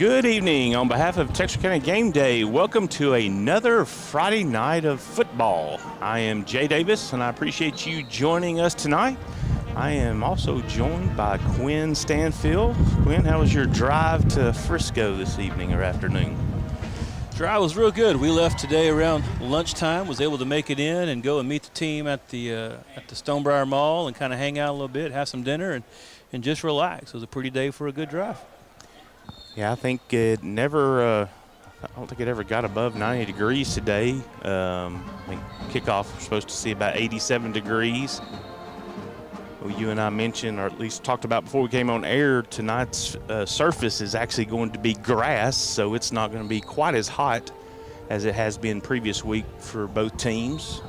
Good evening. On behalf of Texarkana Gameday, welcome to another Friday night of football. I am Jay Davis, and I appreciate you joining us tonight. I am also joined by Quinn Stanfield. Quinn, how was your drive to Frisco this evening or afternoon? Drive was real good. We left today around lunchtime, was able to make it in and go and meet the team at the Stonebriar Mall and kind of hang out a little bit, have some dinner, and just relax. It was a pretty day for a good drive. Yeah, I think it never, I don't think it ever got above 90 degrees today. I think kickoff was supposed to see about 87 degrees. Well, you and I mentioned, or at least talked about before we came on air, tonight's surface is actually going to be grass, so it's not going to be quite as hot as it has been previous week for both teams.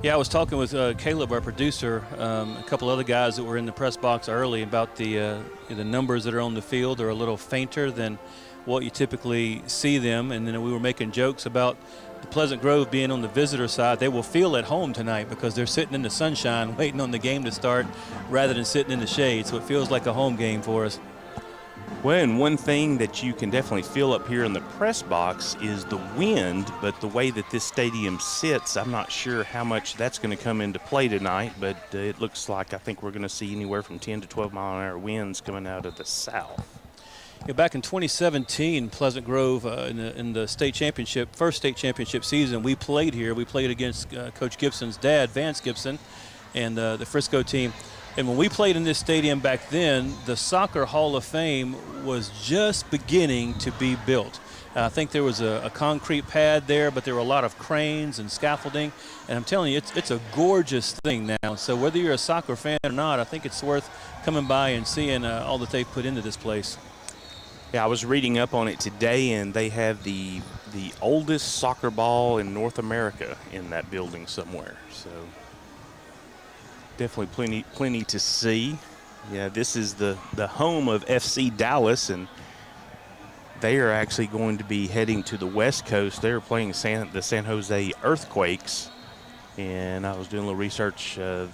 Yeah, I was talking with Caleb, our producer, a couple other guys that were in the press box early about the numbers that are on the field are a little fainter than what you typically see them, and then we were making jokes about the Pleasant Grove being on the visitor side. They will feel at home tonight because they're sitting in the sunshine waiting on the game to start rather than sitting in the shade, so it feels like a home game for us. Well, and one thing that you can definitely feel up here in the press box is the wind, but the way that this stadium sits, I'm not sure how much that's going to come into play tonight, but it looks like I think we're going to see anywhere from 10 to 12 mile an hour winds coming out of the south. Yeah, back in 2017, Pleasant Grove in the state championship, first state championship season, we played here. We played against Coach Gibson's dad, Vance Gibson, and the Frisco team. And when we played in this stadium back then, the Soccer Hall of Fame was just beginning to be built. I think there was a concrete pad there, but there were a lot of cranes and scaffolding. And I'm telling you, it's a gorgeous thing now. So whether you're a soccer fan or not, I think it's worth coming by and seeing all that they've put into this place. Yeah, I was reading up on it today, and they have the oldest soccer ball in North America in that building somewhere. So definitely plenty to see. Yeah, this is the home of FC Dallas, and they are actually going to be heading to the West Coast. They're playing the San Jose Earthquakes, and I was doing a little research. The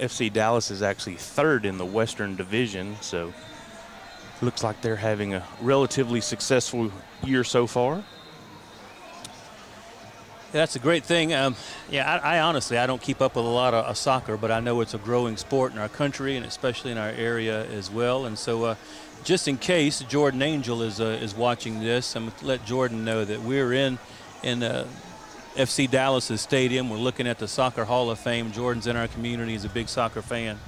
FC Dallas is actually third in the Western Division, so looks like they're having a relatively successful year so far. Yeah, that's a great thing. I honestly, I don't keep up with a lot of soccer, but I know it's a growing sport in our country and especially in our area as well. And so just in case Jordan Angel is watching this, I'm going to let Jordan know that we're in FC Dallas's stadium. We're looking at the Soccer Hall of Fame. Jordan's in our community. He's a big soccer fan.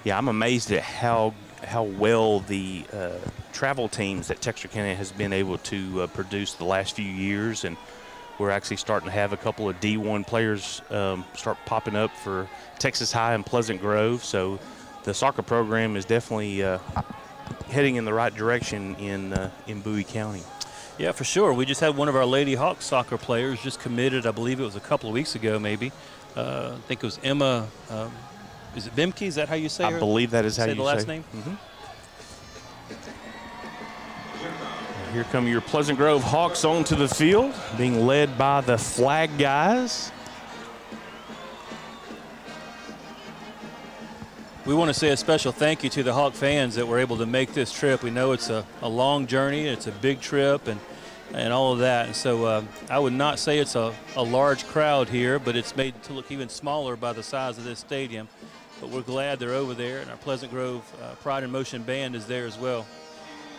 Yeah, I'm amazed at how well the travel teams that Texarkana has been able to produce the last few years, and we're actually starting to have a couple of D1 players start popping up for Texas High and Pleasant Grove. So the soccer program is definitely heading in the right direction in Bowie County. Yeah, for sure. We just had one of our Lady Hawks soccer players just committed. I believe it was a couple of weeks ago, maybe. I think it was Emma. Is it Bimke? Is that how you say her? I believe that is how you say the last name. Mm-hmm. Here come your Pleasant Grove Hawks onto the field, being led by the flag guys. We want to say a special thank you to the Hawk fans that were able to make this trip. We know it's a long journey, it's a big trip, and all of that. And so I would not say it's a large crowd here, but it's made to look even smaller by the size of this stadium. But we're glad they're over there, and our Pleasant Grove Pride in Motion Band is there as well.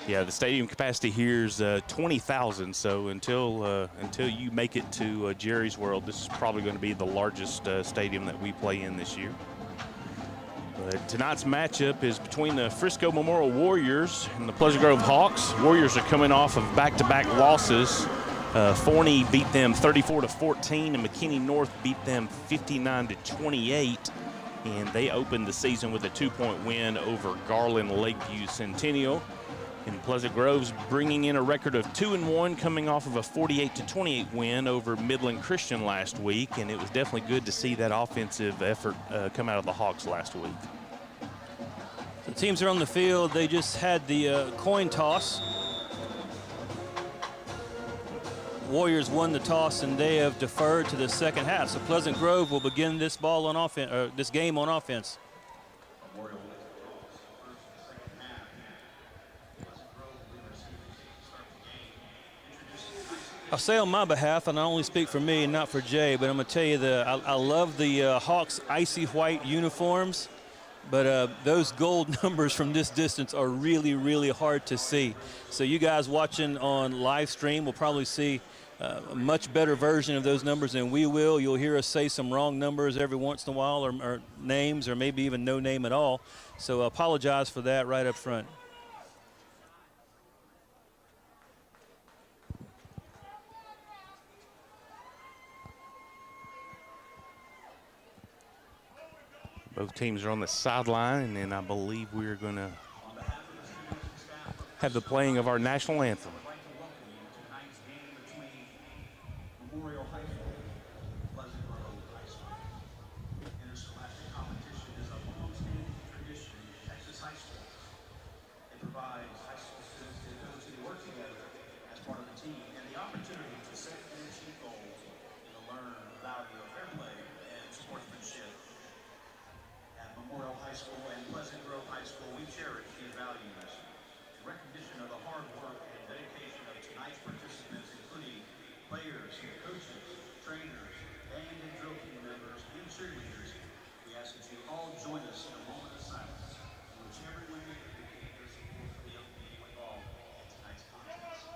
Yeah, the stadium capacity here is 20,000. So until you make it to Jerry's World, this is probably going to be the largest stadium that we play in this year. But tonight's matchup is between the Frisco Memorial Warriors and the Pleasant Grove Hawks. Warriors are coming off of back-to-back losses. Forney beat them 34-14, and McKinney North beat them 59-28. And they opened the season with a 2-point win over Garland Lakeview Centennial. And Pleasant Grove's bringing in a record of 2-1, coming off of a 48-28 win over Midland Christian last week. And it was definitely good to see that offensive effort come out of the Hawks last week. The teams are on the field. They just had the coin toss. Warriors won the toss, and they have deferred to the second half. So Pleasant Grove will begin this ball on offense, or this game on offense. I'll say on my behalf, and I only speak for me and not for Jay, but I'm going to tell you I love the Hawks icy white uniforms, but those gold numbers from this distance are really, really hard to see. So you guys watching on live stream will probably see a much better version of those numbers than we will. You'll hear us say some wrong numbers every once in a while, or names, or maybe even no name at all. So I apologize for that right up front. Both teams are on the sideline, and I believe we're going to have the playing of our national anthem. Tonight's game between Memorial High School and Pleasant Grove High School. Interscholastic competition is a long-standing tradition in Texas high schools. It provides high school students the ability to work together as part of a team and the opportunity to set and achieve goals and to learn the value of fair play and sportsmanship. At Memorial High School and Pleasant Grove High School, we cherish these values. In recognition of the hard work and dedication of tonight's participants, including players, coaches, trainers, band and drill team members, and cheerleaders, we ask that you all join us in a moment of silence in which everyone may indicate their support for the young people involved in tonight's contest.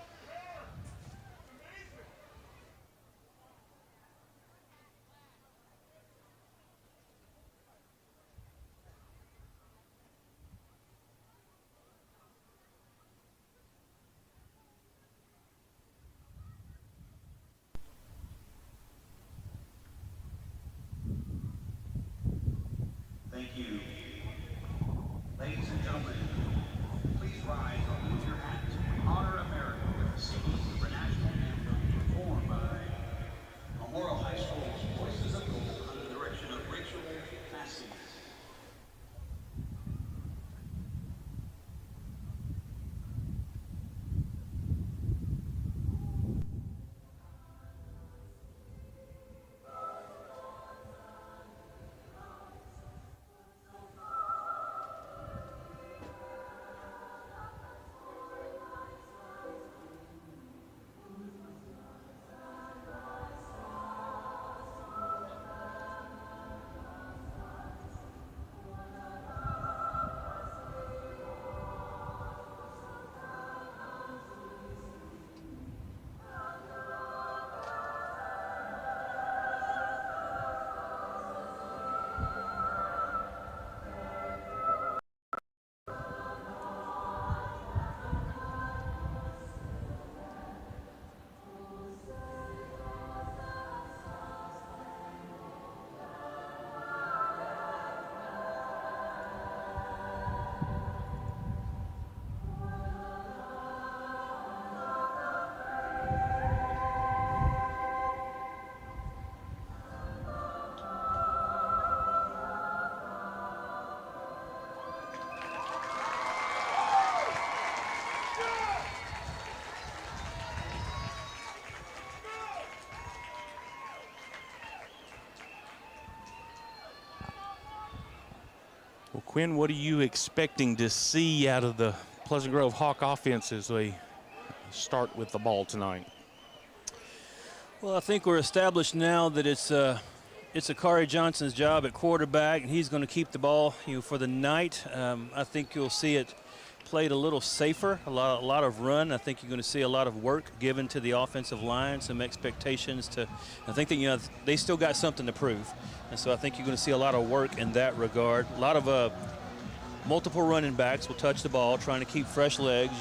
Thank you. Ladies and gentlemen, please rise or move your hats. We honor America with the singing of our national anthem performed by Memorial High School's Voices of Gold under the direction of Rachel Massey. Well, Quinn, what are you expecting to see out of the Pleasant Grove Hawk offense as they start with the ball tonight? Well, I think we're established now that it's Akari Johnson's job at quarterback, and he's going to keep the ball, for the night. I think you'll see it played a little safer, a lot of run. I think you're going to see a lot of work given to the offensive line, some expectations to. I think that they still got something to prove, and so I think you're going to see a lot of work in that regard. A lot of multiple running backs will touch the ball, trying to keep fresh legs.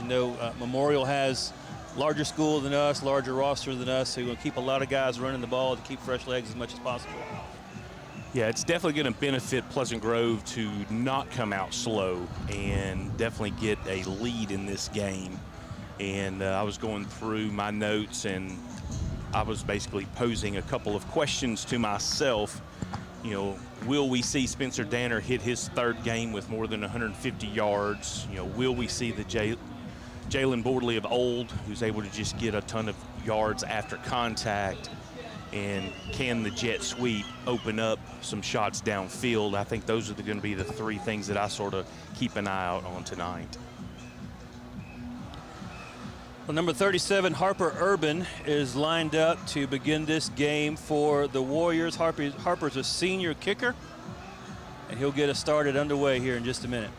Memorial has larger school than us, larger roster than us, so you're going to keep a lot of guys running the ball to keep fresh legs as much as possible. Yeah, it's definitely going to benefit Pleasant Grove to not come out slow and definitely get a lead in this game. And I was going through my notes, and I was basically posing a couple of questions to myself. Will we see Spencer Danner hit his third game with more than 150 yards? Will we see the Jalen Bordley of old, who's able to just get a ton of yards after contact? And can the jet sweep open up some shots downfield? I think those are going to be the three things that I sort of keep an eye out on tonight. Well, number 37, Harper Urban, is lined up to begin this game for the Warriors. Harper's a senior kicker, and he'll get us started underway here in just a minute.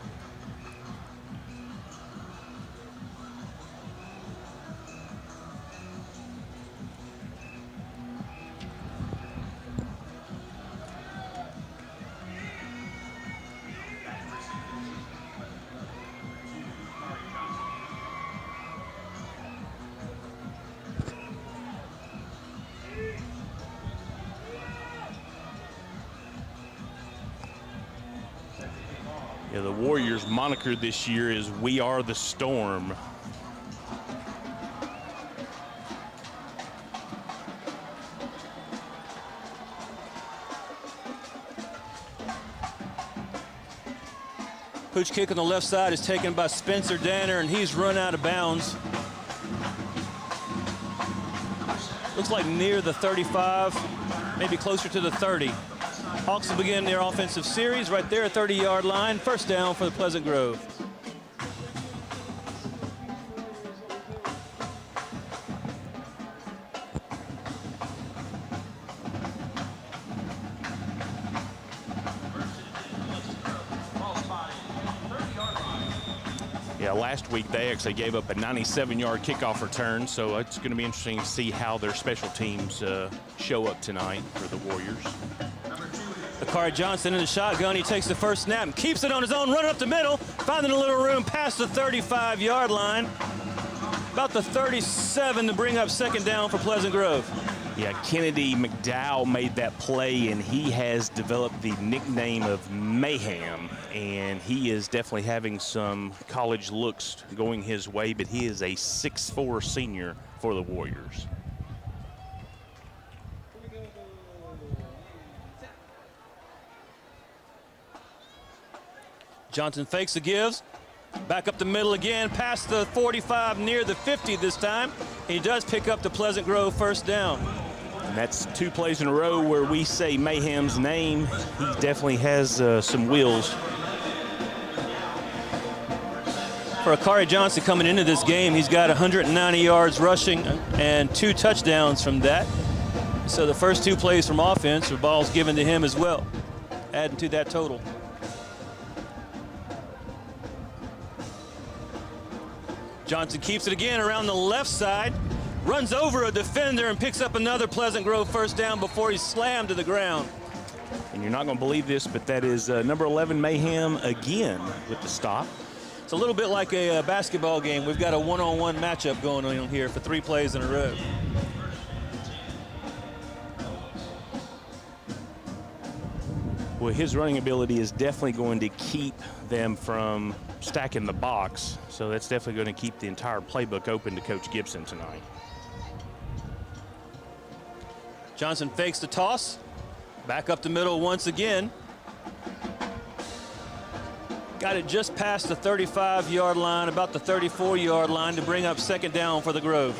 Yeah, the Warriors' moniker this year is "We Are the Storm." Pooch kick on the left side is taken by Spencer Danner, and he's run out of bounds. Looks like near the 35, maybe closer to the 30. Hawks will begin their offensive series right there at 30-yard line. First down for the Pleasant Grove. Yeah, last week they actually gave up a 97-yard kickoff return, so it's going to be interesting to see how their special teams show up tonight for the Warriors. Akari Johnson in the shotgun. He takes the first snap and keeps it on his own, running up the middle, finding a little room past the 35-yard line. About the 37 to bring up second down for Pleasant Grove. Yeah, Kennedy McDowell made that play, and he has developed the nickname of Mayhem, and he is definitely having some college looks going his way, but he is a 6'4" senior for the Warriors. Johnson fakes the gives. Back up the middle again, past the 45, near the 50 this time. He does pick up the Pleasant Grove first down. And that's 2 plays in a row where we say Mayhem's name. He definitely has some wheels. For Akari Johnson coming into this game, he's got 190 yards rushing and 2 touchdowns from that. So the first 2 plays from offense are balls given to him as well, adding to that total. Johnson keeps it again around the left side, runs over a defender and picks up another Pleasant Grove first down before he's slammed to the ground. And you're not going to believe this, but that is number 11 Mayhem again with the stop. It's a little bit like a basketball game. We've got a one-on-one matchup going on here for 3 plays in a row. Well, his running ability is definitely going to keep them from stacking the box, so that's definitely going to keep the entire playbook open to Coach Gibson tonight. Johnson fakes the toss, back up the middle once again. Got it just past the 35-yard line, about the 34-yard line to bring up second down for the Grove.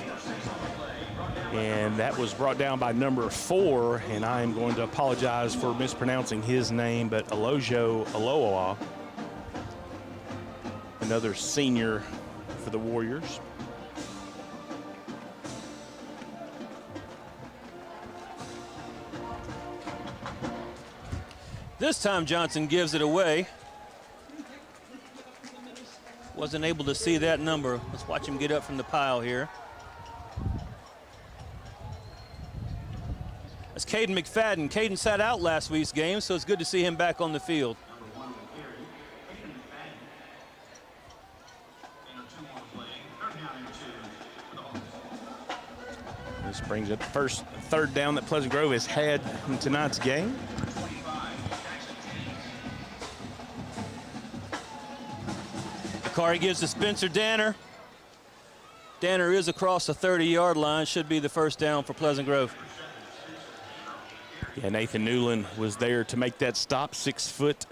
And that was brought down by number 4, and I am going to apologize for mispronouncing his name, but Alojo Aloa, another senior for the Warriors. This time Johnson gives it away. Wasn't able to see that number. Let's watch him get up from the pile here. That's Caden McFadden. Caden sat out last week's game, so it's good to see him back on the field. This brings up the first third down that Pleasant Grove has had in tonight's game. Akari gives to Spencer Danner. Danner is across the 30-yard line. Should be the first down for Pleasant Grove. Yeah, Nathan Newland was there to make that stop, 6-foot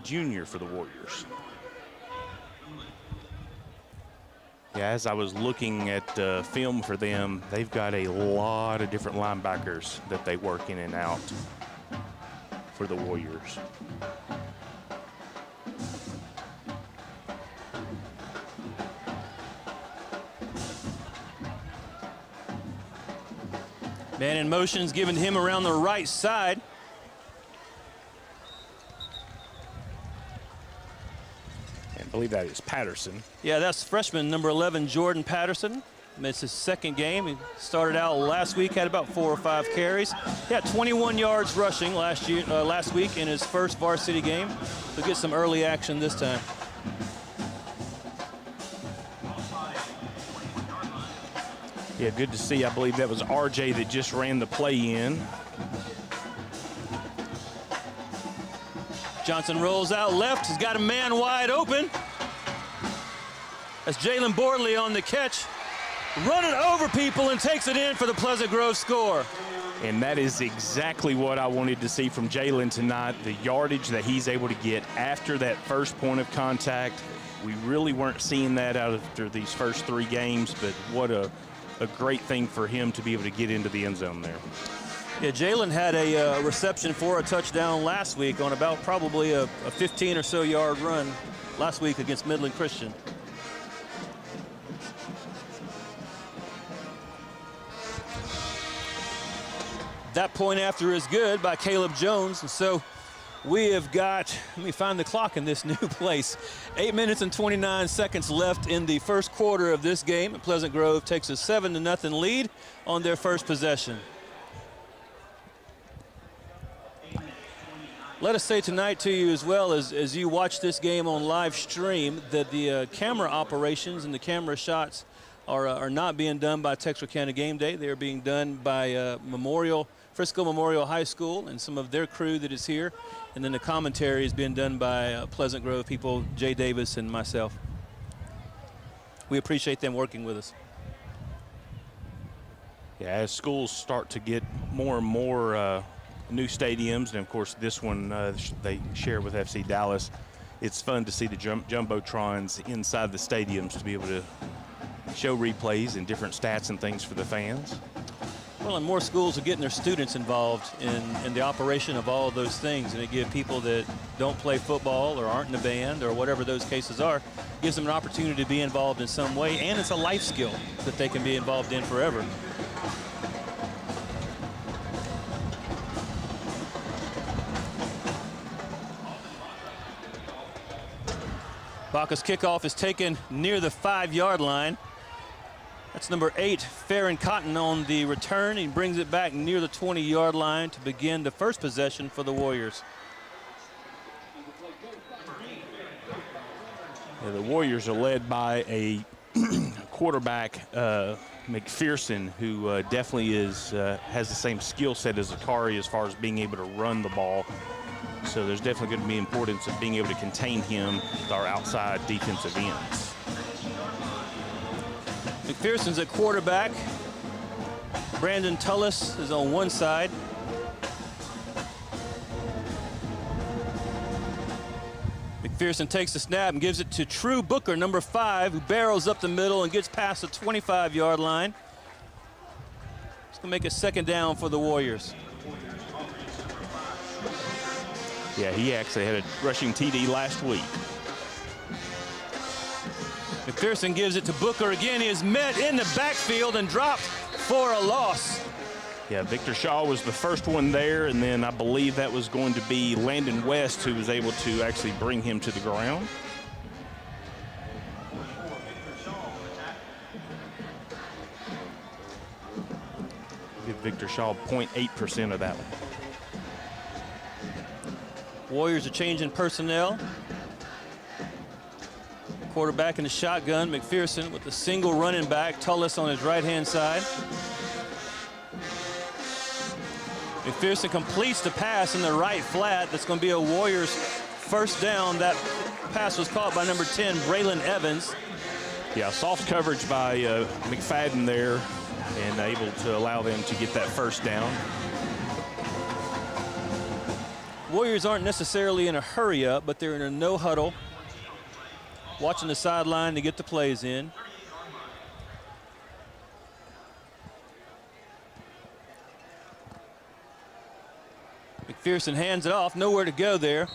junior for the Warriors. Yeah, as I was looking at film for them, they've got a lot of different linebackers that they work in and out for the Warriors. Man in motion's giving him around the right side. I believe that is Patterson. Yeah, that's freshman number 11, Jordan Patterson. It's his second game. He started out last week, had about 4 or 5 carries. He had 21 yards rushing last week in his first varsity game. He'll get some early action this time. Yeah, good to see. I believe that was RJ that just ran the play in. Johnson rolls out left. He's got a man wide open. That's Jalen Bordley on the catch. Running over people and takes it in for the Pleasant Grove score. And that is exactly what I wanted to see from Jalen tonight, the yardage that he's able to get after that first point of contact. We really weren't seeing that out after these first 3 games, but what a great thing for him to be able to get into the end zone there. Yeah, Jalen had a reception for a touchdown last week on about probably a 15 or so yard run last week against Midland Christian. That point after is good by Caleb Jones. And so we have got, let me find the clock in this new place, 8 minutes and 29 seconds left in the first quarter of this game. And Pleasant Grove takes a 7-0 lead on their first possession. Let us say tonight to you as well as you watch this game on live stream that the camera operations and the camera shots are not being done by Texarkana Gameday. They are being done by Frisco Memorial High School and some of their crew that is here. And then the commentary is being done by Pleasant Grove people, Jay Davis and myself. We appreciate them working with us. Yeah, as schools start to get more and more new stadiums, and of course this one they share with FC Dallas, it's fun to see the jumbotrons inside the stadiums to be able to show replays and different stats and things for the fans. Well, and more schools are getting their students involved in the operation of all of those things, and it gives people that don't play football or aren't in a band or whatever those cases are, gives them an opportunity to be involved in some way, and it's a life skill that they can be involved in forever. Baca's kickoff is taken near the 5-yard line. That's number 8, Farron Cotton on the return. He brings it back near the 20-yard line to begin the first possession for the Warriors. Yeah, the Warriors are led by a quarterback, McPherson, who definitely has the same skill set as Akari as far as being able to run the ball. So there's definitely going to be importance of being able to contain him with our outside defensive ends. McPherson's at quarterback. Brandon Tullis is on one side. McPherson takes the snap and gives it to True Booker, number 5, who barrels up the middle and gets past the 25-yard line. It's going to make a second down for the Warriors. Yeah, he actually had a rushing TD last week. McPherson gives it to Booker again. He is met in the backfield and dropped for a loss. Yeah, Victor Shaw was the first one there, and then I believe that was going to be Landon West who was able to actually bring him to the ground. Give Victor Shaw 0.8% of that one. Warriors are changing personnel. Quarterback in the shotgun, McPherson with a single running back, Tullis on his right-hand side. McPherson completes the pass in the right flat. That's going to be a Warriors first down. That pass was caught by number 10, Braylon Evans. Yeah, soft coverage by McFadden there and able to allow them to get that first down. Warriors aren't necessarily in a hurry up, but they're in a no huddle, watching the sideline to get the plays in. McPherson hands it off, nowhere to go there.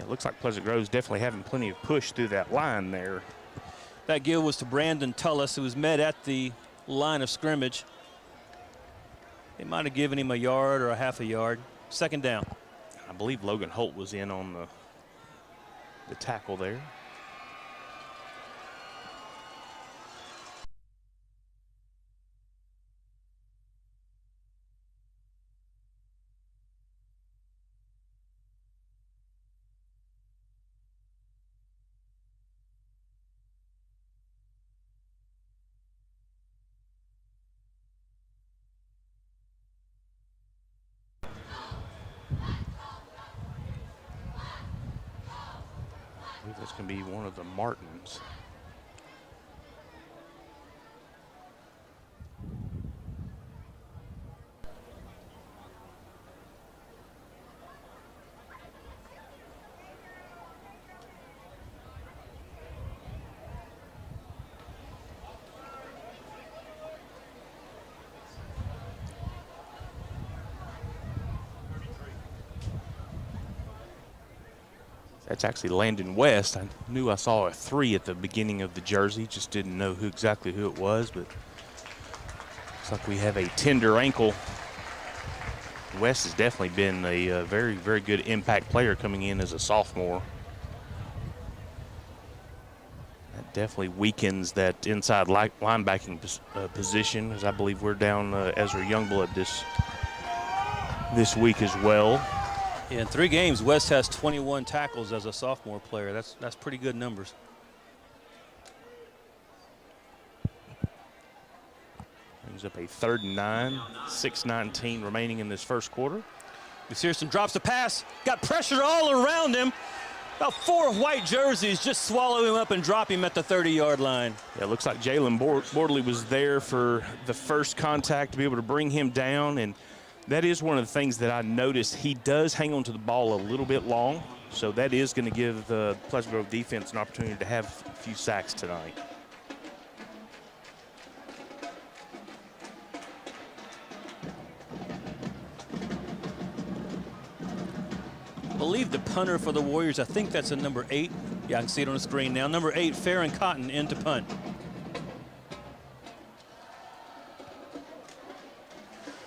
It looks like Pleasant Grove's definitely having plenty of push through that line there. That give was to Brandon Tullis, who was met at the line of scrimmage. They might have given him a yard or a half a yard. Second down. I believe Logan Holt was in on the tackle there. I believe that's going to be one of the Martins. That's actually Landon West. I knew I saw a 3 at the beginning of the jersey, just didn't know exactly who it was, but looks like we have a tender ankle. West has definitely been a very, very good impact player coming in as a sophomore. That definitely weakens that inside linebacking position, as I believe we're down Ezra Youngblood this week as well. In 3 games, West has 21 tackles as a sophomore player. That's pretty good numbers. Brings up a 3rd and 9, 6:19 remaining in this first quarter. McPherson drops the pass, got pressure all around him. About 4 white jerseys just swallow him up and drop him at the 30-yard line. Yeah, it looks like Jalen Bordley was there for the first contact to be able to bring him down, and that is one of the things that I noticed. He does hang on to the ball a little bit long, so that is going to give the Pleasant Grove defense an opportunity to have a few sacks tonight. I believe the punter for the Warriors, I think that's a number 8. Yeah, I can see it on the screen now. Number 8, Farron Cotton, in to punt.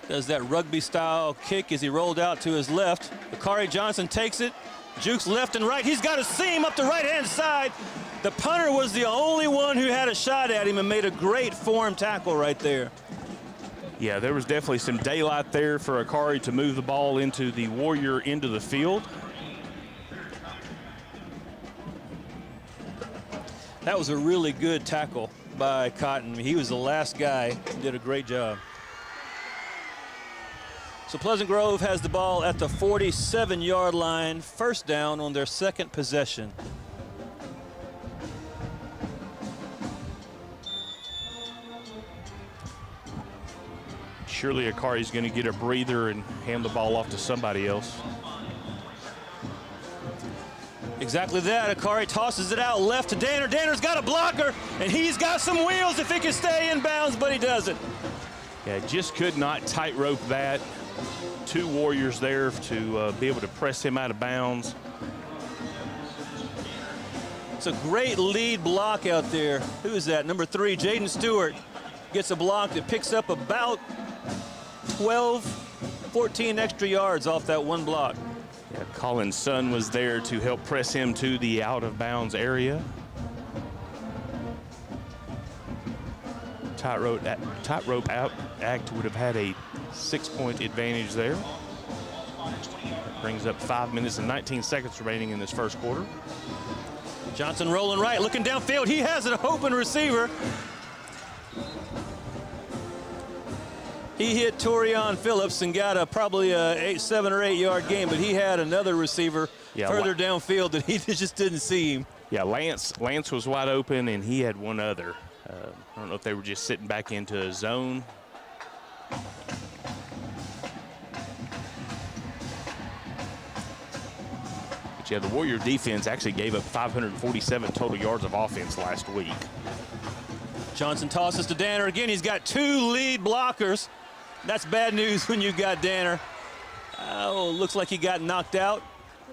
Does that rugby-style kick as he rolled out to his left. Bakari Johnson takes it, jukes left and right. He's got a seam up the right-hand side. The punter was the only one who had a shot at him and made a great form tackle right there. Yeah, there was definitely some daylight there for Akari to move the ball into the Warrior end of the field. That was a really good tackle by Cotton. He was the last guy, did a great job. So Pleasant Grove has the ball at the 47-yard line, first down on their second possession. Surely Akari's going to get a breather and hand the ball off to somebody else. Exactly that. Akari tosses it out left to Danner. Danner's got a blocker, and he's got some wheels if he can stay in bounds, but he doesn't. Yeah, just could not tightrope that. 2 Warriors there to be able to press him out of bounds. It's a great lead block out there. Who is that? Number 3, Jaden Stewart, gets a block that picks up about 12, 14 extra yards off that one block. Yeah, Colin's son was there to help press him to the out-of-bounds area. Tightrope act would have had a 6-point advantage there. That brings up 5 minutes and 19 seconds remaining in this first quarter. Johnson rolling right, looking downfield. He has an open receiver. He hit Torian Phillips and got probably a 7 or 8 yard gain, but he had another receiver further downfield that he just didn't see him. Yeah, Lance was wide open, and he had one other. I don't know if they were just sitting back into a zone. But yeah, the Warrior defense actually gave up 547 total yards of offense last week. Johnson tosses to Danner again. He's got 2 lead blockers. That's bad news when you've got Danner. Oh, looks like he got knocked out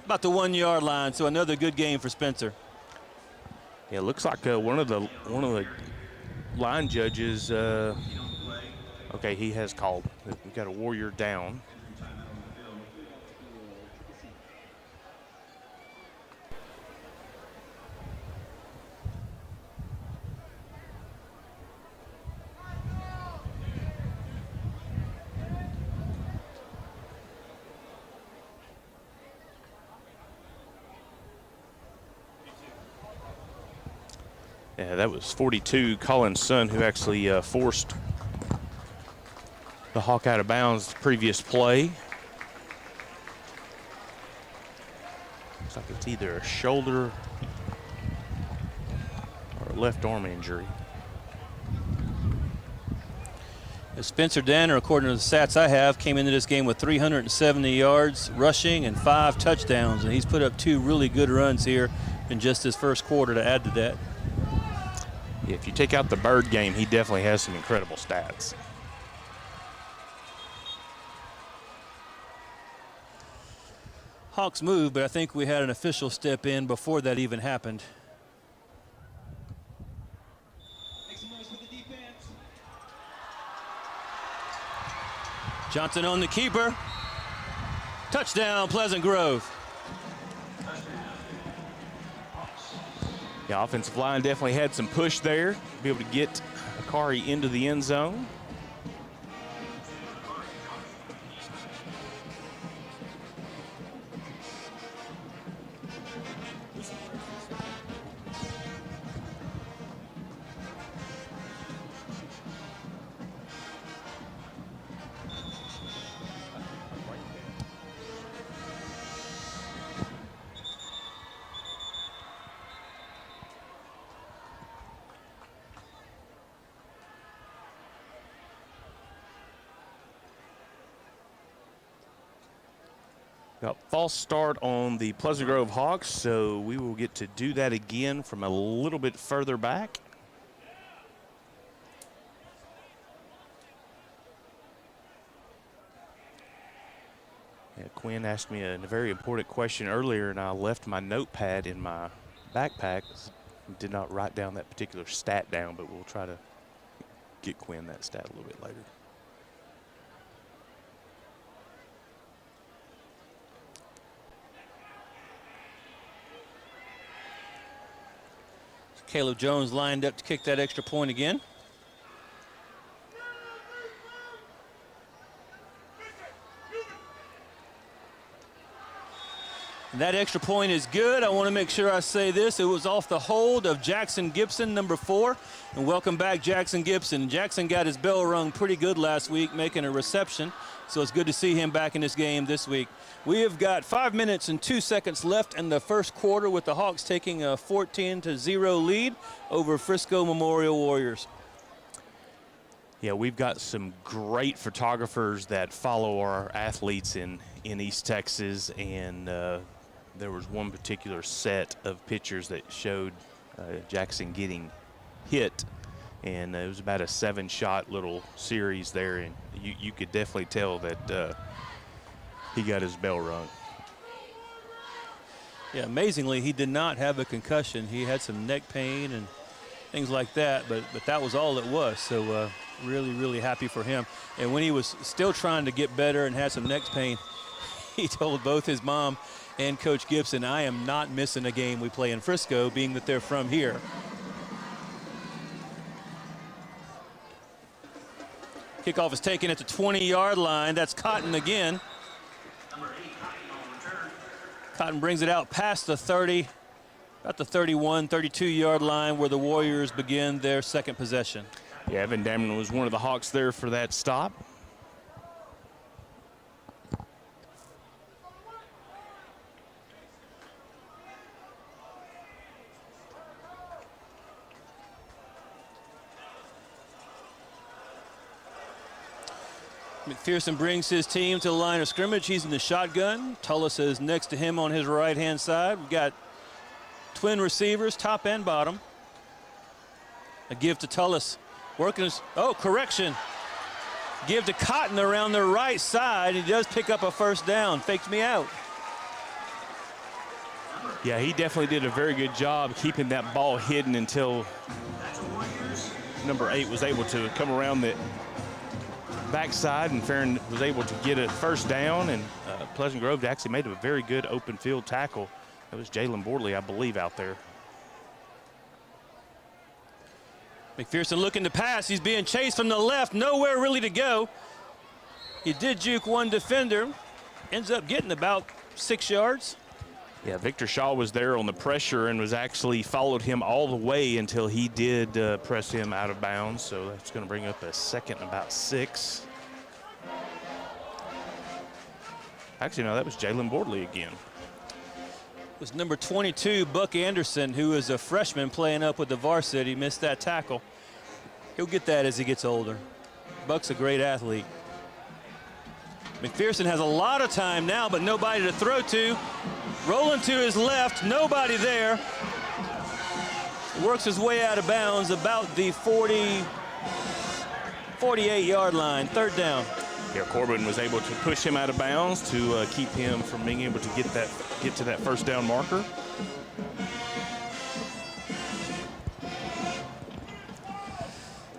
about the 1 yard line. So another good game for Spencer. Yeah, it looks like one of the line judges Okay, he has called. We've got a Warrior down. Yeah, that was 42, Colin's son, who actually forced the Hawk out of bounds the previous play. Looks like it's either a shoulder or a left arm injury. Spencer Danner, according to the stats I have, came into this game with 370 yards rushing and 5 touchdowns, and he's put up 2 really good runs here in just his first quarter to add to that. Yeah, if you take out the Bird game, he definitely has some incredible stats. Hawks moved, but I think we had an official step in before that even happened. Johnson on the keeper. Touchdown, Pleasant Grove. Yeah, offensive line definitely had some push there to be able to get Akari into the end zone. Got false start on the Pleasant Grove Hawks, so we will get to do that again from a little bit further back. Yeah, Quinn asked me a very important question earlier, and I left my notepad in my backpack. Did not write down that particular stat down, but we'll try to get Quinn that stat a little bit later. Caleb Jones lined up to kick that extra point again. And that extra point is good. I want to make sure I say this. It was off the hold of Jackson Gibson, number 4. And welcome back, Jackson Gibson. Jackson got his bell rung pretty good last week, making a reception. So it's good to see him back in this game this week. We have got 5 minutes and 2 seconds left in the first quarter, with the Hawks taking a 14-0 lead over Frisco Memorial Warriors. Yeah, we've got some great photographers that follow our athletes in East Texas, and there was one particular set of pictures that showed Jackson getting hit, and it was about a 7-shot little series there, and you could definitely tell that he got his bell rung. Yeah, amazingly, he did not have a concussion. He had some neck pain and things like that, but that was all it was. So really, really happy for him. And when he was still trying to get better and had some neck pain, he told both his mom and Coach Gibson, "I am not missing a game we play in Frisco, being that they're from here." Kickoff is taken at the 20-yard line. That's Cotton again. Cotton brings it out past the 30, about the 31, 32-yard line, where the Warriors begin their second possession. Yeah, Evan Damron was one of the Hawks there for that stop. McPherson brings his team to the line of scrimmage. He's in the shotgun. Tullis is next to him on his right-hand side. We've got twin receivers, top and bottom. A give to Tullis. Working his, correction. Give to Cotton around the right side. He does pick up a first down. Faked me out. Yeah, he definitely did a very good job keeping that ball hidden until number 8 was able to come around the backside, and Farron was able to get a first down, and Pleasant Grove actually made a very good open field tackle. That was Jalen Borley, I believe, out there. McPherson looking to pass. He's being chased from the left. Nowhere really to go. He did juke one defender. Ends up getting about 6 yards. Yeah, Victor Shaw was there on the pressure and was actually followed him all the way until he did press him out of bounds. So that's going to bring up a second and about 6. Actually, no, that was Jalen Borley again. It was number 22, Buck Anderson, who is a freshman playing up with the varsity. Missed that tackle. He'll get that as he gets older. Buck's a great athlete. McPherson has a lot of time now, but nobody to throw to. Rolling to his left, nobody there. Works his way out of bounds about the 48-yard line, third down. Yeah, Corbin was able to push him out of bounds to keep him from being able to get to that first down marker.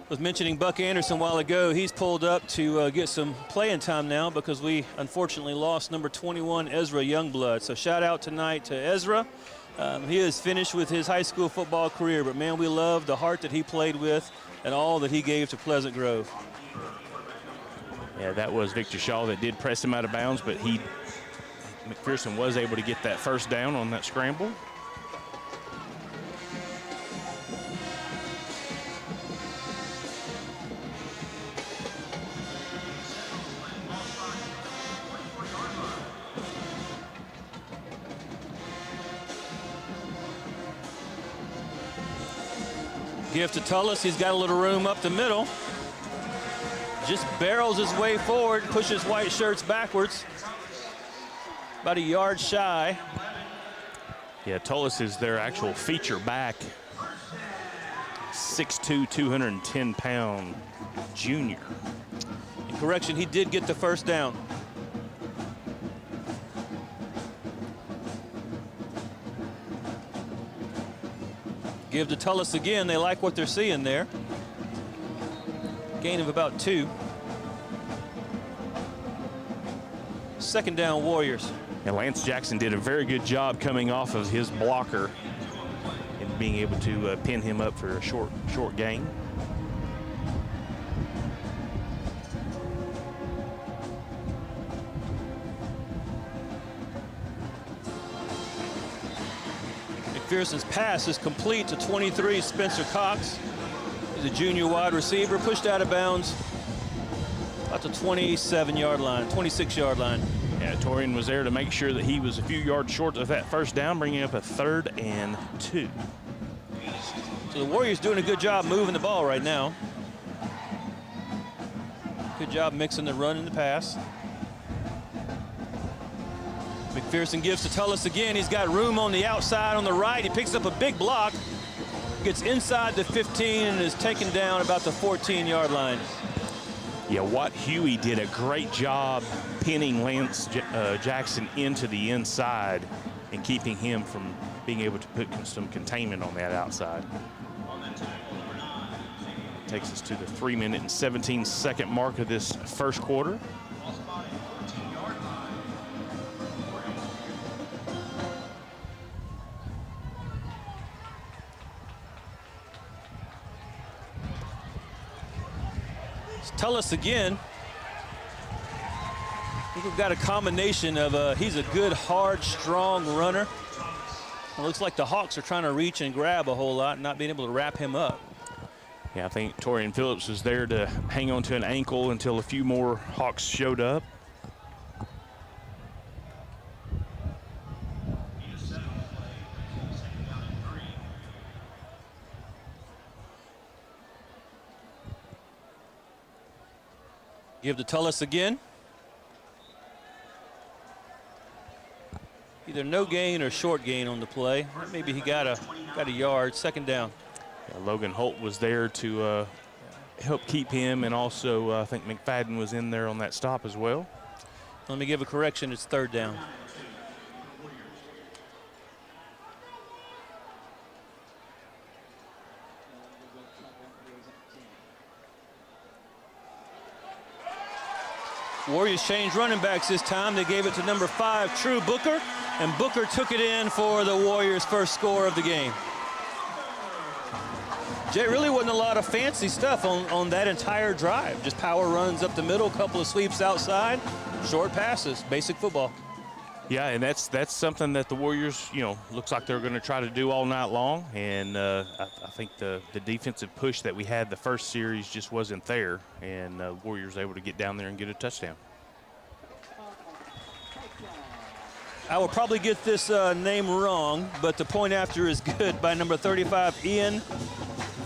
Was mentioning Buck Anderson a while ago. He's pulled up to get some playing time now because we unfortunately lost number 21, Ezra Youngblood. So shout out tonight to Ezra. He is finished with his high school football career, but man, we love the heart that he played with and all that he gave to Pleasant Grove. Yeah, that was Victor Shaw that did press him out of bounds, but McPherson was able to get that first down on that scramble. Give to Tullis. He's got a little room up the middle. Just barrels his way forward, pushes white shirts backwards. About a yard shy. Yeah, Tullis is their actual feature back. 6'2", 210-pound junior. In correction, he did get the first down. Give to Tullis again. They like what they're seeing there. Gain of about 2. Second down, Warriors. And Lance Jackson did a very good job coming off of his blocker and being able to pin him up for a short gain. McPherson's pass is complete to 23, Spencer Cox. He's a junior wide receiver, pushed out of bounds about the 27-yard line, 26-yard line. Yeah, Torian was there to make sure that he was a few yards short of that first down, bringing up a 3rd and 2. So the Warriors doing a good job moving the ball right now. Good job mixing the run and the pass. McPherson gives to Tullis again. He's got room on the outside on the right. He picks up a big block, gets inside the 15 and is taken down about the 14-yard line. Yeah, Watt Huey did a great job pinning Lance Jackson into the inside and keeping him from being able to put some containment on that outside. Takes us to the 3-minute and 17-second mark of this first quarter. Tullis again. I think we've got a combination of he's a good, hard, strong runner. It looks like the Hawks are trying to reach and grab a whole lot and not being able to wrap him up. Yeah, I think Torian Phillips was there to hang on to an ankle until a few more Hawks showed up. Give to Tullis again. Either no gain or short gain on the play. Maybe he got a yard. Second down. Yeah, Logan Holt was there to help keep him, and also I think McFadden was in there on that stop as well. Let me give a correction. It's third down. Warriors changed running backs this time. They gave it to number 5, True Booker, and Booker took it in for the Warriors' first score of the game. Jay, really wasn't a lot of fancy stuff on that entire drive. Just power runs up the middle, couple of sweeps outside, short passes, basic football. Yeah, and that's something that the Warriors, looks like they're going to try to do all night long. And I think the defensive push that we had the first series just wasn't there, and Warriors able to get down there and get a touchdown. I will probably get this name wrong, but the point after is good by number 35, Ian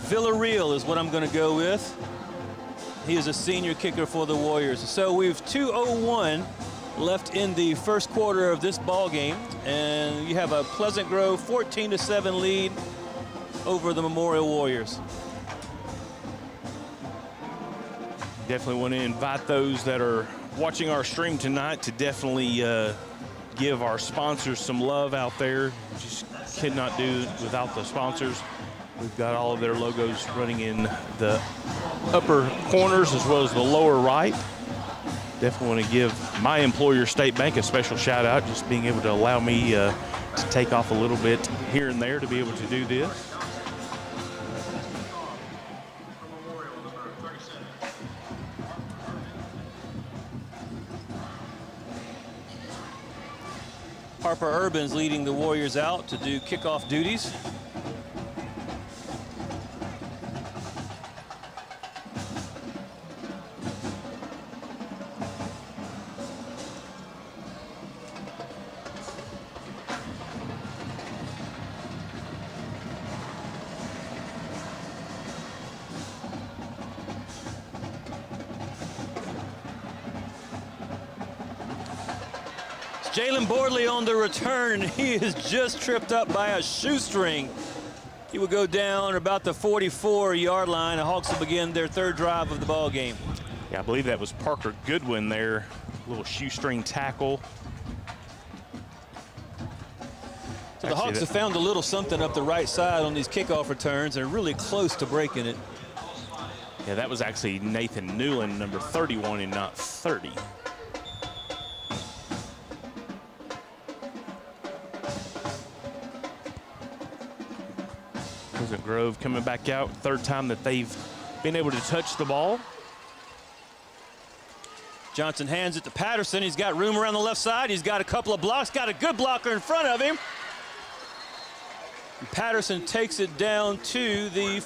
Villarreal is what I'm going to go with. He is a senior kicker for the Warriors. So we've 2:01 left in the first quarter of this ball game, and you have a Pleasant Grove 14-7 lead over the Memorial Warriors. Definitely want to invite those that are watching our stream tonight to definitely give our sponsors some love out there. Just could not do it without the sponsors. We've got all of their logos running in the upper corners as well as the lower right. Definitely want to give my employer, State Bank, a special shout out, just being able to allow me to take off a little bit here and there to be able to do this. Harper Urban's leading the Warriors out to do kickoff duties. Jalen Bordley on the return, and he is just tripped up by a shoestring. He will go down about the 44-yard line. The Hawks will begin their third drive of the ball game. Yeah, I believe that was Parker Goodwin there. Little shoestring tackle. So the Hawks have found a little something up the right side on these kickoff returns. They're really close to breaking it. Yeah, that was actually Nathan Newland, number 31, and not 30. Pleasant Grove coming back out, third time that they've been able to touch the ball. Johnson hands it to Patterson. He's got room around the left side. He's got a couple of blocks, got a good blocker in front of him. And Patterson takes it down to the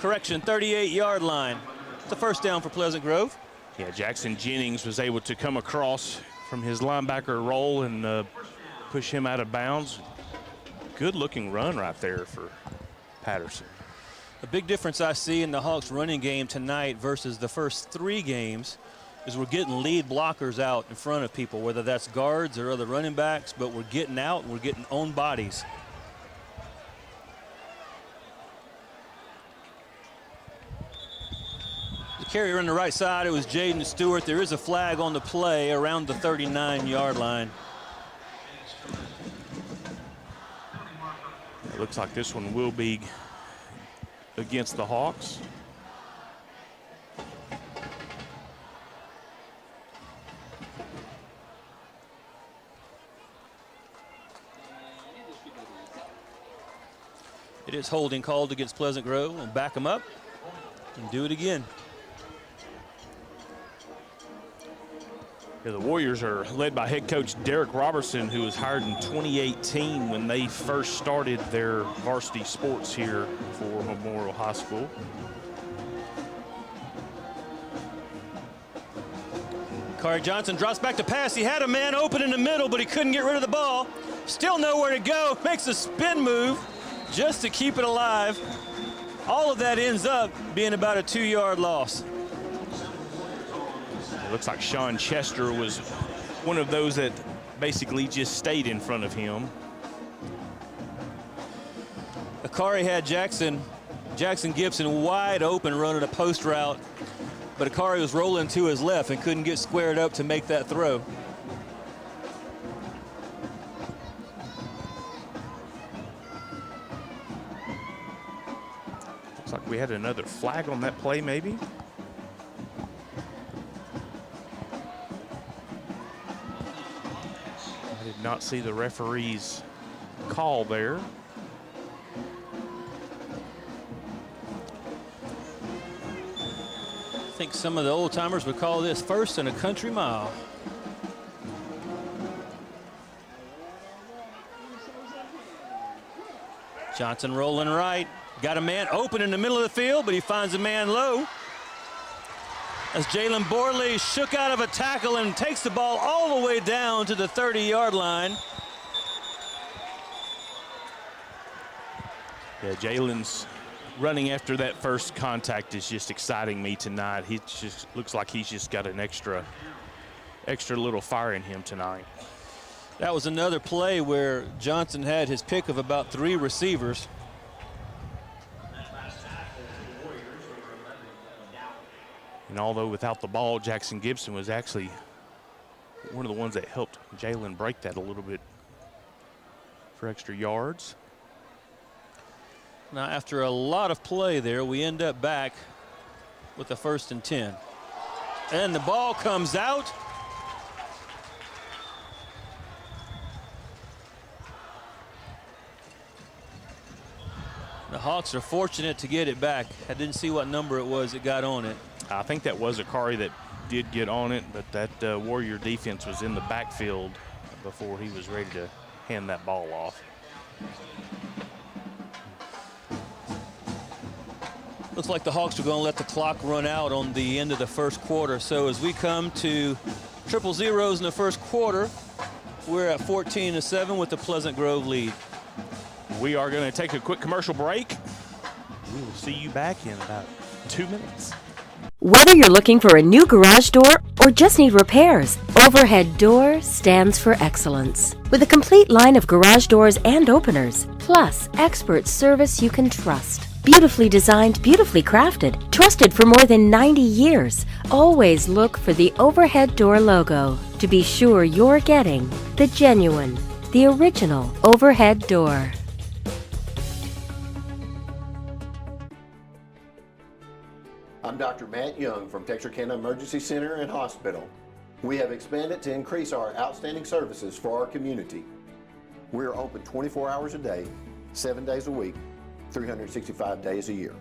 38-yard line. It's a first down for Pleasant Grove. Yeah, Jackson Jennings was able to come across from his linebacker role and push him out of bounds. Good looking run right there for Patterson. The big difference I see in the Hawks running game tonight versus the first 3 games is we're getting lead blockers out in front of people, whether that's guards or other running backs, but we're getting out and we're getting own bodies. The carrier on the right side, it was Jaden Stewart. There is a flag on the play around the 39-yard line. It looks like this one will be against the Hawks. It is holding called against Pleasant Grove. We'll back them up and do it again. Yeah, the Warriors are led by head coach Derek Robertson, who was hired in 2018 when they first started their varsity sports here for Memorial High School. Kari Johnson drops back to pass. He had a man open in the middle, but he couldn't get rid of the ball. Still nowhere to go. Makes a spin move just to keep it alive. All of that ends up being about a 2-yard loss. It looks like Sean Chester was one of those that basically just stayed in front of him. Akari had Jackson Gibson wide open running a post route, but Akari was rolling to his left and couldn't get squared up to make that throw. Looks like we had another flag on that play, maybe. not see the referee's call there. I think some of the old timers would call this first and a country mile. Johnson rolling right. Got a man open in the middle of the field, but he finds a man low. As Jalen Borley shook out of a tackle and takes the ball all the way down to the 30-yard line. Yeah, Jalen's running after that first contact is just exciting me tonight. He just looks like he's just got an extra little fire in him tonight. That was another play where Johnson had his pick of about 3 receivers. And although without the ball, Jackson Gibson was actually one of the ones that helped Jalen break that a little bit for extra yards. Now, after a lot of play there, we end up back with the 1st and 10. And the ball comes out. The Hawks are fortunate to get it back. I didn't see what number it was that got on it. I think that was Akari that did get on it, but that Warrior defense was in the backfield before he was ready to hand that ball off. Looks like the Hawks are going to let the clock run out on the end of the first quarter. So as we come to triple zeros in the first quarter, we're at 14-7 with the Pleasant Grove lead. We are going to take a quick commercial break. We will see you back in about 2 minutes. Whether you're looking for a new garage door or just need repairs, Overhead Door stands for excellence. With a complete line of garage doors and openers, plus expert service you can trust. Beautifully designed, beautifully crafted, trusted for more than 90 years. Always look for the Overhead Door logo to be sure you're getting the genuine, the original Overhead Door. I'm Dr. Matt Young from Texarkana Emergency Center and Hospital. We have expanded to increase our outstanding services for our community. We are open 24 hours a day, 7 days a week, 365 days a year.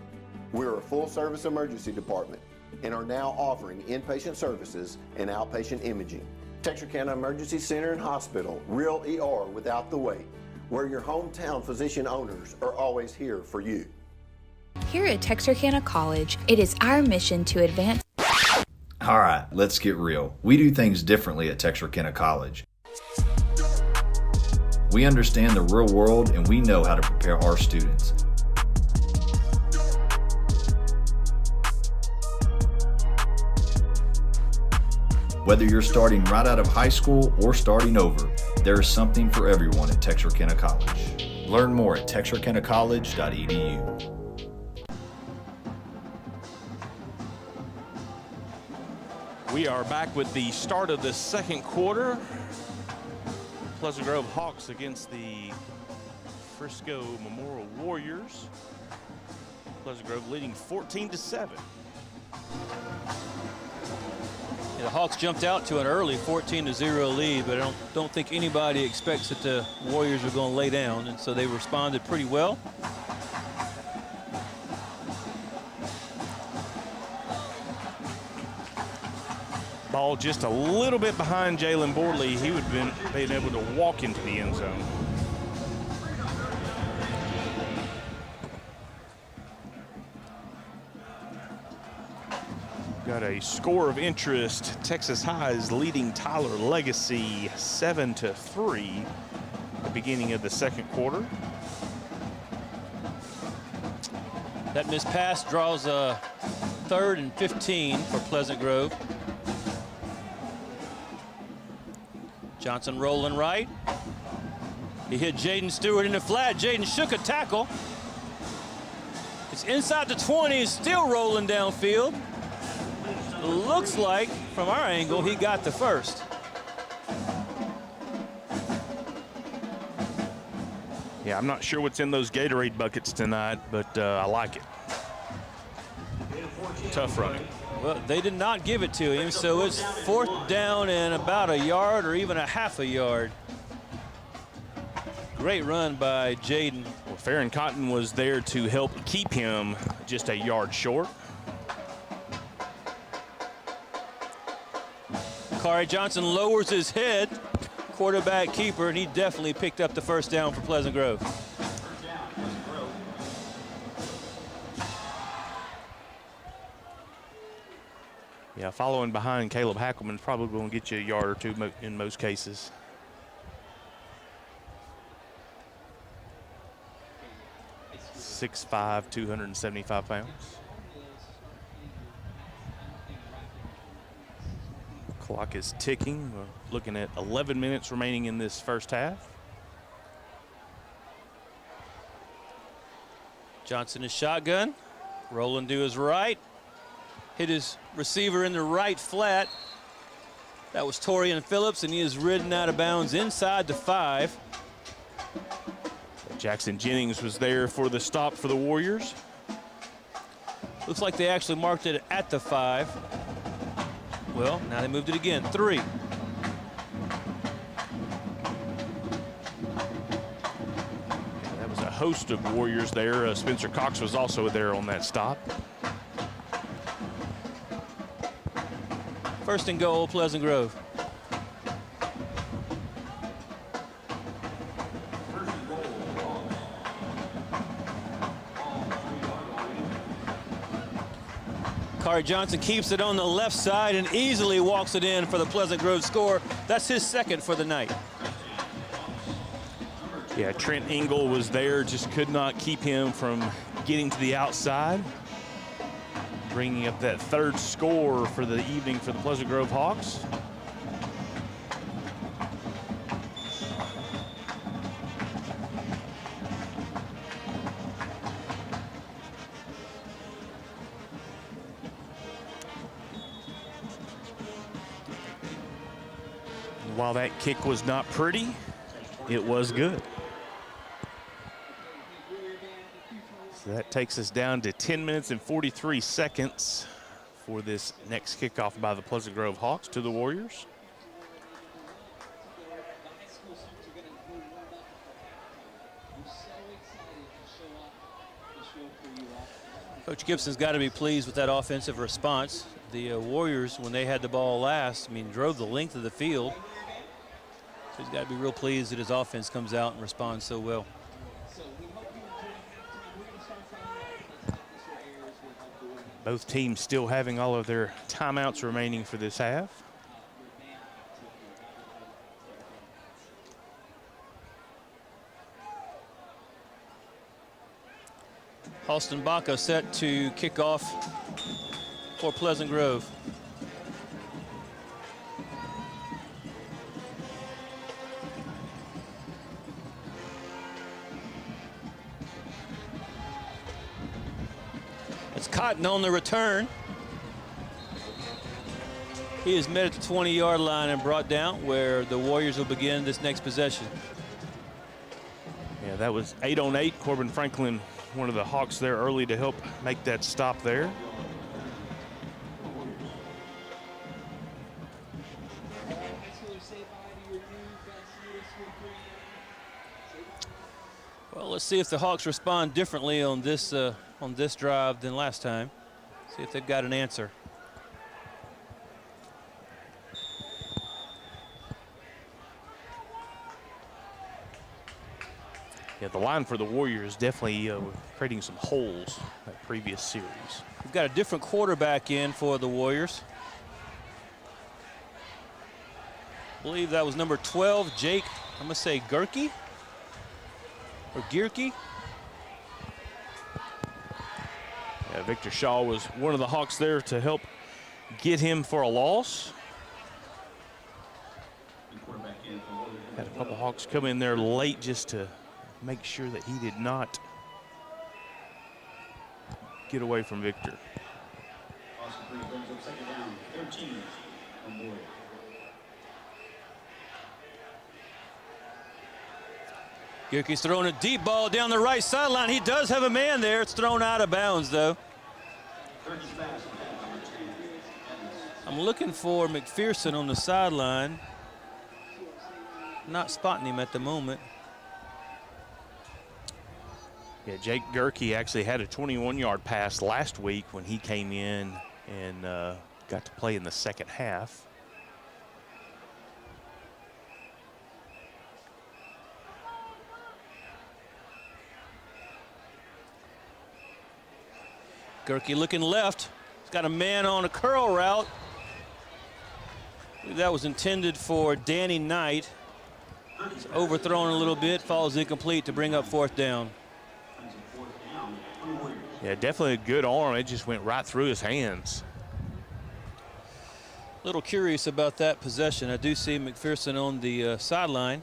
We are a full-service emergency department and are now offering inpatient services and outpatient imaging. Texarkana Emergency Center and Hospital, real ER without the wait, where your hometown physician owners are always here for you. Here at Texarkana College, it is our mission to advance. All right, let's get real. We do things differently at Texarkana College. We understand the real world and we know how to prepare our students. Whether you're starting right out of high school or starting over, there is something for everyone at Texarkana College. Learn more at texarkanacollege.edu. We are back with the start of the second quarter. Pleasant Grove Hawks against the Frisco Memorial Warriors. Pleasant Grove leading 14-7. Yeah, the Hawks jumped out to an early 14-0 lead, but I don't think anybody expects that the Warriors are going to lay down, and so they responded pretty well. Ball just a little bit behind Jalen Borley. He would have been able to walk into the end zone. Got a score of interest. Texas High is leading Tyler Legacy 7-3 at the beginning of the second quarter. That missed pass draws a 3rd and 15 for Pleasant Grove. Johnson rolling right. He hit Jaden Stewart in the flat. Jaden shook a tackle. It's inside the 20, still rolling downfield. Looks like, from our angle, he got the first. Yeah, I'm not sure what's in those Gatorade buckets tonight, but I like it. Tough running. Well, they did not give it to him, so it's 4th down and about a yard or even a half a yard. Great run by Jaden. Well, Farron Cotton was there to help keep him just a yard short. Kari Johnson lowers his head, quarterback keeper, and he definitely picked up the first down for Pleasant Grove. Yeah, following behind Caleb Hackelman is probably going to get you a yard or two in most cases. .6'5", 275 pounds. Clock is ticking. We're looking at 11 minutes remaining in this first half. Johnson is shotgun. Rolling to his right. Hit his receiver in the right flat. That was Torian Phillips, and he is ridden out of bounds inside the 5. Jackson Jennings was there for the stop for the Warriors. Looks like they actually marked it at the 5. Well, now they moved it again. 3. That was a host of Warriors there. Spencer Cox was also there on that stop. First and goal, Pleasant Grove. Kari Johnson keeps it on the left side and easily walks it in for the Pleasant Grove score. That's his second for the night. Yeah, Trent Engel was there, just could not keep him from getting to the outside. Bringing up that third score for the evening for the Pleasant Grove Hawks. While that kick was not pretty, it was good. So that takes us down to 10 minutes and 43 seconds for this next kickoff by the Pleasant Grove Hawks to the Warriors. Coach Gibson's got to be pleased with that offensive response. The Warriors, when they had the ball last, drove the length of the field. So he's got to be real pleased that his offense comes out and responds so well. Both teams still having all of their timeouts remaining for this half. Halston Baca set to kick off for Pleasant Grove. It's Cotton on the return. He is met at the 20-yard line and brought down where the Warriors will begin this next possession. Yeah, that was 8 on 8. Corbin Franklin, one of the Hawks there early to help make that stop there. Well, let's see if the Hawks respond differently on this drive than last time. See if they've got an answer. Yeah, the line for the Warriors definitely creating some holes that previous series. We've got a different quarterback in for the Warriors. I believe that was number 12, Jake, I'm going to say Gerke or Gierke. Yeah, Victor Shaw was one of the Hawks there to help get him for a loss. Had a couple Hawks come in there late just to make sure that he did not get away from Victor. Gierke's throwing a deep ball down the right sideline. He does have a man there. It's thrown out of bounds, though. I'm looking for McPherson on the sideline. Not spotting him at the moment. Yeah, Jake Gerke actually had a 21-yard pass last week when he came in and got to play in the second half. Gerke looking left. He's got a man on a curl route. That was intended for Danny Knight. He's overthrown a little bit, falls incomplete to bring up fourth down. Yeah, definitely a good arm. It just went right through his hands. A little curious about that possession. I do see McPherson on the sideline.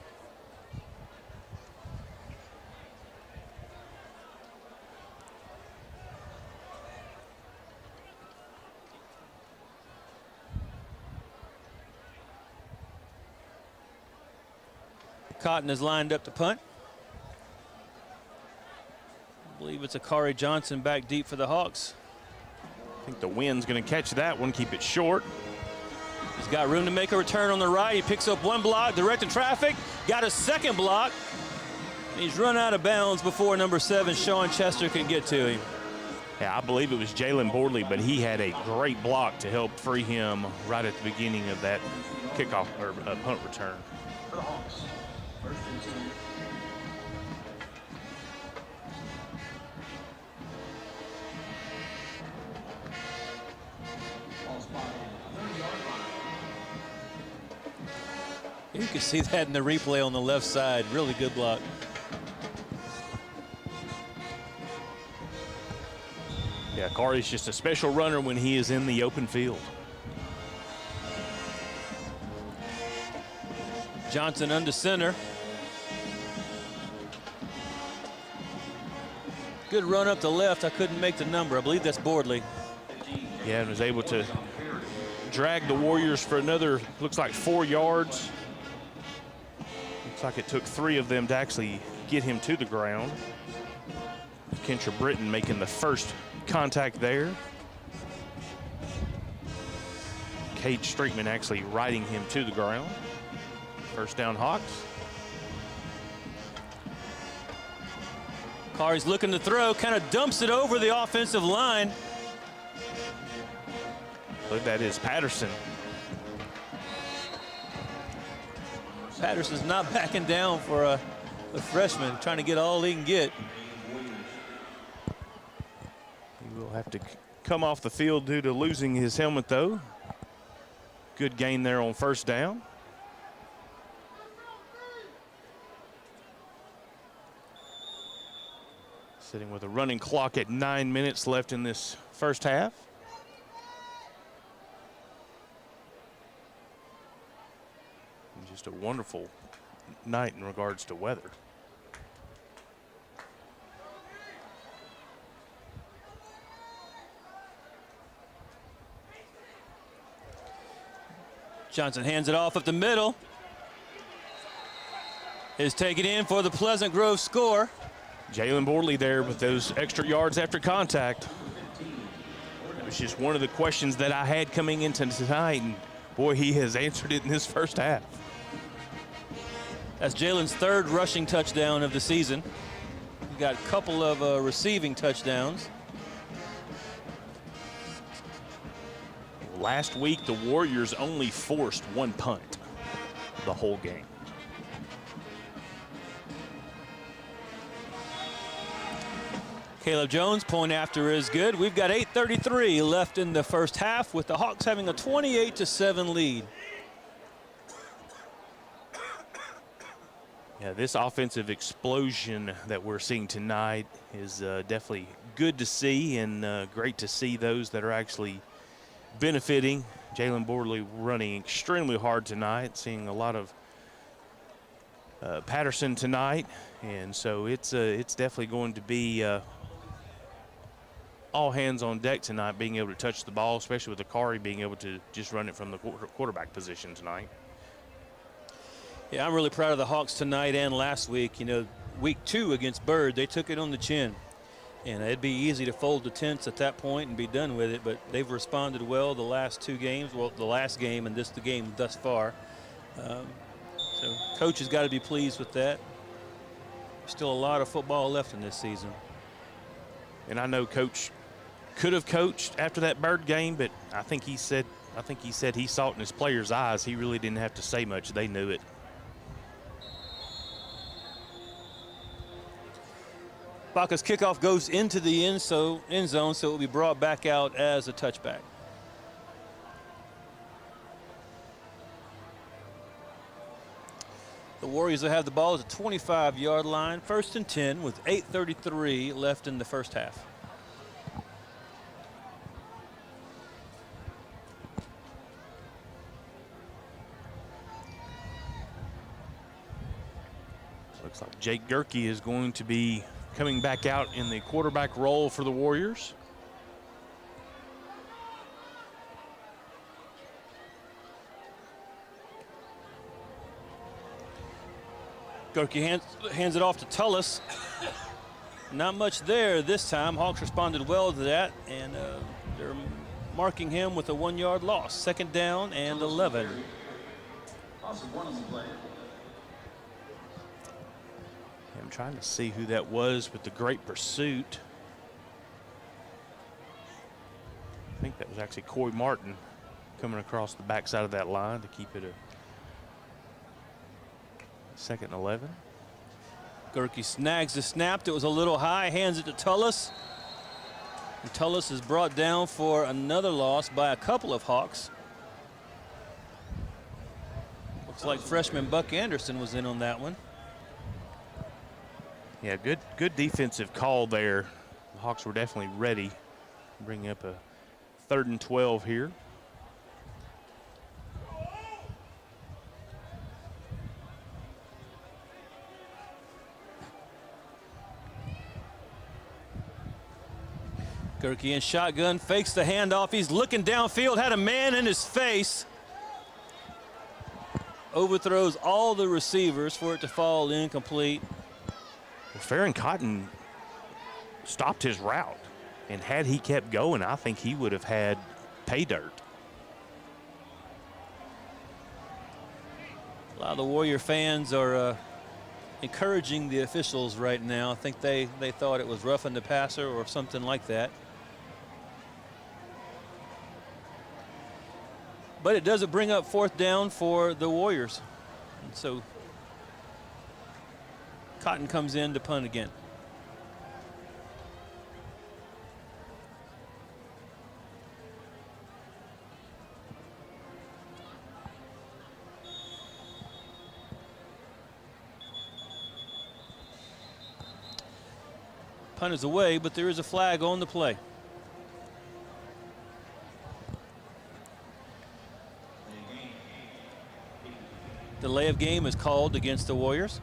Cotton is lined up to punt. I believe it's Akari Johnson back deep for the Hawks. I think the wind's going to catch that one, keep it short. He's got room to make a return on the right. He picks up one block, directing traffic, got a second block. He's run out of bounds before number 7, Sean Chester, can get to him. Yeah, I believe it was Jalen Bordley, but he had a great block to help free him right at the beginning of that kickoff or punt return. For the Hawks, 1st and 10. Ball spotted at the 30-yard line. You can see that in the replay on the left side. Really good block. Yeah, Akari's just a special runner when he is in the open field. Johnson under center. Good run up the left. I couldn't make the number. I believe that's Bordley. Yeah, and was able to drag the Warriors for another, looks like 4 yards. Looks like it took 3 of them to actually get him to the ground. Kentra Britton making the first contact there. Cade Streetman actually riding him to the ground. First down, Hawks. Kari's looking to throw, kind of dumps it over the offensive line. I believe that is Patterson. Patterson's not backing down for a freshman, trying to get all he can get. He will have to come off the field due to losing his helmet, though. Good gain there on first down. Sitting with a running clock at 9 minutes left in this first half. And just a wonderful night in regards to weather. Johnson hands it off up the middle. Is taken in for the Pleasant Grove score. Jalen Bordley there with those extra yards after contact. It was just one of the questions that I had coming into tonight, and boy, he has answered it in this first half. That's Jalen's 3rd rushing touchdown of the season. He got a couple of receiving touchdowns. Last week, the Warriors only forced 1 punt the whole game. Caleb Jones, point after is good. We've got 8:33 left in the first half with the Hawks having a 28-7 lead. Yeah, this offensive explosion that we're seeing tonight is definitely good to see, and great to see those that are actually benefiting. Jalen Bordley running extremely hard tonight, seeing a lot of Patterson tonight, and so it's definitely going to be all hands on deck tonight, being able to touch the ball, especially with Akari being able to just run it from the quarterback position tonight. Yeah, I'm really proud of the Hawks tonight and last week. You know, week 2 against Bird, they took it on the chin. And it'd be easy to fold the tents at that point and be done with it, but they've responded well the last 2 games, well, the last game and the game thus far. So coach has got to be pleased with that. Still a lot of football left in this season. And I know Coach could have coached after that Bird game, but I think he said he saw it in his players' eyes. He really didn't have to say much. They knew it. Baca's kickoff goes into the end zone, so it will be brought back out as a touchback. The Warriors will have the ball at the 25-yard line, 1st and 10 with 8:33 left in the first half. Looks like Jake Gerke is going to be coming back out in the quarterback role for the Warriors. Gerke hands it off to Tullis. Not much there this time. Hawks responded well to that, and they're marking him with a 1-yard loss. 2nd down and 11. I'm trying to see who that was with the great pursuit. I think that was actually Coy Martin coming across the backside of that line to keep it a 2nd and 11. Gerke snags the snap. It was a little high, hands it to Tullis. And Tullis is brought down for another loss by a couple of Hawks. Looks like freshman Buck Anderson was in on that one. Yeah, good defensive call there. The Hawks were definitely ready. Bring up a 3rd and 12 here. Gerke in shotgun, fakes the handoff. He's looking downfield, had a man in his face. Overthrows all the receivers for it to fall incomplete. Farron Cotton stopped his route, and had he kept going, I think he would have had pay dirt. A lot of the Warrior fans are encouraging the officials right now. I think they thought it was roughing the passer or something like that. But it doesn't bring up 4th down for the Warriors. And so Cotton comes in to punt again. Punt is away, but there is a flag on the play. Delay of game is called against the Warriors.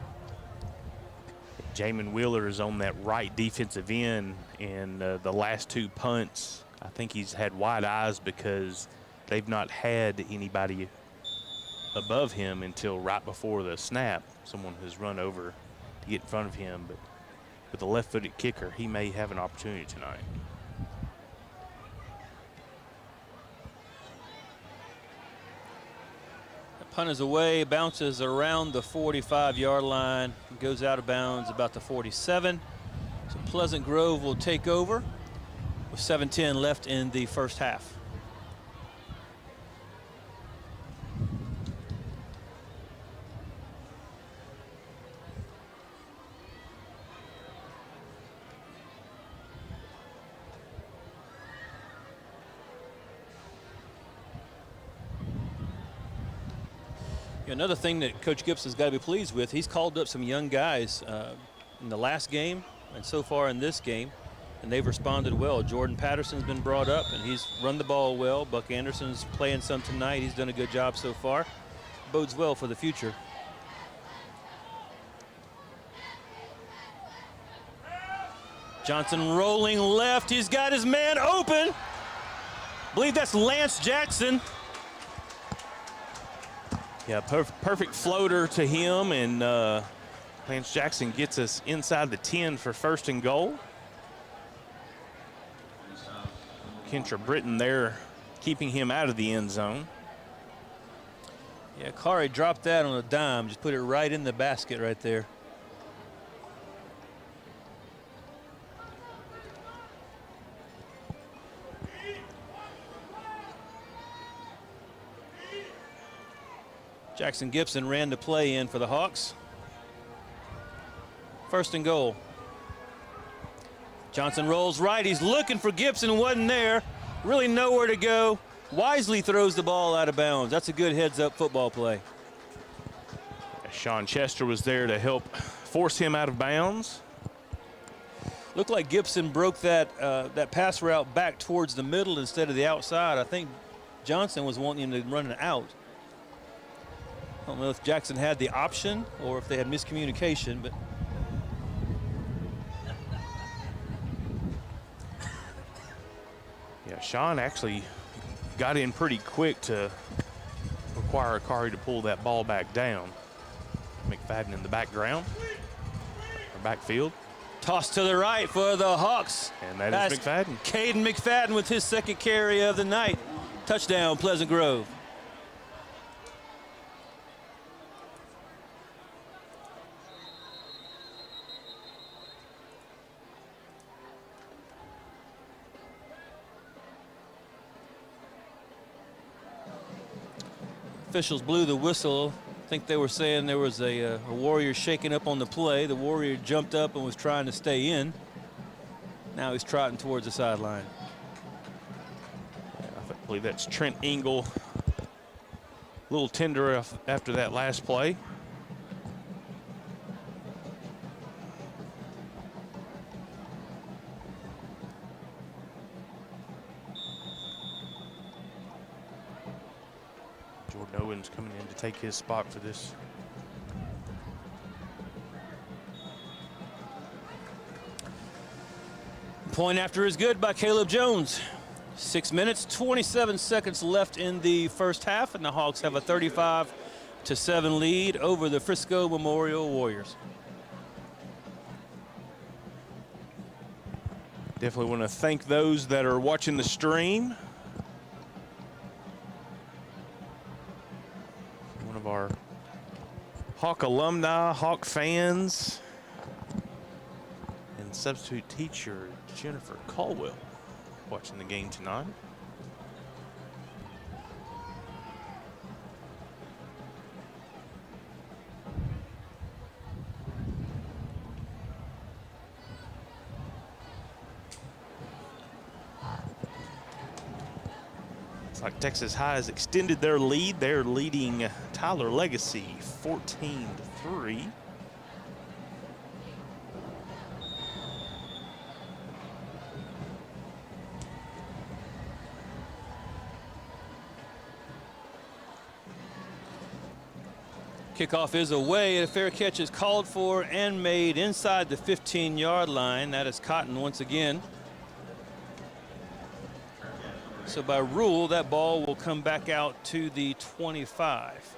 Jamin Wheeler is on that right defensive end, and the last 2 punts, I think he's had wide eyes because they've not had anybody above him until right before the snap. Someone has run over to get in front of him, but with a left-footed kicker, he may have an opportunity tonight. Punt is away, bounces around the 45-yard line, goes out of bounds about the 47. So Pleasant Grove will take over with 7:10 left in the first half. Another thing that Coach Gibson's got to be pleased with, he's called up some young guys in the last game and so far in this game, and they've responded well. Jordan Patterson's been brought up, and he's run the ball well. Buck Anderson's playing some tonight. He's done a good job so far. Bodes well for the future. Johnson rolling left. He's got his man open. I believe that's Lance Jackson. Yeah, perfect floater to him, and Lance Jackson gets us inside the 10 for 1st and goal. Kentra Britton there keeping him out of the end zone. Yeah, Kari dropped that on a dime, just put it right in the basket right there. Jackson Gibson ran the play in for the Hawks. First and goal. Johnson rolls right. He's looking for Gibson, wasn't there. Really nowhere to go. Wisely throws the ball out of bounds. That's a good heads-up football play. Sean Chester was there to help force him out of bounds. Looked like Gibson broke that that pass route back towards the middle instead of the outside. I think Johnson was wanting him to run it out. I don't know if Jackson had the option or if they had miscommunication, but yeah, Sean actually got in pretty quick to require Akari to pull that ball back down. McFadden in the background, or backfield. toss to the right for the Hawks. And that is McFadden. Caden McFadden with his second carry of the night. Touchdown, Pleasant Grove. Officials blew the whistle. I think they were saying there was a Warrior shaking up on the play. The Warrior jumped up and was trying to stay in. Now he's trotting towards the sideline. I believe that's Trent Engel. A little tender after that last play. Jordan Owens coming in to take his spot for this. Point after is good by Caleb Jones. 6 minutes, 27 seconds left in the first half, and the Hawks have a 35-7 lead over the Frisco Memorial Warriors. Definitely want to thank those that are watching the stream. One of our Hawk alumni, Hawk fans, and substitute teacher Jennifer Caldwell watching the game tonight. Looks like Texas High has extended their lead. They're leading Tyler Legacy 14-3. Kickoff is away. A fair catch is called for and made inside the 15-yard line. That is Cotton once again. So by rule, that ball will come back out to the 25.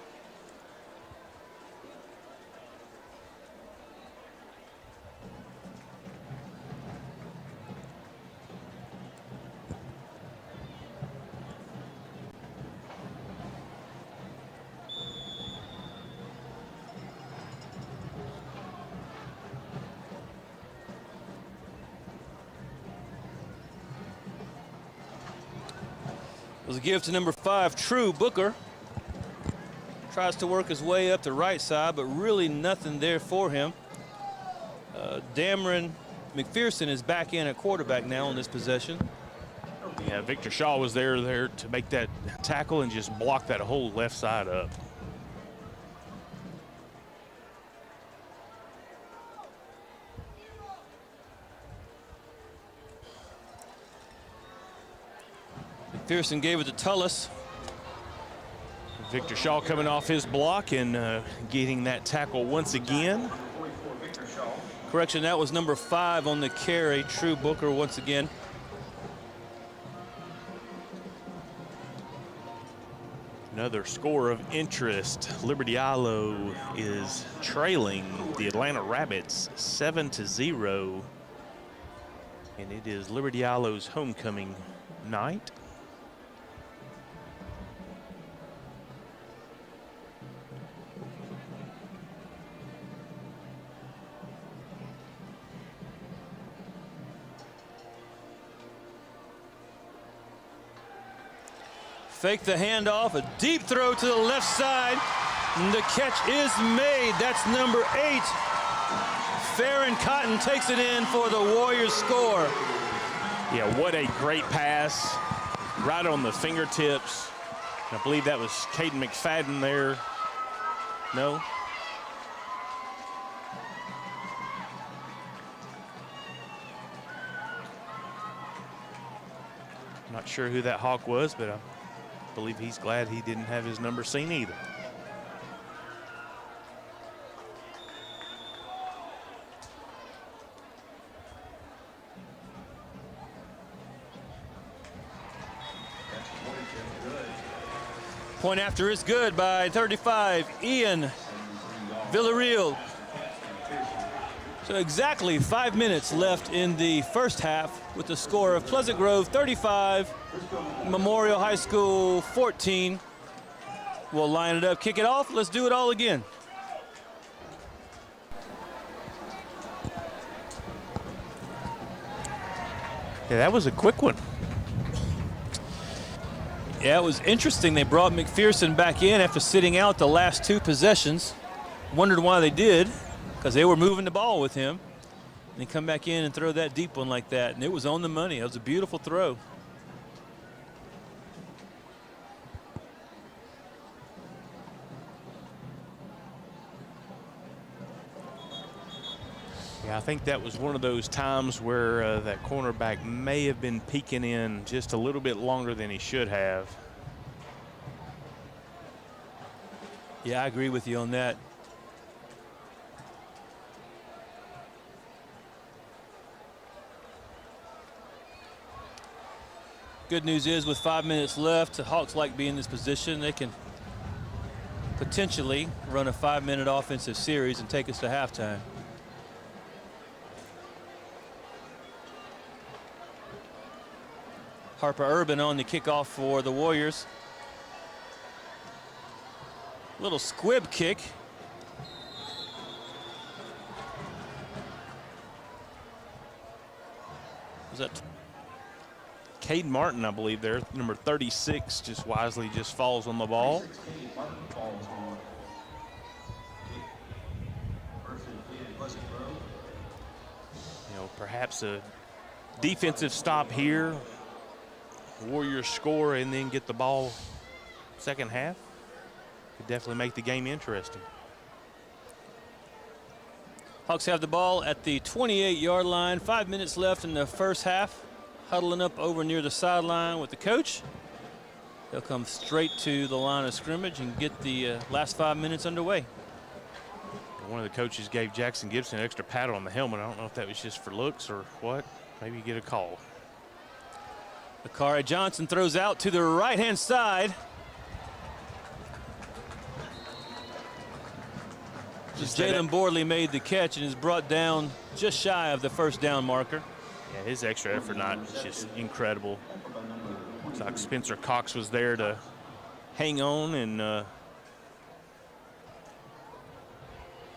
It was a give to number 5, True Booker. Tries to work his way up the right side, but really nothing there for him. Dameron McPherson is back in at quarterback now on this possession. Yeah, Victor Shaw was there to make that tackle and just block that whole left side up. McPherson gave it to Tullis. Victor Shaw coming off his block and getting that tackle once again. Correction, that was number 5 on the carry, True Booker once again. Another score of interest. Liberty Ilo is trailing the Atlanta Rabbits 7-0. And it is Liberty Ilo's homecoming night. Fake the handoff, a deep throw to the left side. And the catch is made. That's number 8. Farron Cotton takes it in for the Warriors score. Yeah, what a great pass. Right on the fingertips. I believe that was Caden McFadden there. No? Not sure who that Hawk was, but I believe he's glad he didn't have his number seen either. Point after is good by 35, Ian Villarreal. So exactly 5 minutes left in the first half with the score of Pleasant Grove 35, Memorial High School 14. We'll line it up, kick it off. Let's do it all again. Yeah, that was a quick one. Yeah, it was interesting. They brought McPherson back in after sitting out the last 2 possessions. Wondered why they did, because they were moving the ball with him. And they come back in and throw that deep one like that, and it was on the money. It was a beautiful throw. Yeah, I think that was one of those times where that cornerback may have been peeking in just a little bit longer than he should have. Yeah, I agree with you on that. Good news is with 5 minutes left, the Hawks like being in this position. They can potentially run a 5-minute offensive series and take us to halftime. Harper Urban on the kickoff for the Warriors. Little squib kick. Was that Caden Martin, I believe there, number 36, just wisely just falls on the ball. You know, perhaps a defensive stop here. Warriors score and then get the ball second half. Could definitely make the game interesting. Hawks have the ball at the 28-yard line. 5 minutes left in the first half. Huddling up over near the sideline with the coach. They'll come straight to the line of scrimmage and get the last 5 minutes underway. One of the coaches gave Jackson Gibson an extra pat on the helmet. I don't know if that was just for looks or what. Maybe you get a call. Akari Johnson throws out to the right-hand side. Jalen Bordley made the catch and is brought down just shy of the first down marker. Yeah, his extra effort not just incredible. Looks like Spencer Cox was there to hang on, and a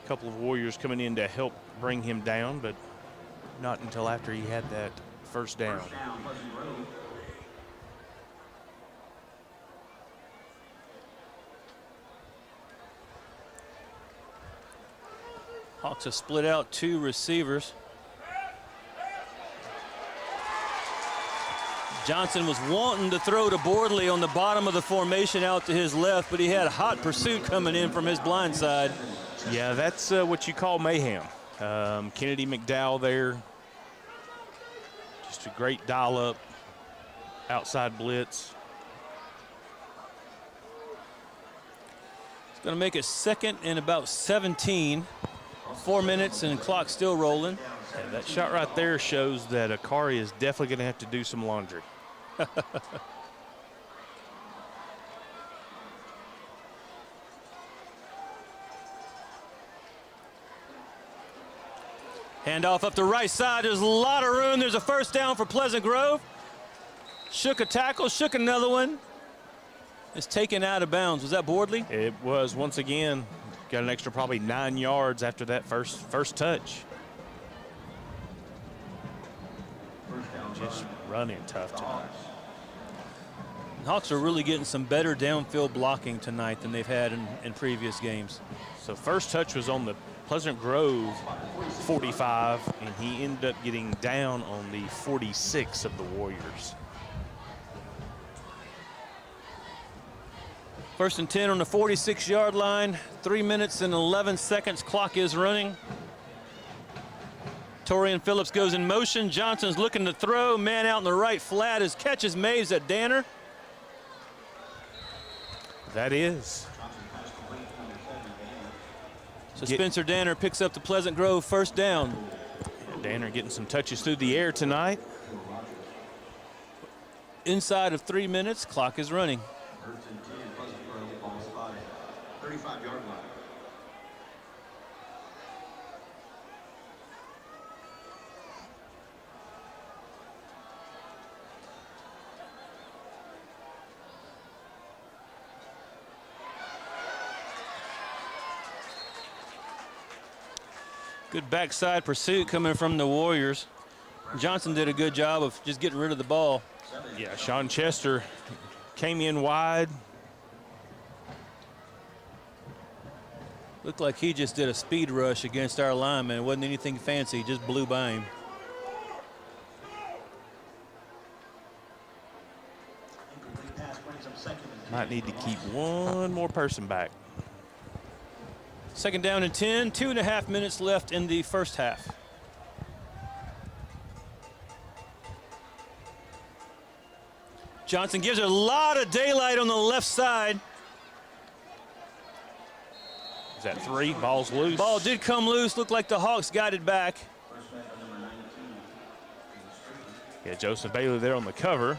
couple of Warriors coming in to help bring him down, but not until after he had that first down. Hawks have split out 2 receivers. Johnson was wanting to throw to Bordley on the bottom of the formation out to his left, but he had a hot pursuit coming in from his blind side. Yeah, that's what you call mayhem. Kennedy McDowell there. Just a great dial-up, outside blitz. It's going to make it second and about 17. 4 minutes and clock still rolling. Yeah, that shot right there shows that Akari is definitely going to have to do some laundry. Handoff up the right side. There's a lot of room. There's a first down for Pleasant Grove. Shook a tackle, shook another one. It's taken out of bounds. Was that Bordley? It was once again. Got an extra probably 9 yards after that first touch. Just running tough tonight. Hawks are really getting some better downfield blocking tonight than they've had in previous games. So first touch was on the Pleasant Grove 45, and he ended up getting down on the 46 of the Warriors. First and 10 on the 46-yard line. 3 minutes and 11 seconds. Clock is running. Torian Phillips goes in motion. Johnson's looking to throw. Man out in the right flat. His catch is made. Is that Danner? That is. So Spencer Danner picks up the Pleasant Grove first down. Danner getting some touches through the air tonight. Inside of 3 minutes, clock is running. 35-yard line. Good backside pursuit coming from the Warriors. Johnson did a good job of just getting rid of the ball. Yeah, Sean Chester came in wide. Looked like he just did a speed rush against our lineman. It wasn't anything fancy, just blew by him. Might need to keep one more person back. Second down and 10, 2.5 minutes left in the first half. Johnson gives it a lot of daylight on the left side. Is that 3? Ball's loose. Ball did come loose. Looked like the Hawks got it back. Yeah, Joseph Bailey there on the cover.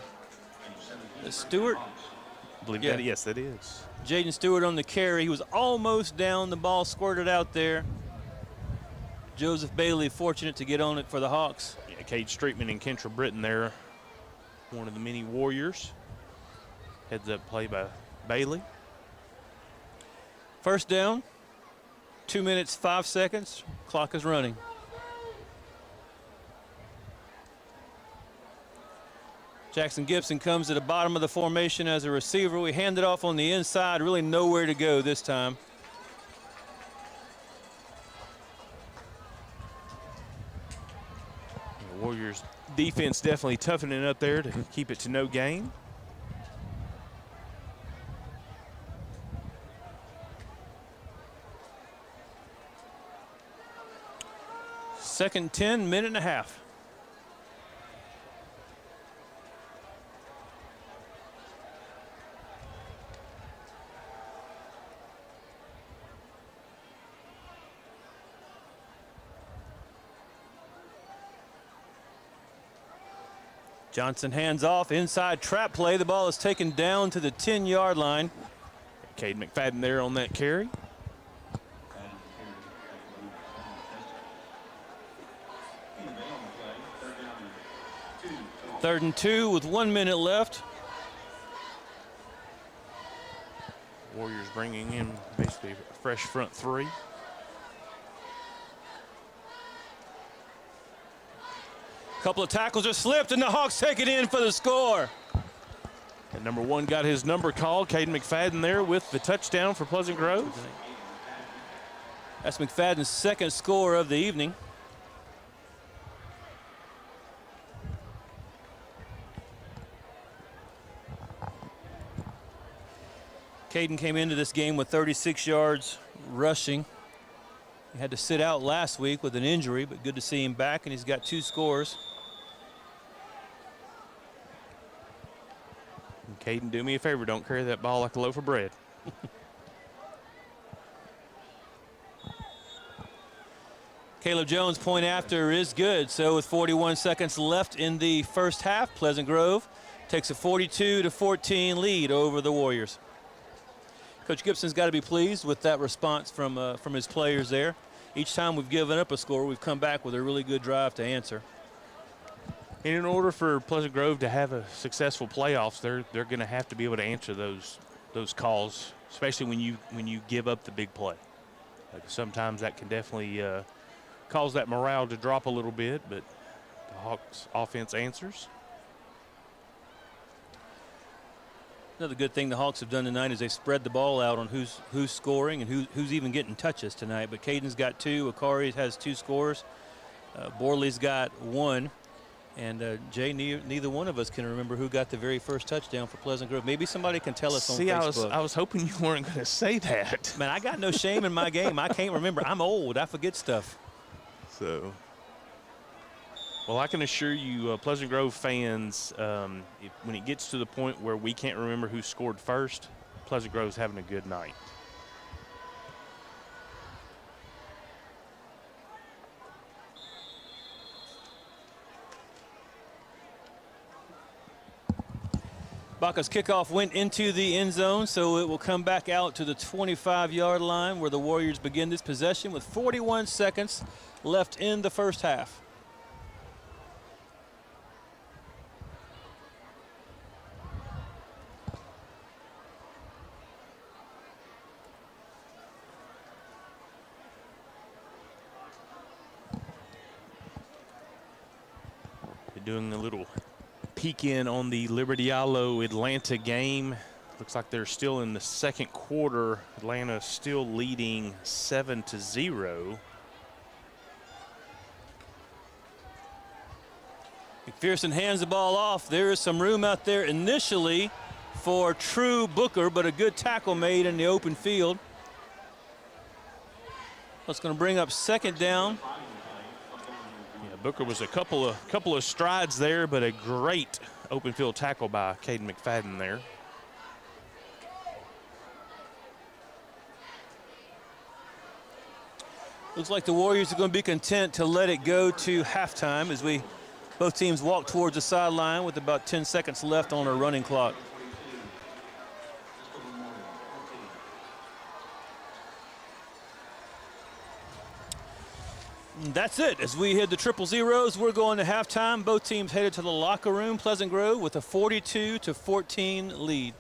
Stewart. I believe Yeah. that, yes, that is. Jaden Stewart on the carry. He was almost down. The ball squirted out there. Joseph Bailey fortunate to get on it for the Hawks. Yeah, Cade Streetman and Kentra Britton there. One of the many Warriors. Heads up play by Bailey. First down, 2 minutes, 5 seconds. Clock is running. Jackson Gibson comes to the bottom of the formation as a receiver. We hand it off on the inside, really nowhere to go this time. The Warriors defense definitely toughening up there to keep it to no gain. Second 10, minute and a half. Johnson hands off, inside trap play. The ball is taken down to the 10-yard line. Cade McFadden there on that carry. Third and 2 with 1 minute left. Warriors bringing in basically a fresh front three. Couple of tackles are slipped, and the Hawks take it in for the score. And number 1 got his number called. Caden McFadden there with the touchdown for Pleasant Grove. That's McFadden's second score of the evening. Caden came into this game with 36 yards rushing. He had to sit out last week with an injury, but good to see him back, and he's got 2 scores. And Caden, do me a favor, don't carry that ball like a loaf of bread. Caleb Jones' point after is good. So with 41 seconds left in the first half, Pleasant Grove takes a 42-14 lead over the Warriors. Coach Gibson's got to be pleased with that response from his players there. Each time we've given up a score, we've come back with a really good drive to answer. And in order for Pleasant Grove to have a successful playoffs, they're going to have to be able to answer those calls, especially when you give up the big play. Sometimes that can definitely cause that morale to drop a little bit, but the Hawks offense answers. Another good thing the Hawks have done tonight is they spread the ball out on who's scoring and who's even getting touches tonight. But Caden's got 2, Akari has 2 scores, Borley's got 1, and Jay, neither one of us can remember who got the very first touchdown for Pleasant Grove. Maybe somebody can tell us on Facebook. I was hoping you weren't going to say that. Man, I got no shame in my game. I can't remember. I'm old. I forget stuff. So, well, I can assure you, Pleasant Grove fans, when it gets to the point where we can't remember who scored first, Pleasant Grove's having a good night. Baca's kickoff went into the end zone, so it will come back out to the 25-yard line where the Warriors begin this possession with 41 seconds left in the first half. They're doing a little peek in on the Liberty-Allo Atlanta game. Looks like they're still in the second quarter. Atlanta still leading 7-0. McPherson hands the ball off. There is some room out there initially for True Booker, but a good tackle made in the open field. That's going to bring up second down. Yeah, Booker was a couple of strides there, but a great open field tackle by Caden McFadden there. Looks like the Warriors are going to be content to let it go to halftime as both teams walk towards the sideline with about 10 seconds left on our running clock. And that's it. As we hit the 000s, we're going to halftime. Both teams headed to the locker room. Pleasant Grove with a 42-14 lead.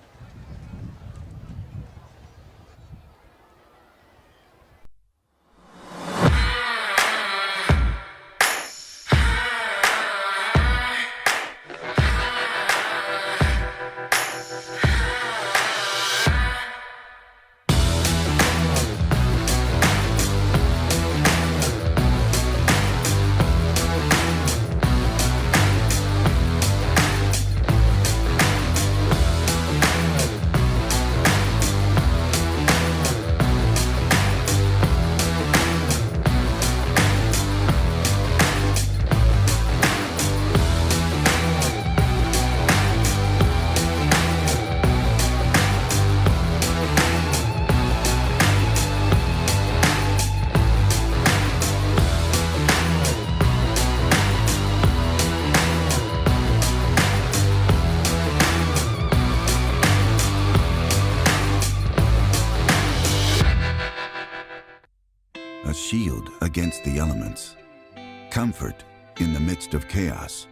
A shield against the elements, comfort in the midst of chaos,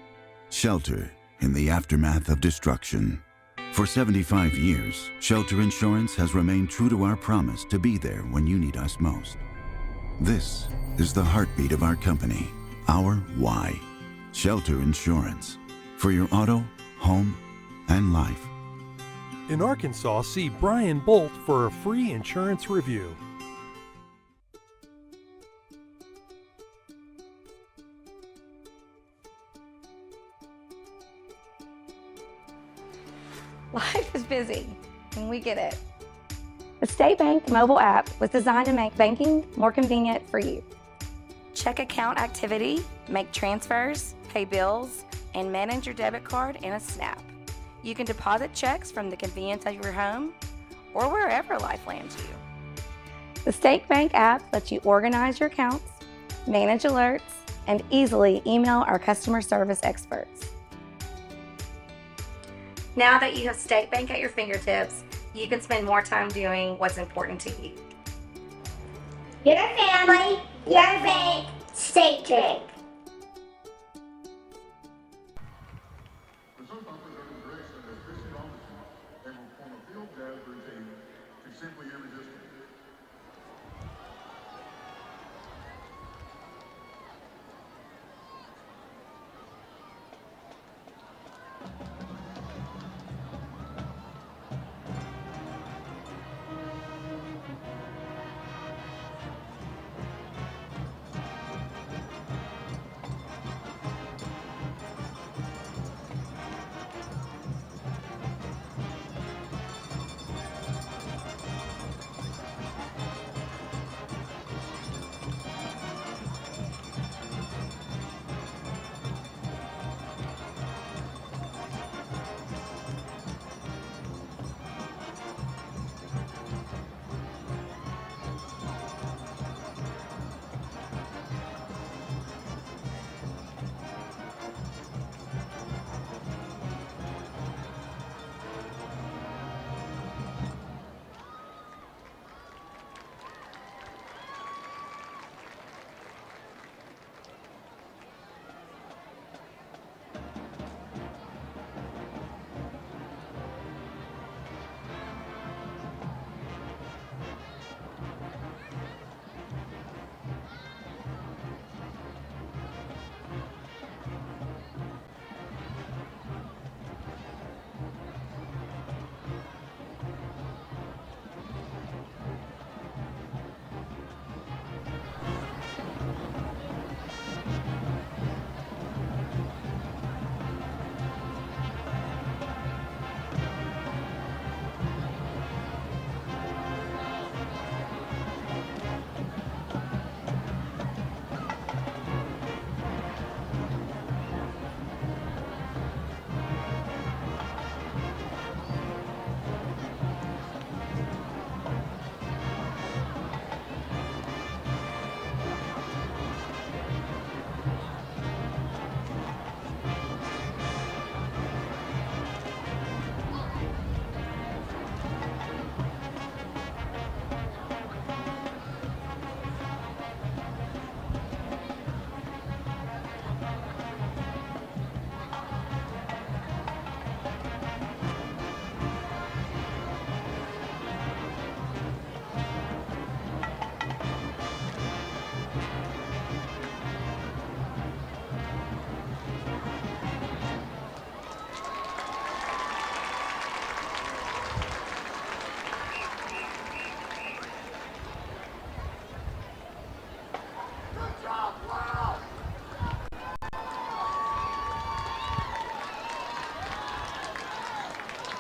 shelter in the aftermath of destruction. For 75 years, Shelter Insurance has remained true to our promise to be there when you need us most. This is the heartbeat of our company, our why. Shelter Insurance, for your auto, home, and life. In Arkansas, see Brian Bolt for a free insurance review. Life is busy, and we get it. The State Bank mobile app was designed to make banking more convenient for you. Check account activity, make transfers, pay bills, and manage your debit card in a snap. You can deposit checks from the convenience of your home or wherever life lands you. The State Bank app lets you organize your accounts, manage alerts, and easily email our customer service experts. Now that you have State Bank at your fingertips, you can spend more time doing what's important to you. Your family, your bank, State Bank.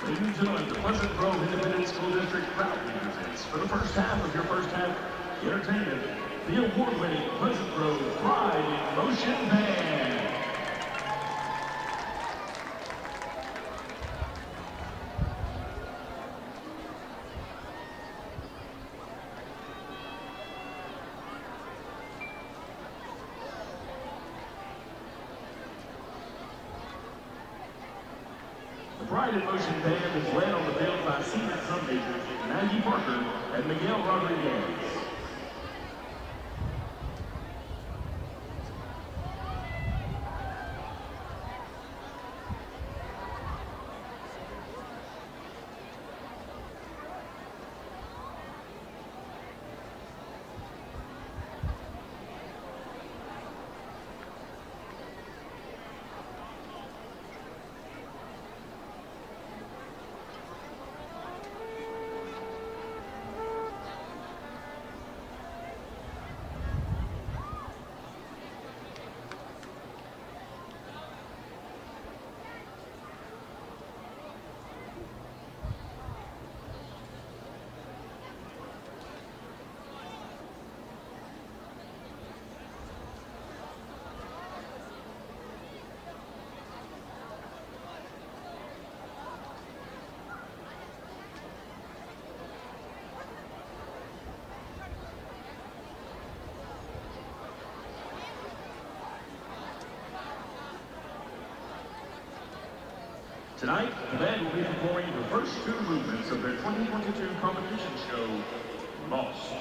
Ladies and gentlemen, the Pleasant Grove Independent School District proudly presents, for the first half of your first half entertainment, the award-winning Pleasant Grove Pride in Motion Band. The Pride in Motion Band is led on the field by senior drum majors Maggie Parker and Miguel Rodriguez. Tonight, the band will be performing the first two movements of their 2022 competition show, Lost.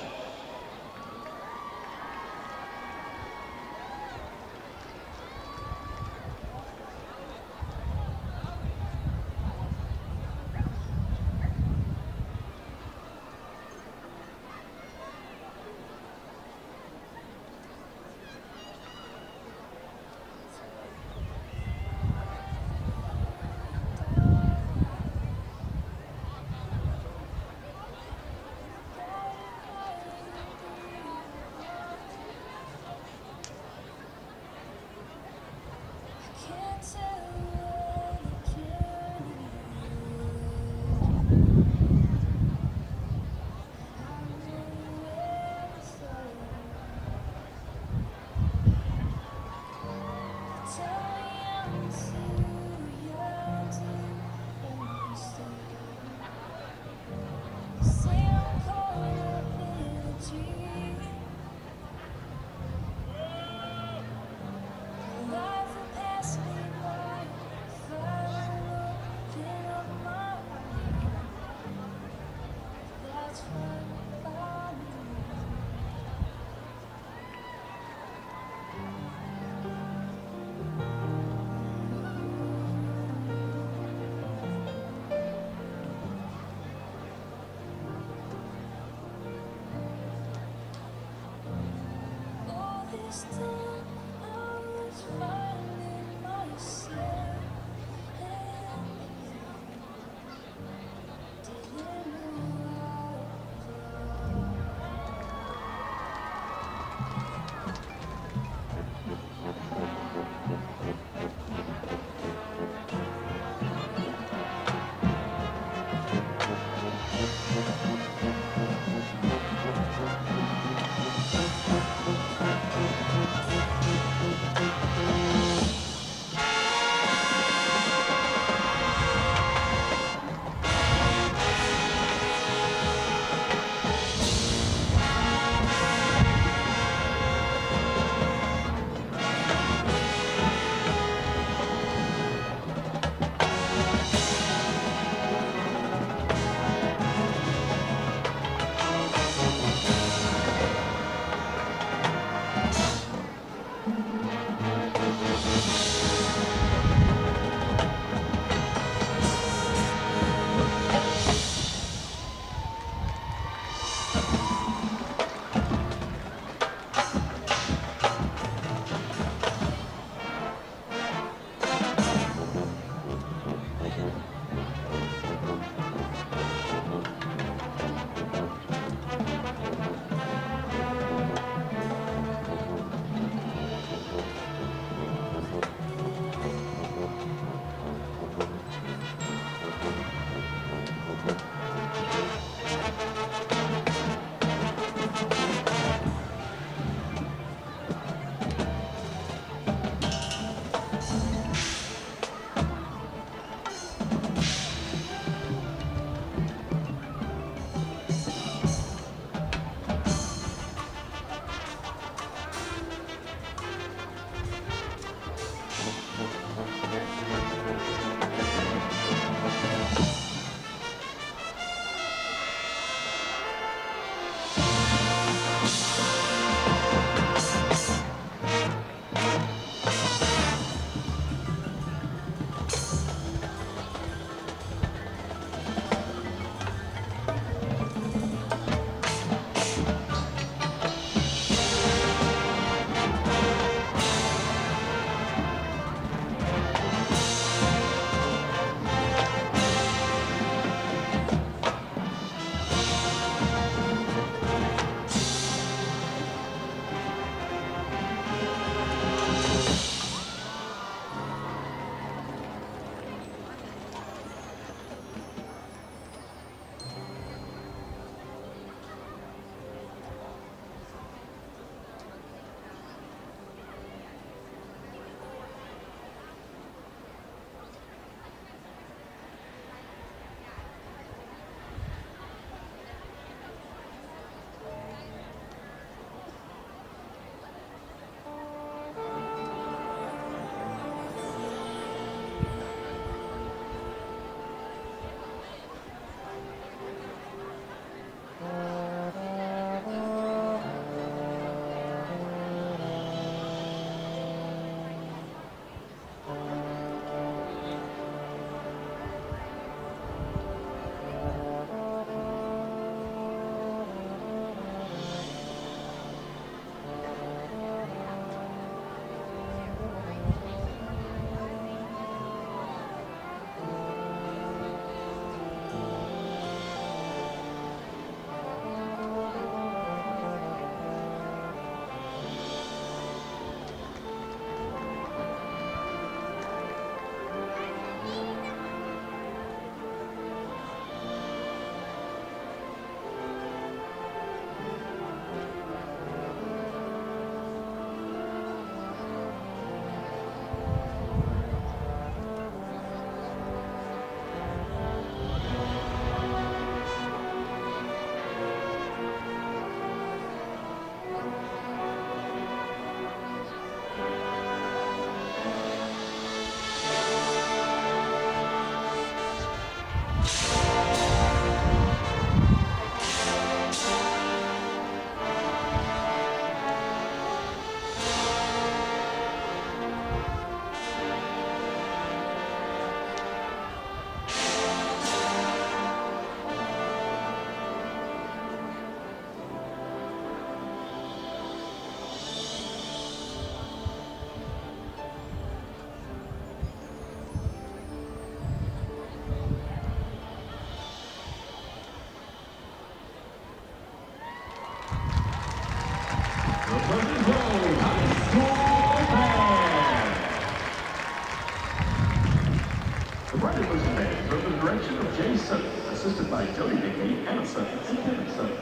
The Brandon Bosom Band is under the direction of Jay Sutton, assisted by Jody Digby, Anna Sutton, and Kevin Sutton.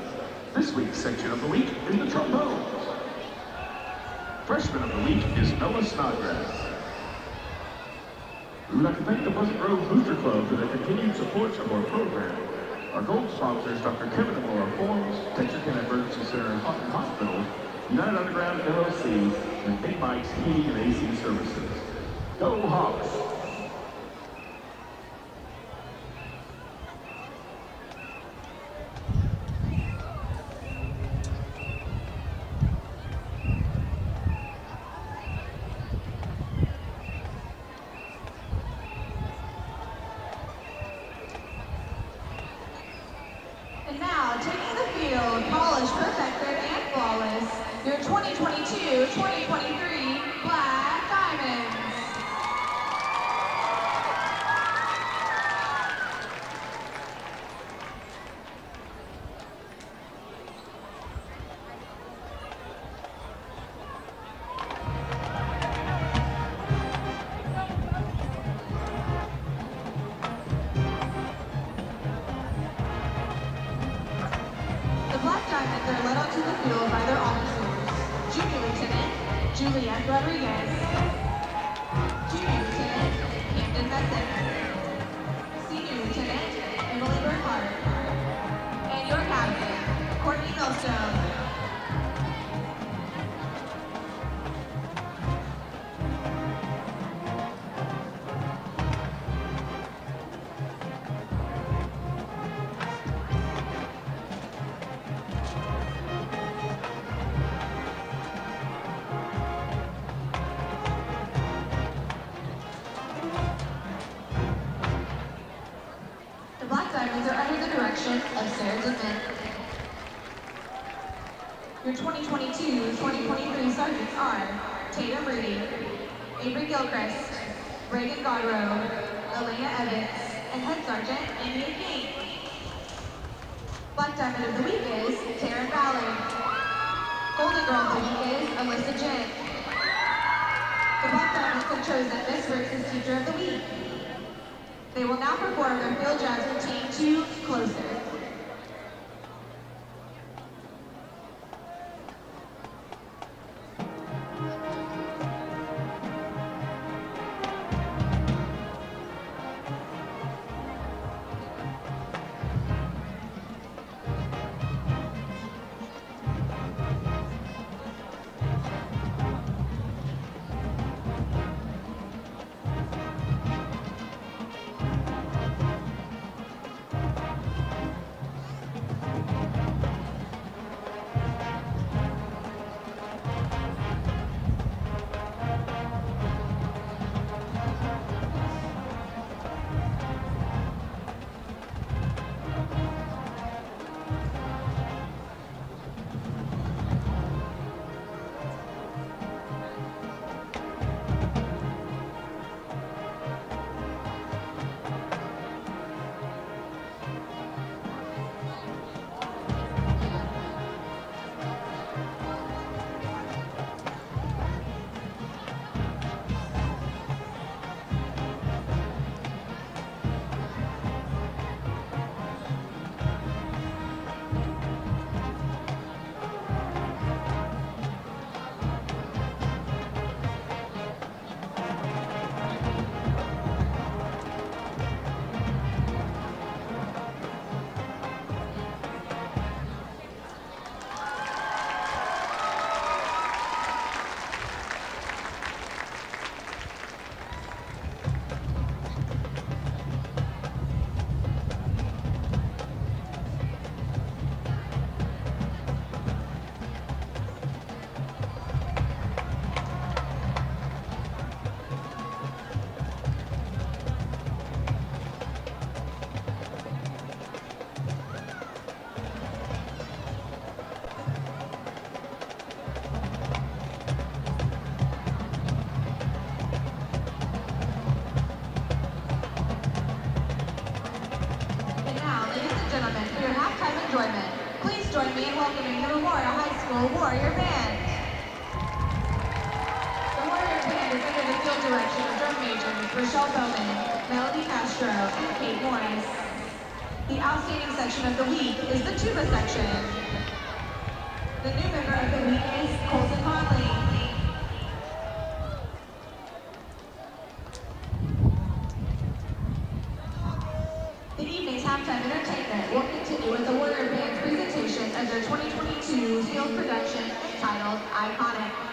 This week's section of the week is the trombones. Freshman of the week is Noah Snodgrass. We would like to thank the Pleasant Grove Booster Club for their continued support of our program. Our gold sponsors, Dr. Kevin and Laura Forms, Texarkana Emergency Center and Hospital, United Underground LLC, and Big Mike's Heating and AC Services. Go Hawks! And now, taking the field, polished, perfected, and flawless, your 2022-2023 Black Diamonds. The Black Diamonds are led onto the field by their officers, Junior Lieutenant Juliette Rodriguez, Junior Lieutenant Camden Messick, Senior Lieutenant Emily Bernhardt, and your captain, Courtney Millstone. The Black Diamonds are under the direction of Sarah Goodman. Your 2022-2023 sergeants are Tatum Reedy, Avery Gilchrist, Reagan Godrow, Elena Evans, and Head Sergeant Amy King. Black Diamond of the Week is Taryn Ballard. Golden Girl of the Week is Alyssa Jen. The Black Diamonds have chosen Miss Briggs' Teacher of the Week. They will now perform their field jazz routine to Closer. Join me in welcoming the Memorial High School Warrior Band. The Warrior Band is under the field direction of Drum Major Rochelle Bowman, Melody Castro, and Kate Morris. The outstanding section of the week is the tuba section. The new member of the week is Colton Conley. The evening's halftime entertainment will continue with the Warrior Band's presentation of their 2022 field production entitled Iconic.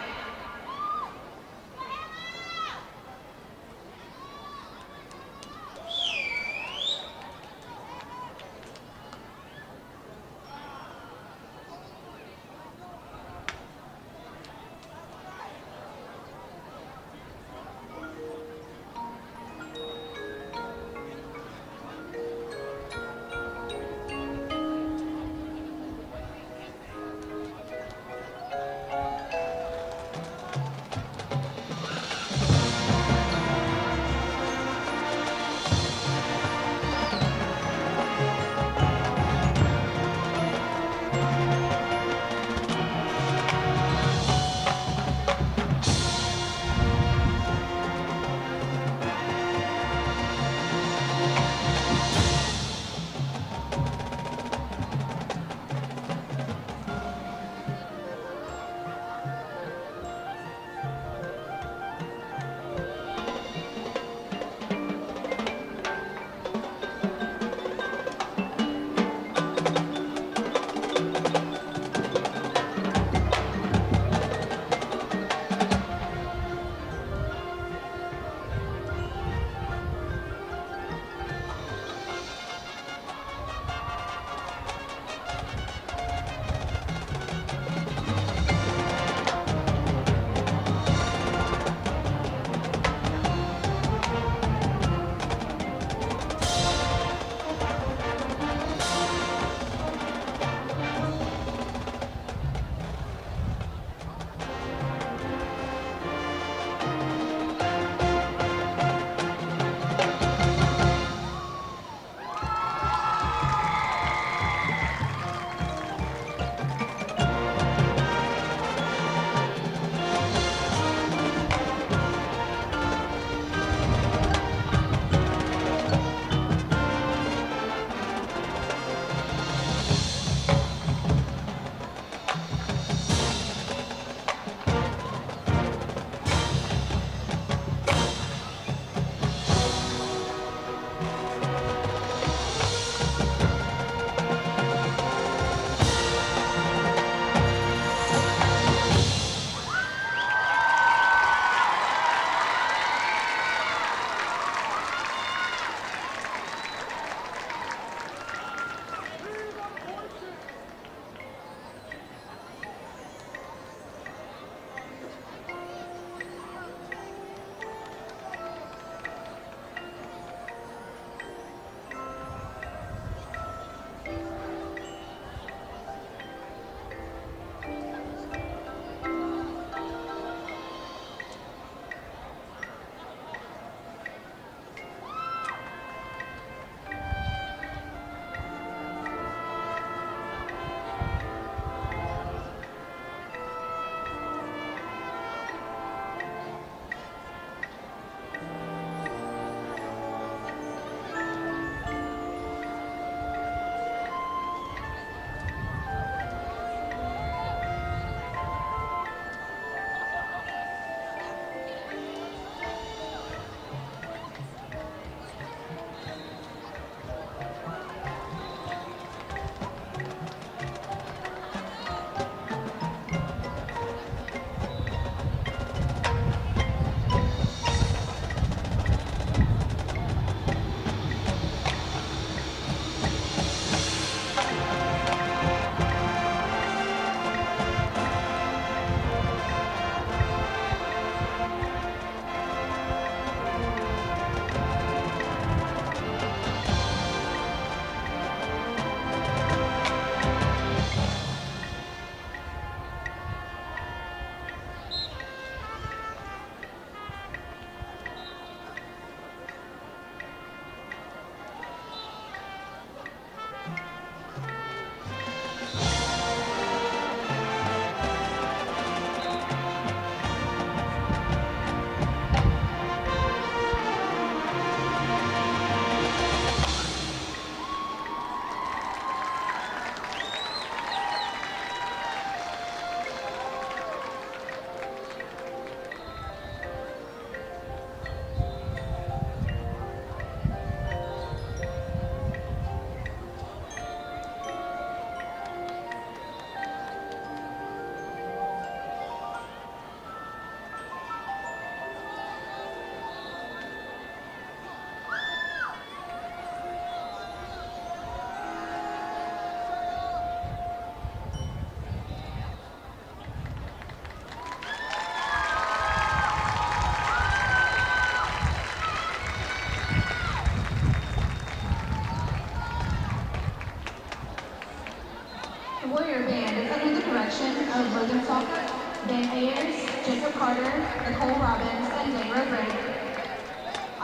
Ben Ayers, Jacob Carter, Nicole Robbins, and Dayra Gray.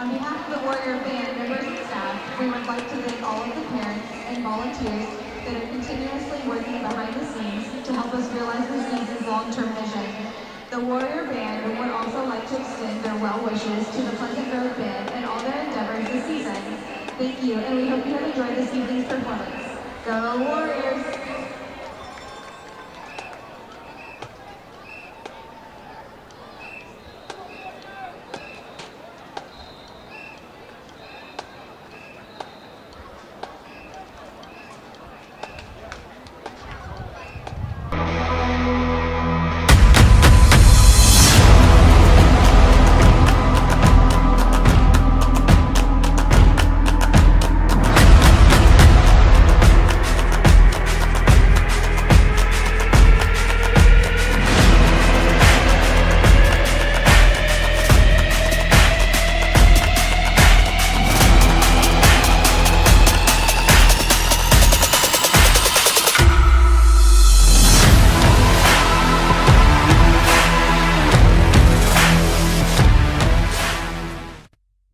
On behalf of the Warrior Band members and staff, we would like to thank all of the parents and volunteers that are continuously working behind the scenes to help us realize the season's long-term vision. The Warrior Band would also like to extend their well wishes to the Pleasant Grove Band and all their endeavors this season. Thank you, and we hope you have enjoyed this evening's performance. Go Warriors!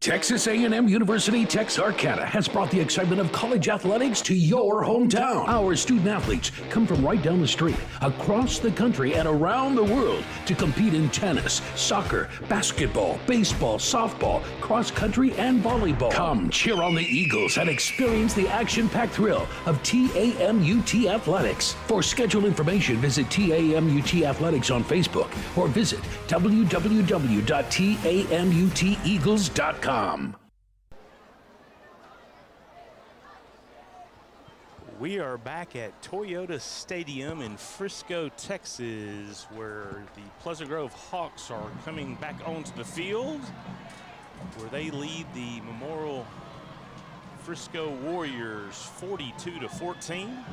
Texas A&M University Texarkana has brought the excitement of college athletics to your hometown. Our student athletes come from right down the street, across the country, and around the world to compete in tennis, soccer, basketball, baseball, softball, cross country, and volleyball. Come cheer on the Eagles and experience the action-packed thrill of TAMUT Athletics. For schedule information, visit TAMUT Athletics on Facebook or visit www.tamuteagles.com. We are back at Toyota Stadium in Frisco, Texas, where the Pleasant Grove Hawks are coming back onto the field, where they lead the Memorial Frisco Warriors 42-14.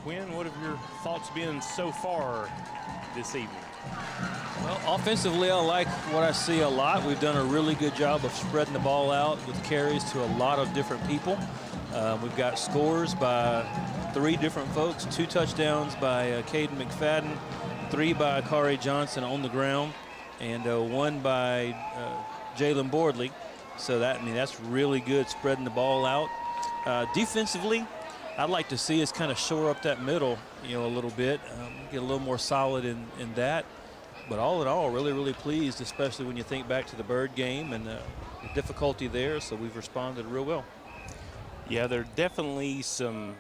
Quinn, what have your thoughts been so far this evening? Well, offensively, I like what I see a lot. We've done a really good job of spreading the ball out with carries to a lot of different people. We've got scores by 3 different folks, 2 touchdowns by Caden McFadden, 3 by Kari Johnson on the ground, and 1 by Jalen Boardley. So that's really good, spreading the ball out. Defensively, I'd like to see us kind of shore up that middle, a little bit, get a little more solid in that. But all in all, really, really pleased, especially when you think back to the Bird game and the difficulty there. So we've responded real well. Yeah, there are definitely some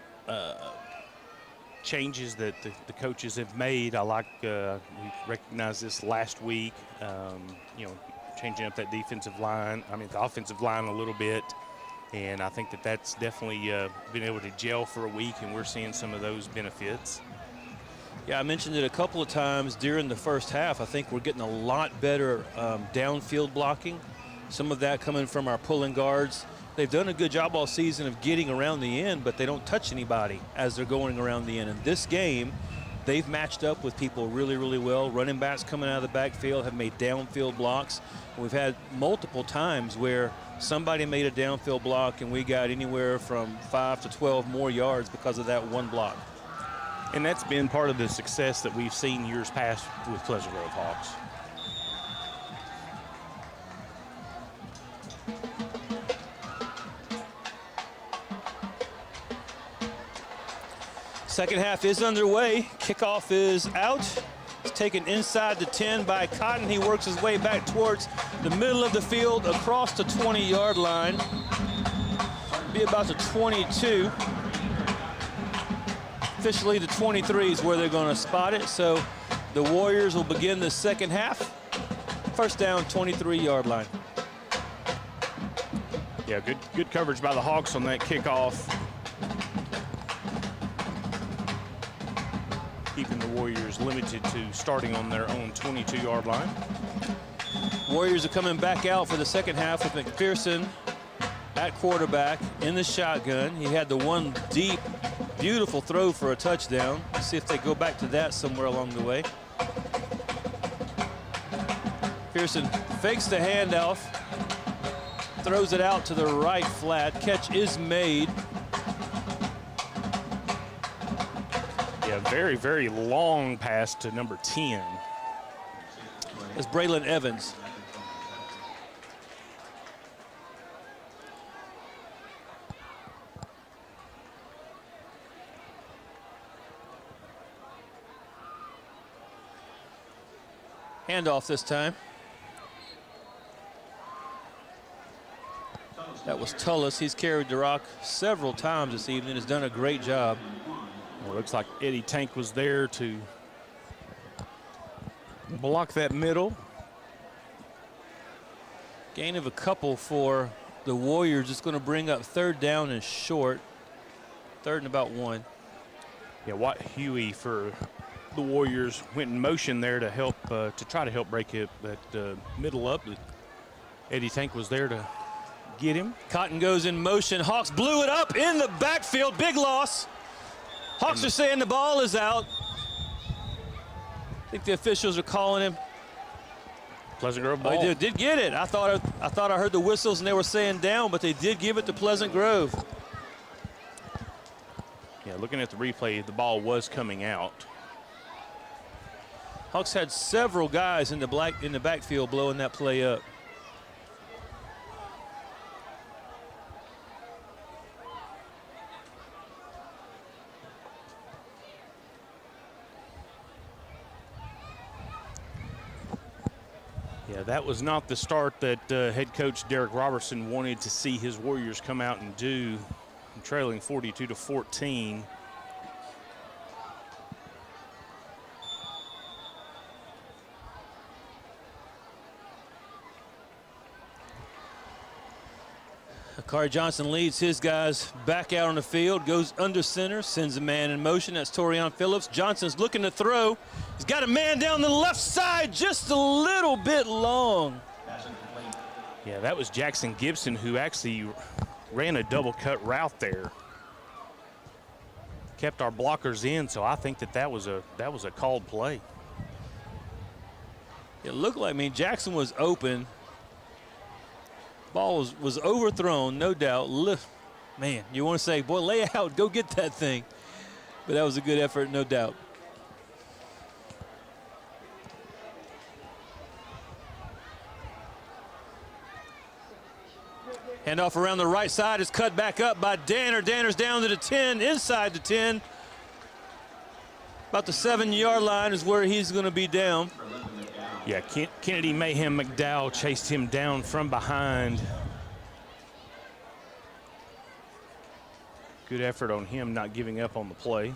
changes that the coaches have made. I like, we recognized this last week, changing up that the offensive line a little bit. And I think that's definitely been able to gel for a week, and we're seeing some of those benefits. Yeah, I mentioned it a couple of times during the first half. I think we're getting a lot better downfield blocking. Some of that coming from our pulling guards. They've done a good job all season of getting around the end, but they don't touch anybody as they're going around the end. In this game, they've matched up with people really, really well. Running backs coming out of the backfield have made downfield blocks. We've had multiple times where somebody made a downfield block and we got anywhere from 5 to 12 more yards because of that one block. And that's been part of the success that we've seen years past with Pleasant Grove Hawks. Second half is underway. Kickoff is out. It's taken inside the 10 by Cotton. He works his way back towards the middle of the field across the 20-yard line. Be about the 22. Officially the 23 is where they're going to spot it. So the Warriors will begin the second half. First down, 23-yard line. Yeah, good coverage by the Hawks on that kickoff. Keeping the Warriors limited to starting on their own 22-yard line. Warriors are coming back out for the second half with McPherson at quarterback in the shotgun. He had the one deep, beautiful throw for a touchdown. Let's see if they go back to that somewhere along the way. Pearson fakes the handoff, throws it out to the right flat. Catch is made. Yeah, very, very long pass to number 10. That's Braylon Evans. Handoff this time. That was Tullis. He's carried the rock several times this evening. Has done a great job. Well, it looks like Eddie Tank was there to block that middle. Gain of a couple for the Warriors. It's going to bring up 3rd down and short. 3rd and about 1. Yeah, Watt Huey for the Warriors went in motion there to help, to try to help break it, that middle up. Eddie Tank was there to get him. Cotton goes in motion. Hawks blew it up in the backfield. Big loss. Hawks are saying the ball is out. I think the officials are calling him. Pleasant Grove ball. Oh, they did get it. I thought I heard the whistles and they were saying down, but they did give it to Pleasant Grove. Yeah, looking at the replay, the ball was coming out. Hawks had several guys in the backfield blowing that play up. Yeah, that was not the start that head coach Derek Robertson wanted to see his Warriors come out and do, trailing 42-14. Akari Johnson leads his guys back out on the field, goes under center, sends a man in motion. That's Torian Phillips. Johnson's looking to throw. He's got a man down the left side, just a little bit long. Yeah, that was Jackson Gibson who actually ran a double cut route there. Kept our blockers in, so I think that was a called play. It looked like, Jackson was open. Ball was overthrown, no doubt. Man, you want to say, boy, lay out, go get that thing. But that was a good effort, no doubt. Handoff around the right side is cut back up by Danner. Danner's down to the 10, inside the 10. About the 7-yard line is where he's going to be down. Yeah, Kennedy Mayhem McDowell chased him down from behind. Good effort on him not giving up on the play.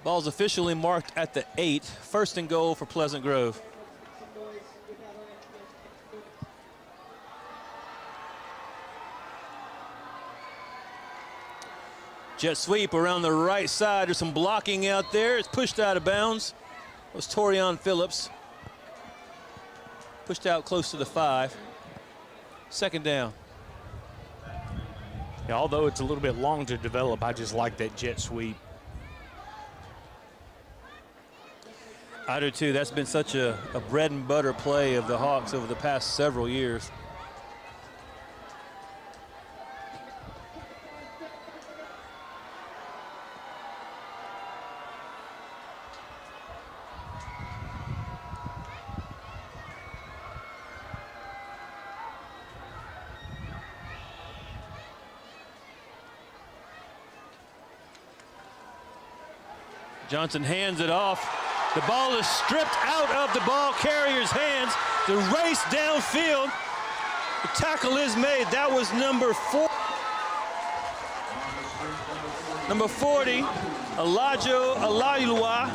Ball's officially marked at the 8. 1st and goal for Pleasant Grove. Jet sweep around the right side. There's some blocking out there. It's pushed out of bounds. It was Torian Phillips. Pushed out close to the 5. 2nd down. Yeah, although it's a little bit long to develop, I just like that jet sweep. I do too. That's been such a bread and butter play of the Hawks over the past several years. Johnson hands it off. The ball is stripped out of the ball carrier's hands. The race downfield. The tackle is made. That was number 4. Number 40, Elijah Alayua.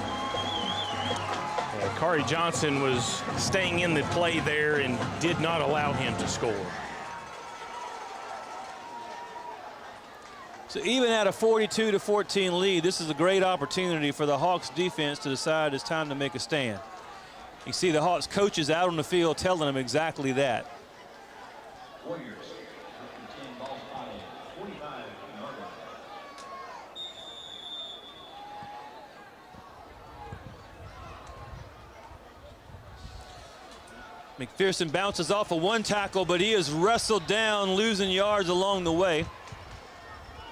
Akari Johnson was staying in the play there and did not allow him to score. So even at a 42-14 lead, this is a great opportunity for the Hawks defense to decide it's time to make a stand. You see the Hawks coaches out on the field telling them exactly that. Warriors, 10 balls spotted, 45-yard line. McPherson bounces off of one tackle, but he is wrestled down, losing yards along the way.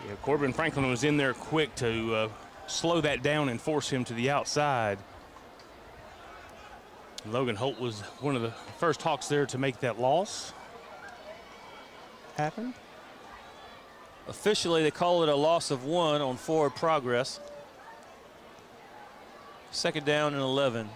Yeah, Corbin Franklin was in there quick to slow that down and force him to the outside. Logan Holt was one of the first Hawks there to make that loss happen. Officially, they call it a loss of 1 on forward progress. 2nd down and 11.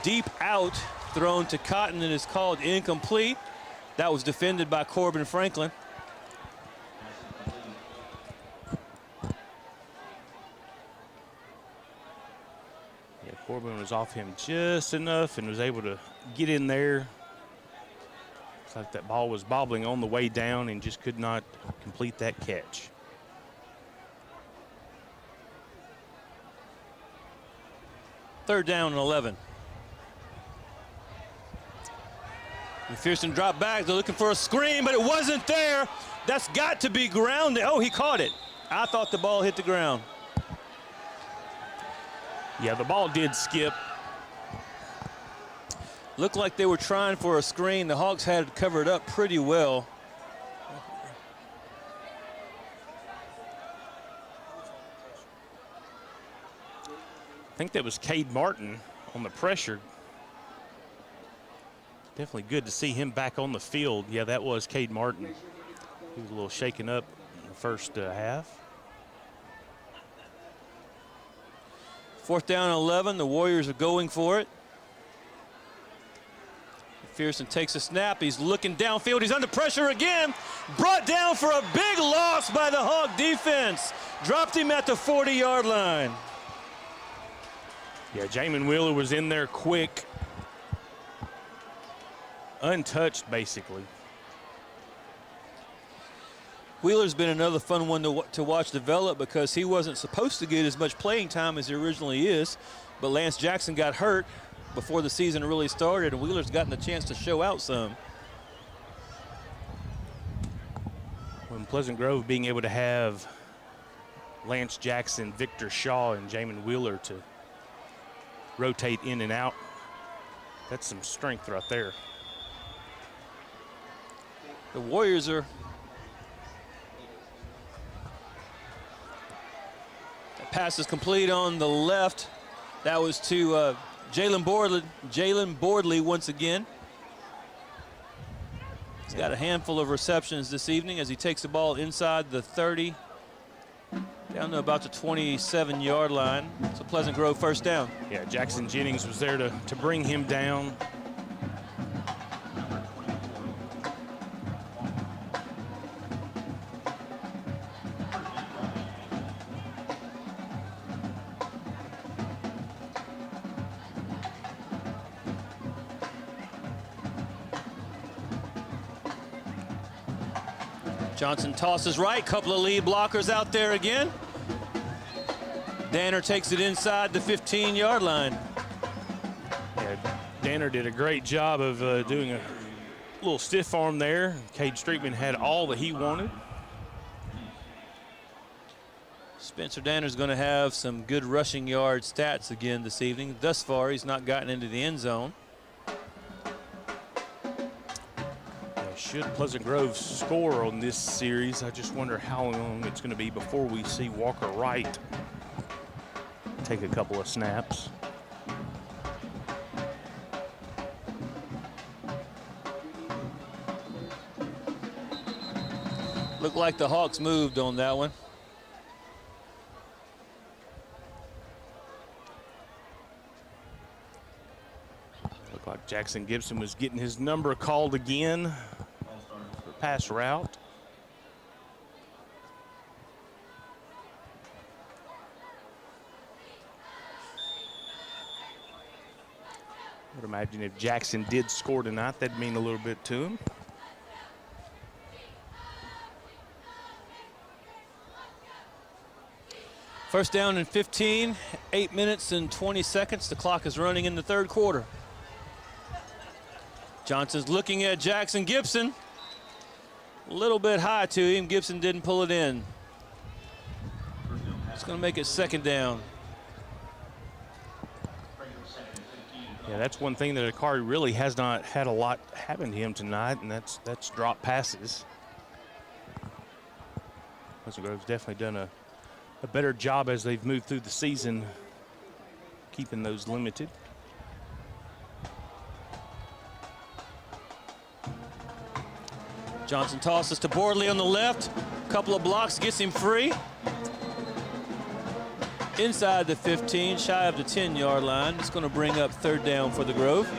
Deep out thrown to Cotton and is called incomplete. That was defended by Corbin Franklin. Yeah, Corbin was off him just enough and was able to get in there. It's like that ball was bobbling on the way down and just could not complete that catch. Third down and 11. McPherson dropped back. They're looking for a screen, but it wasn't there. That's got to be grounded. Oh, he caught it. I thought the ball hit the ground. Yeah, the ball did skip. Looked like they were trying for a screen. The Hawks had it covered up pretty well. I think that was Cade Martin on the pressure. Definitely good to see him back on the field. Yeah, that was Cade Martin. He was a little shaken up in the first half. 4th down and 11. The Warriors are going for it. McPherson takes a snap. He's looking downfield. He's under pressure again. Brought down for a big loss by the Hawk defense. Dropped him at the 40-yard line. Yeah, Jamin Wheeler was in there quick. Untouched, basically. Wheeler's been another fun one to watch develop because he wasn't supposed to get as much playing time as he originally is, but Lance Jackson got hurt before the season really started, and Wheeler's gotten a chance to show out some. When Pleasant Grove being able to have Lance Jackson, Victor Shaw, and Jamin Wheeler to rotate in and out, that's some strength right there. The Warriors are that pass is complete on the left. That was to Jalen Bordley once again. He's got a handful of receptions this evening as he takes the ball inside the 30 down to about the 27-yard line. It's a Pleasant Grove first down. Yeah, Jackson Jennings was there to bring him down. Johnson tosses right, couple of lead blockers out there again. Danner takes it inside the 15-yard line. Yeah, Danner did a great job of doing a little stiff arm there. Cade Streetman had all that he wanted. Spencer Danner's going to have some good rushing yard stats again this evening. Thus far, he's not gotten into the end zone. Should Pleasant Grove score on this series, I just wonder how long it's going to be before we see Walker Wright take a couple of snaps. Looked like the Hawks moved on that one. Looked like Jackson Gibson was getting his number called again. Pass route. I would imagine if Jackson did score tonight, that'd mean a little bit to him. First down and 15, 8 minutes and 20 seconds. The clock is running in the third quarter. Johnson's looking at Jackson Gibson. A little bit high to him. Gibson didn't pull it in. It's going to make it second down. Yeah, that's one thing that Akari really has not had a lot happen to him tonight, and that's drop passes. Pleasant Grove's definitely done a better job as they've moved through the season, keeping those limited. Johnson tosses to Bordley on the left. Couple of blocks, gets him free. Inside the 15, shy of the 10-yard line. It's going to bring up third down for the Grove.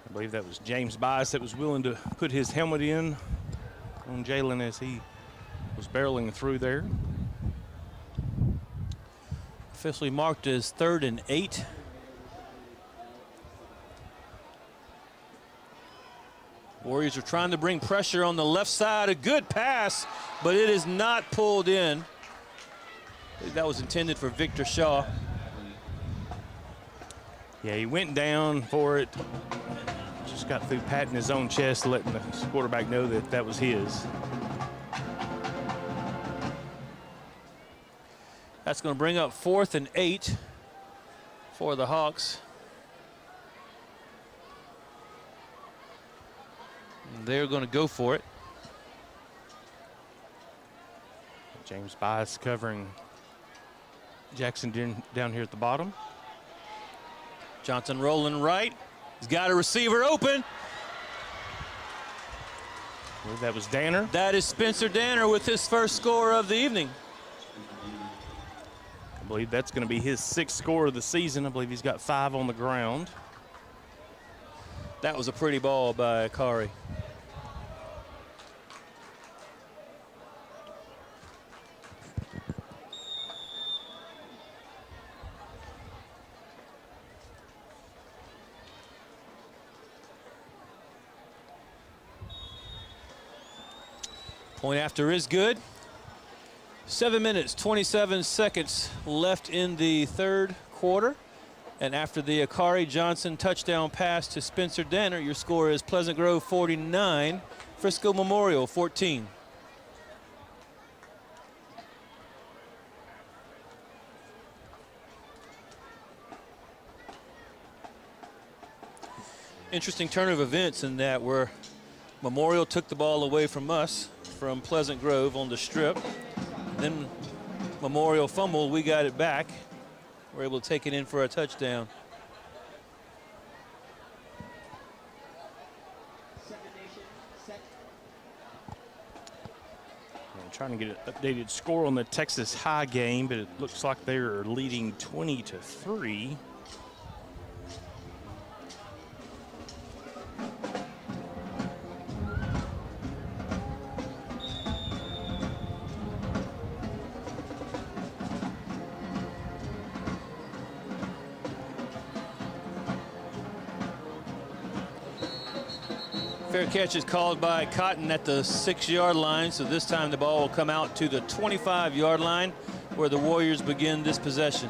I believe that was James Bias that was willing to put his helmet in on Jalen as he was barreling through there. Officially marked as 3rd and 8. Warriors are trying to bring pressure on the left side. A good pass, but it is not pulled in. I think that was intended for Victor Shaw. Yeah, he went down for it. Just got through patting his own chest, letting the quarterback know that that was his. That's going to bring up 4th and 8 for the Hawks. And they're going to go for it. James Bias covering Jackson down here at the bottom. Johnson rolling right. He's got a receiver open. Well, that was Danner. That is Spencer Danner with his first score of the evening. I believe that's going to be his 6th score of the season. I believe he's got 5 on the ground. That was a pretty ball by Akari. Point after is good. 7 minutes, 27 seconds left in the third quarter. And after the Akari Johnson touchdown pass to Spencer Danner, your score is Pleasant Grove 49, Frisco Memorial 14. Interesting turn of events in that where Memorial took the ball away from us, from Pleasant Grove on the strip. Then Memorial fumbled, we got it back. We're able to take it in for a touchdown. I'm trying to get an updated score on the Texas High game, but it looks like they're leading 20-3. Fair catch is called by Cotton at the 6-yard line, so this time the ball will come out to the 25-yard line where the Warriors begin this possession.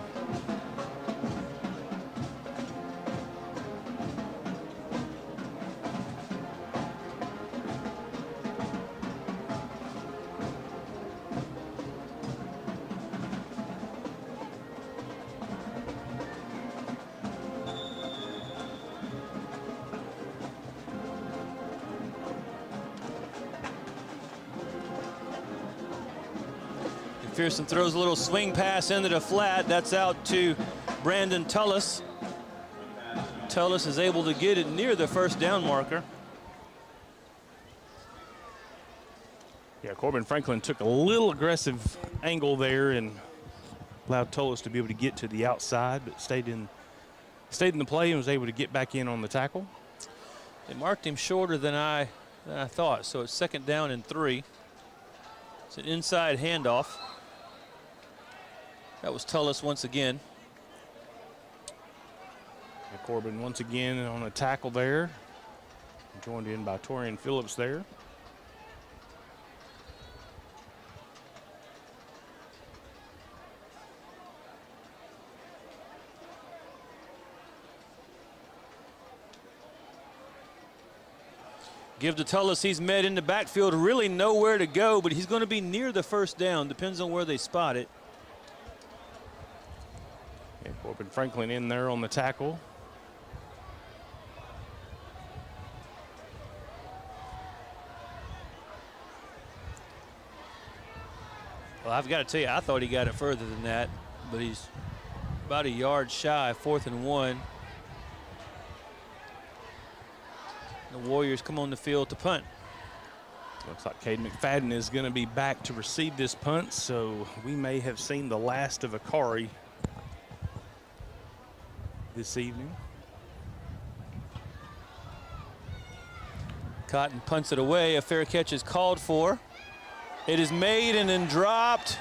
McPherson throws a little swing pass into the flat. That's out to Brandon Tullis. Tullis is able to get it near the first down marker. Yeah, Corbin Franklin took a little aggressive angle there and allowed Tullis to be able to get to the outside, but stayed in the play and was able to get back in on the tackle. They marked him shorter than I thought, so it's 2nd down and 3. It's an inside handoff. That was Tullis once again. And Corbin once again on a tackle there. Joined in by Torian Phillips there. Give to Tullis. He's met in the backfield, really nowhere to go, but he's going to be near the first down. Depends on where they spot it. And Corbin Franklin in there on the tackle. Well, I've got to tell you, I thought he got it further than that, but he's about a yard shy, 4th and 1. The Warriors come on the field to punt. Looks like Caden McFadden is going to be back to receive this punt, so we may have seen the last of Akari this evening. Cotton punts it away. A fair catch is called for. It is made and then dropped.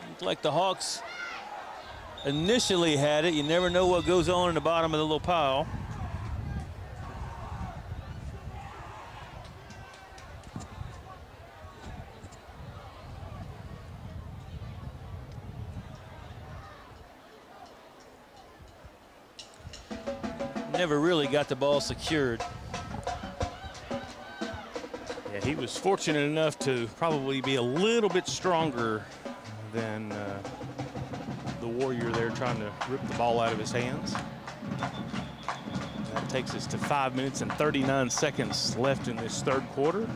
Looked like the Hawks initially had it. You never know what goes on in the bottom of the little pile. Never really got the ball secured. Yeah, he was fortunate enough to probably be a little bit stronger than the Warrior there, trying to rip the ball out of his hands. That takes us to 5 minutes and 39 seconds left in this third quarter.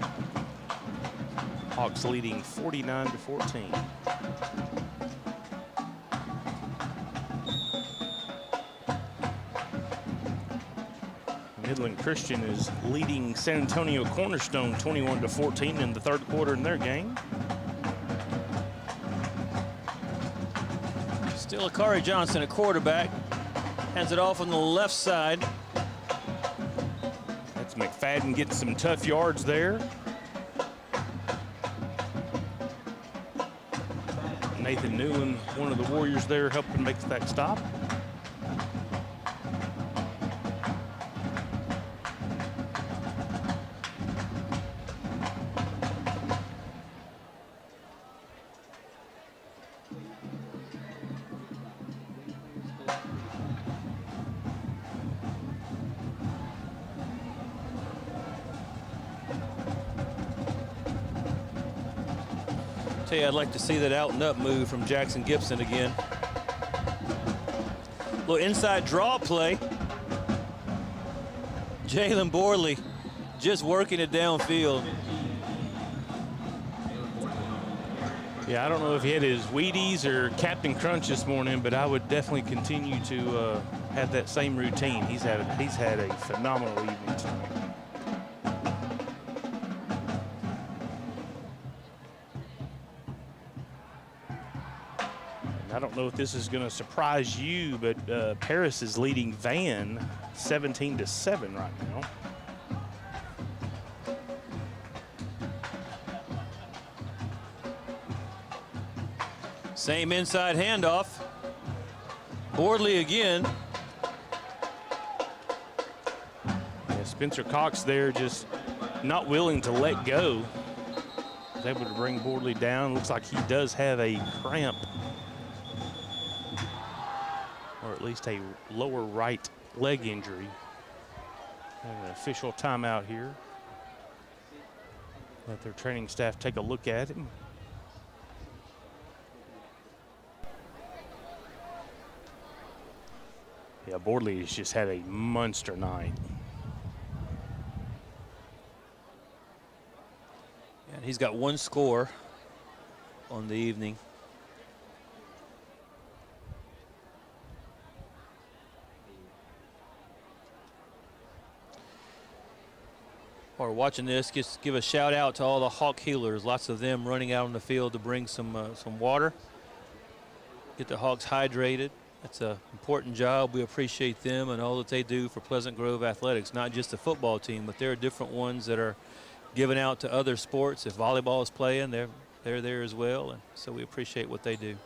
Hawks leading 49-14. Midland Christian is leading San Antonio Cornerstone 21-14 in the third quarter in their game. Still Akari Johnson, a quarterback. Hands it off on the left side. That's McFadden getting some tough yards there. Nathan Newland, one of the Warriors there, helping make that stop. I'd like to see that out and up move from Jackson Gibson again. Little inside draw play. Jalen Borley just working it downfield. Yeah, I don't know if he had his Wheaties or Captain Crunch this morning, but I would definitely continue to have that same routine. He's had a phenomenal evening tonight. I don't know if this is going to surprise you, but Paris is leading Van 17-7 right now. Same inside handoff. Bordley again. Yeah, Spencer Cox there just not willing to let go. Was able to bring Bordley down. Looks like he does have a cramp, or at least a lower right leg injury. Have an official timeout here. Let their training staff take a look at him. Yeah, Bordley has just had a monster night. And he's got one score on the evening. While watching this, just give a shout out to all the Hawk healers. Lots of them running out on the field to bring some water, get the Hawks hydrated. That's an important job. We appreciate them and all that they do for Pleasant Grove Athletics, not just the football team, but there are different ones that are given out to other sports. If volleyball is playing, they're there as well, and so we appreciate what they do.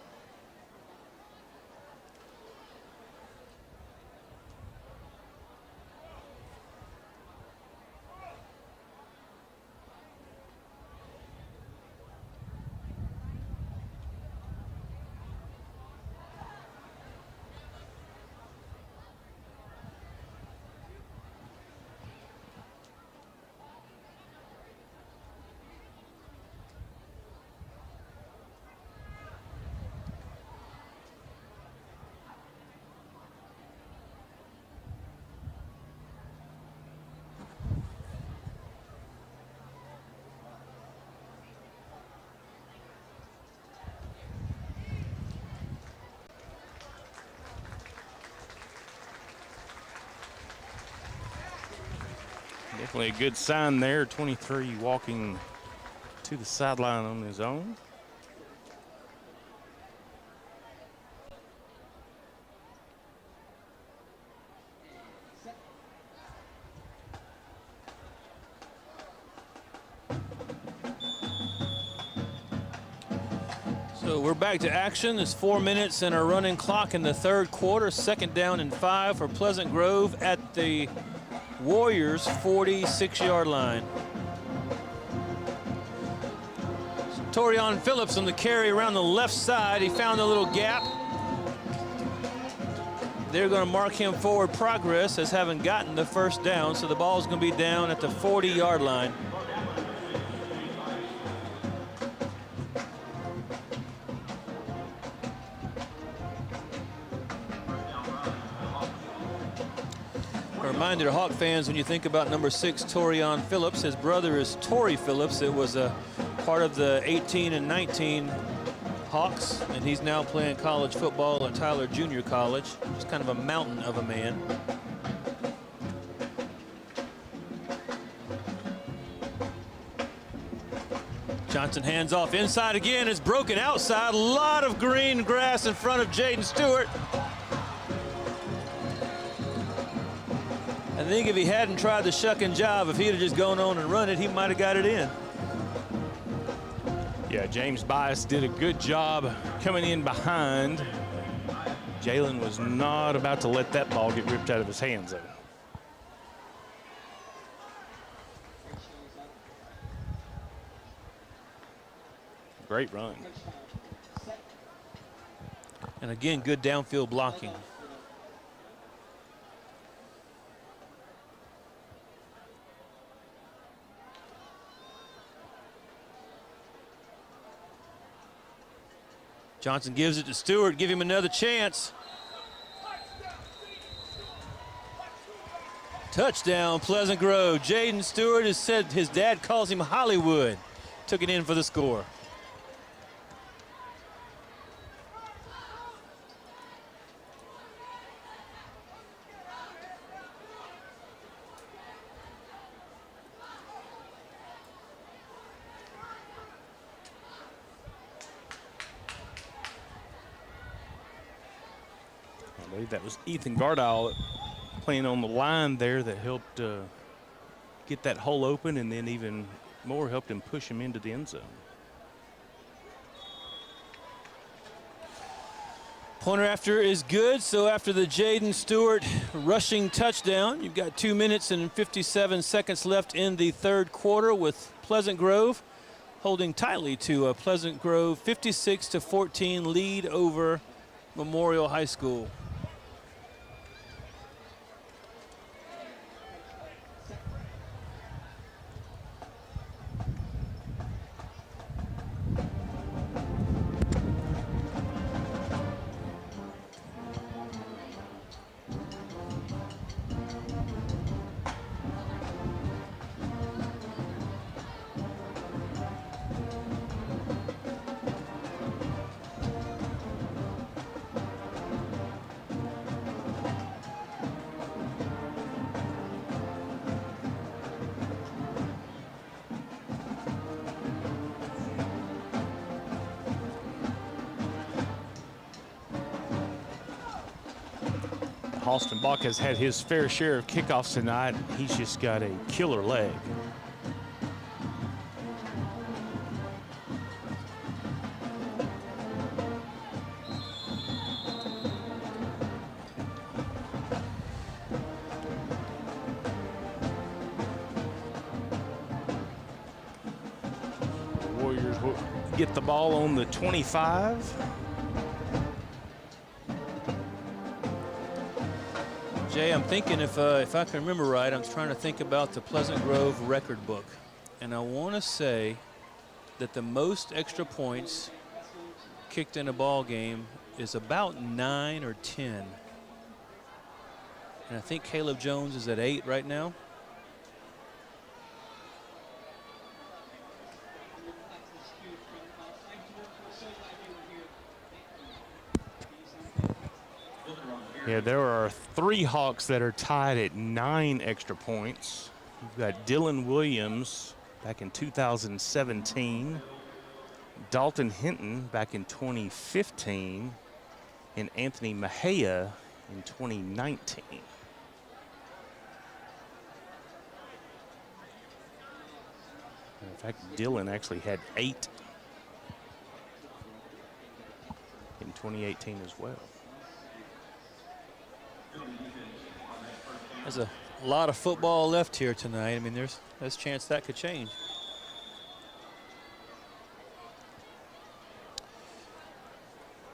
Definitely a good sign there. 23 walking to the sideline on his own. So we're back to action. It's 4 minutes and a running clock in the third quarter. 2nd down and 5 for Pleasant Grove at the Warriors' 46-yard line. Torion Phillips on the carry around the left side. He found a little gap. They're going to mark him forward progress as having gotten the first down. So the ball's going to be down at the 40-yard line. A reminder to Hawk fans, when you think about number 6, Torion Phillips, his brother is Torrey Phillips. It was a part of the 18 and 19 Hawks, and he's now playing college football at Tyler Junior College. He's kind of a mountain of a man. Johnson hands off inside again. It's broken outside. A lot of green grass in front of Jaden Stewart. I think if he hadn't tried the shuck and jive, if he'd have just gone on and run it, he might have got it in. Yeah, James Bias did a good job coming in behind. Jalen was not about to let that ball get ripped out of his hands, though. Great run. And again, good downfield blocking. Johnson gives it to Stewart, give him another chance. Touchdown, Pleasant Grove. Jaden Stewart has said his dad calls him Hollywood. Took it in for the score. I believe that was Ethan Gardile playing on the line there that helped get that hole open, and then even more helped him push him into the end zone. Pointer after is good, so after the Jaden Stewart rushing touchdown, you've got 2 minutes and 57 seconds left in the third quarter with Pleasant Grove holding tightly to a Pleasant Grove 56-14 lead over Memorial High School. Halston Bach has had his fair share of kickoffs tonight. He's just got a killer leg. The Warriors will get the ball on the 25. Jay, I'm thinking if I can remember right, I'm trying to think about the Pleasant Grove record book. And I want to say that the most extra points kicked in a ball game is about 9 or 10. And I think Caleb Jones is at 8 right now. Yeah, there are 3 Hawks that are tied at 9 extra points. We've got Dylan Williams back in 2017, Dalton Hinton back in 2015, and Anthony Mejia in 2019. In fact, Dylan actually had 8 in 2018 as well. There's a lot of football left here tonight. I mean, there's a chance that could change.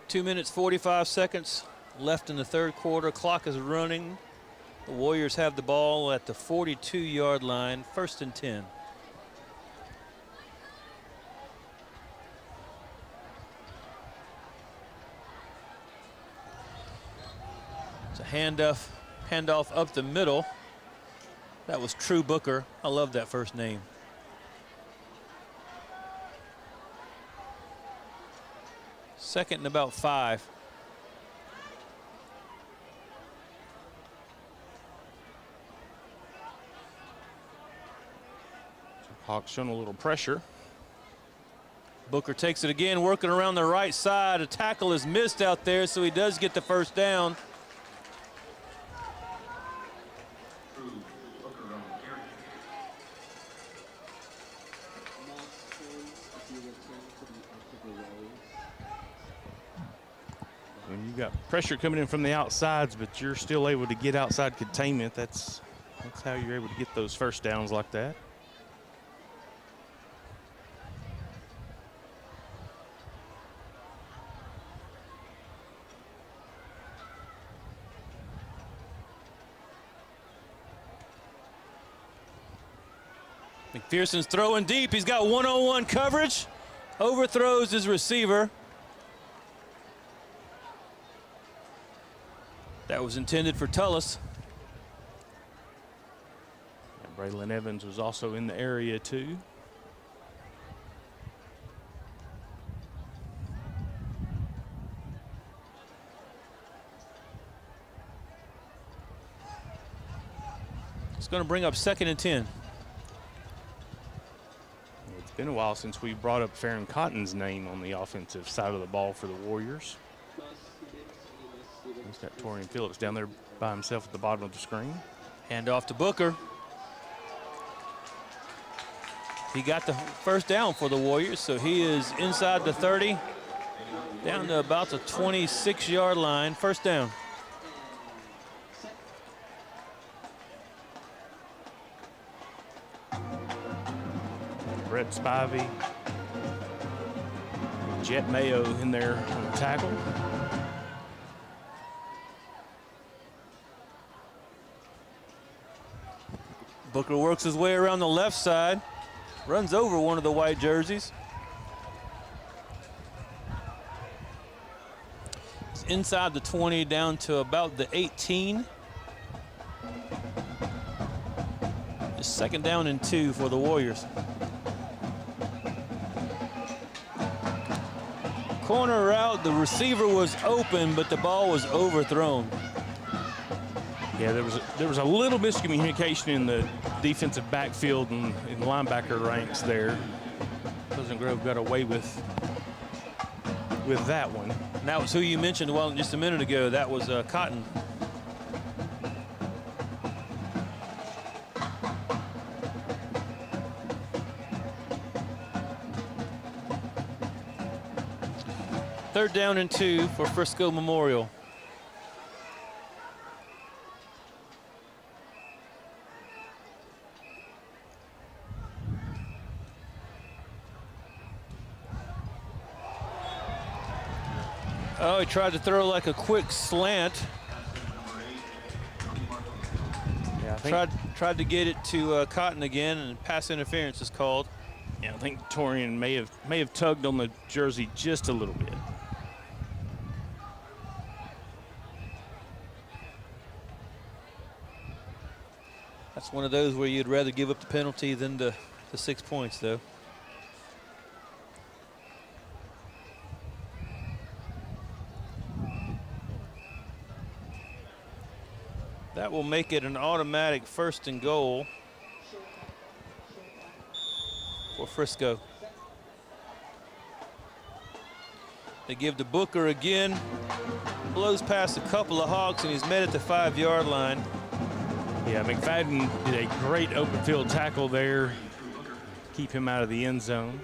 Two minutes, 45 seconds left in the third quarter. Clock is running. The Warriors have the ball at the 42-yard line, 1st and 10. It's a handoff up the middle. That was True Booker. I love that first name. Second and about 5. Hawks showing a little pressure. Booker takes it again, working around the right side. A tackle is missed out there, so he does get the first down. When you got pressure coming in from the outsides, but you're still able to get outside containment, that's how you're able to get those first downs like that. McPherson's throwing deep. He's got one-on-one coverage. Overthrows his receiver. That was intended for Tullis. And Braylon Evans was also in the area too. It's going to bring up 2nd and 10. It's been a while since we brought up Farron Cotton's name on the offensive side of the ball for the Warriors. He's got Torian Phillips down there by himself at the bottom of the screen. Hand off to Booker. He got the first down for the Warriors, so he is inside the 30, down to about the 26-yard line. First down. Brett Spivey, Jet Mayo in there on the tackle. Booker works his way around the left side, runs over one of the white jerseys. It's inside the 20 down to about the 18. It's 2nd down and 2 for the Warriors. Corner route, the receiver was open, but the ball was overthrown. Yeah, there was a little miscommunication in the defensive backfield and in linebacker ranks there. Pleasant Grove got away with that one. And that was who you mentioned just a minute ago. That was Cotton. Third down and 2 for Frisco Memorial. Oh, he tried to throw like a quick slant. Yeah, tried to get it to Cotton again, and pass interference is called. Yeah, I think Torian may have tugged on the jersey just a little bit. That's one of those where you'd rather give up the penalty than the 6 points, though. That will make it an automatic 1st and goal for Frisco. They give to Booker again. Blows past a couple of Hawks, and he's met at the 5-yard line. Yeah, McFadden did a great open field tackle there. Keep him out of the end zone.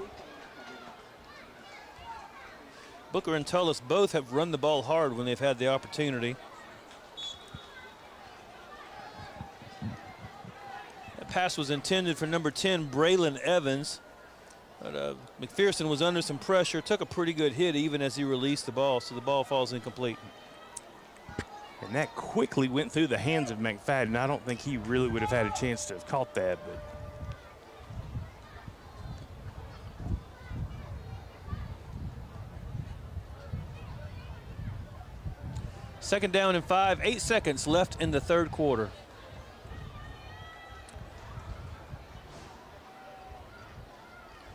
Booker and Tullis both have run the ball hard when they've had the opportunity. That pass was intended for number 10, Braylon Evans. But McPherson was under some pressure, took a pretty good hit even as he released the ball, so the ball falls incomplete. And that quickly went through the hands of McFadden. I don't think he really would have had a chance to have caught that, but second down and 5, 8 seconds left in the third quarter.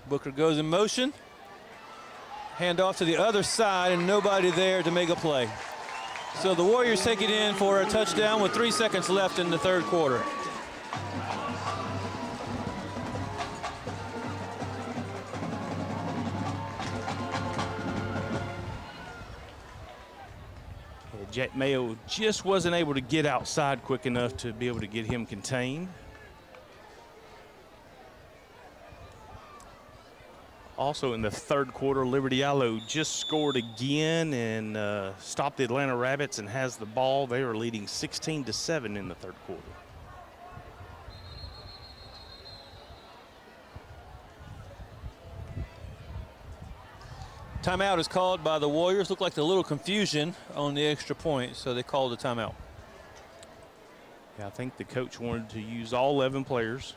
Booker goes in motion. Hand off to the other side, and nobody there to make a play. So the Warriors take it in for a touchdown with 3 seconds left in the third quarter. Jack Mayo just wasn't able to get outside quick enough to be able to get him contained. Also in the third quarter, Liberty Allo just scored again and stopped the Atlanta Rabbits and has the ball. They are leading 16-7 in the third quarter. Timeout is called by the Warriors. Looked like a little confusion on the extra point, so they called a timeout. Yeah, I think the coach wanted to use all 11 players.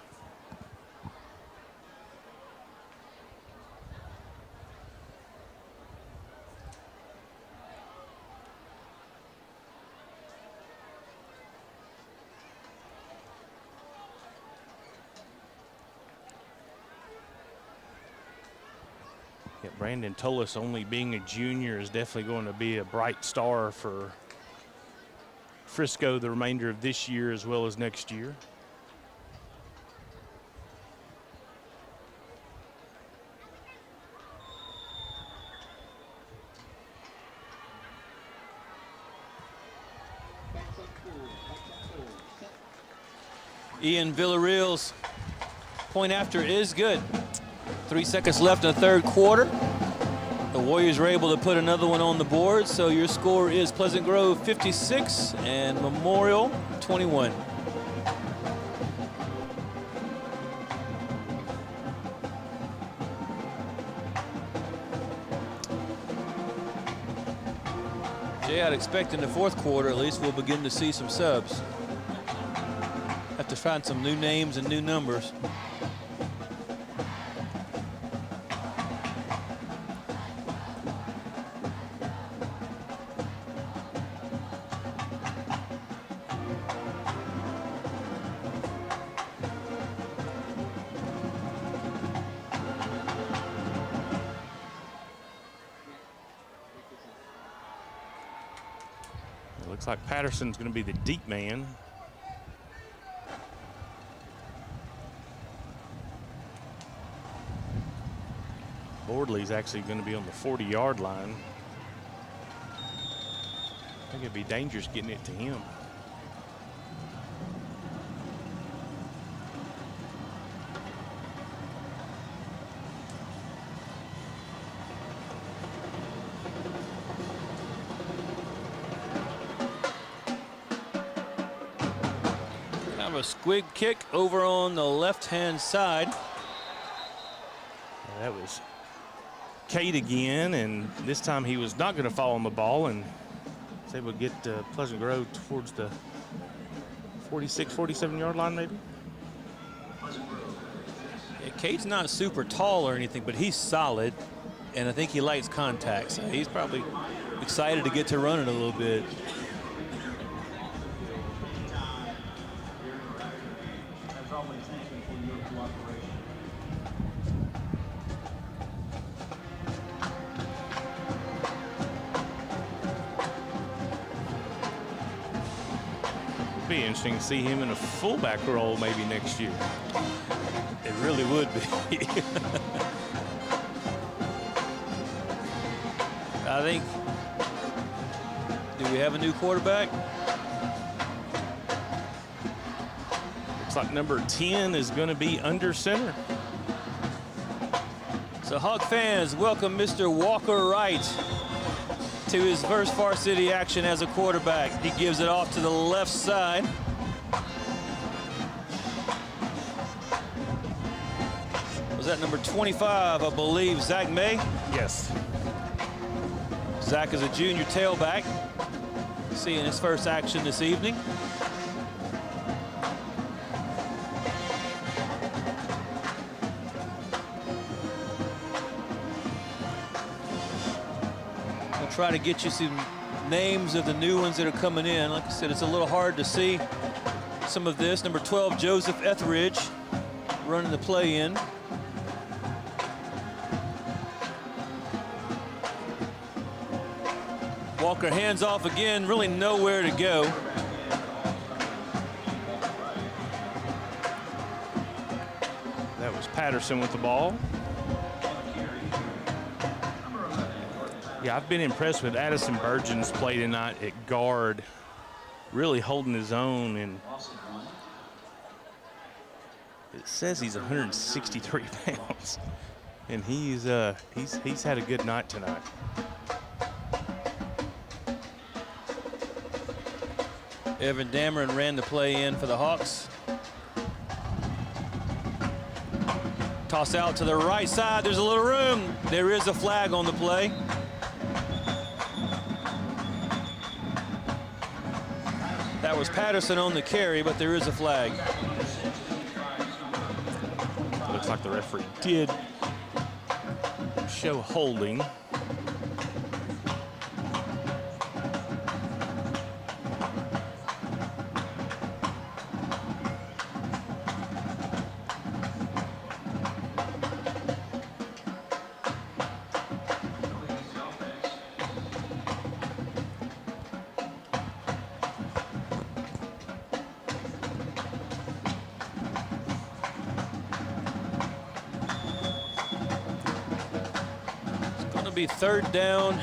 Brandon Tullis, only being a junior, is definitely going to be a bright star for Frisco the remainder of this year as well as next year. Ian Villarreal's point after is good. 3 seconds left in the third quarter. The Warriors are able to put another one on the board, so your score is Pleasant Grove 56 and Memorial 21. Jay, I'd expect in the fourth quarter at least we'll begin to see some subs. Have to find some new names and new numbers. Looks like Patterson's going to be the deep man. Bordley's actually going to be on the 40-yard line. I think it'd be dangerous getting it to him. A squig kick over on the left-hand side. That was Cade again, and this time he was not going to fall on the ball and was able to get Pleasant Grove towards the 46, 47-yard line maybe. Yeah, Cade's not super tall or anything, but he's solid, and I think he likes contact. So he's probably excited to get to running a little bit. Be interesting to see him in a fullback role maybe next year. It really would be. I think, do we have a new quarterback? Looks like number 10 is going to be under center. So Hawk fans, welcome Mr. Walker Wright to his first varsity action as a quarterback. He gives it off to the left side. Was that number 25, I believe, Zach May? Yes. Zach is a junior tailback, seeing his first action this evening. We'll try to get you some names of the new ones that are coming in. Like I said, it's a little hard to see some of this. Number 12, Joseph Etheridge, running the play in. Walker hands off again, really nowhere to go. That was Patterson with the ball. Yeah, I've been impressed with Addison Burgeon's play tonight at guard, really holding his own. And it says he's 163 pounds, and he's had a good night tonight. Evan Dameron ran the play in for the Hawks. Toss out to the right side. There's a little room. There is a flag on the play. That was Patterson on the carry, but there is a flag. Looks like the referee did show holding. Be third down,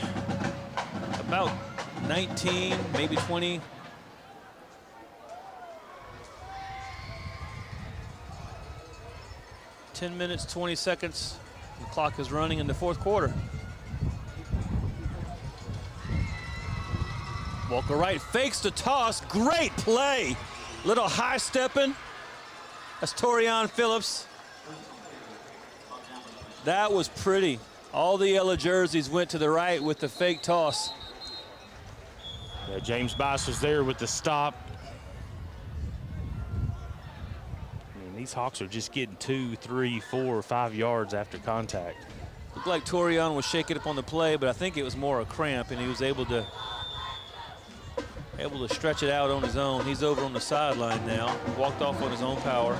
about 19, maybe 20. Ten minutes, 20 seconds. The clock is running in the fourth quarter. Walker Wright fakes the toss. Great play. Little high stepping. That's Torian Phillips. That was pretty. All the yellow jerseys went to the right with the fake toss. Yeah, James Bice was there with the stop. I mean, these Hawks are just getting 2, 3, 4, 5 yards after contact. Looked like Torian was shaking up on the play, but I think it was more a cramp, and he was able to stretch it out on his own. He's over on the sideline now. Walked off on his own power.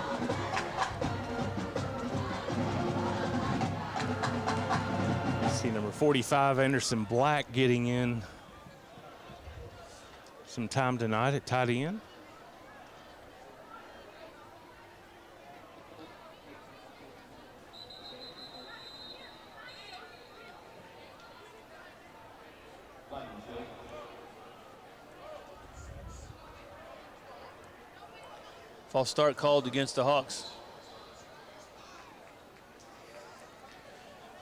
See number 45, Anderson Black, getting in some time tonight at tight end. False start called against the Hawks.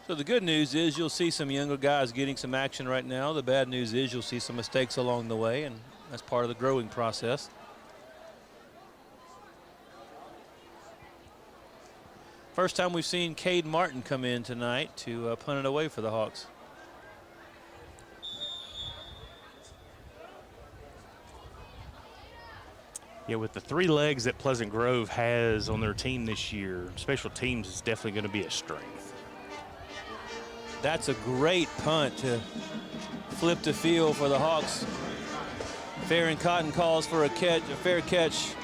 So the good news is you'll see some younger guys getting some action right now. The bad news is you'll see some mistakes along the way, and that's part of the growing process. First time we've seen Cade Martin come in tonight to punt it away for the Hawks. Yeah, with the 3 legs that Pleasant Grove has on their team this year, special teams is definitely going to be a strength. That's a great punt to flip the field for the Hawks. Farron Cotton calls for a fair catch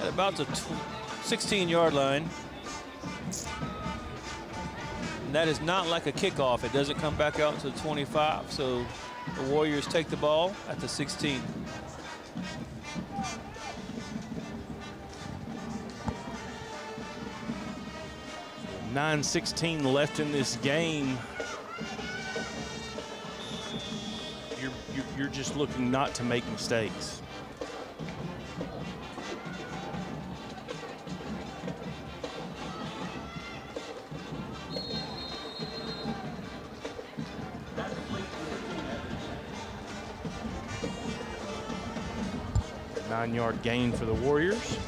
at about the 16-yard line. And that is not like a kickoff. It doesn't come back out to the 25, so the Warriors take the ball at the 16. 9:16 left in this game. You're just looking not to make mistakes. Nine-yard gain for the Warriors.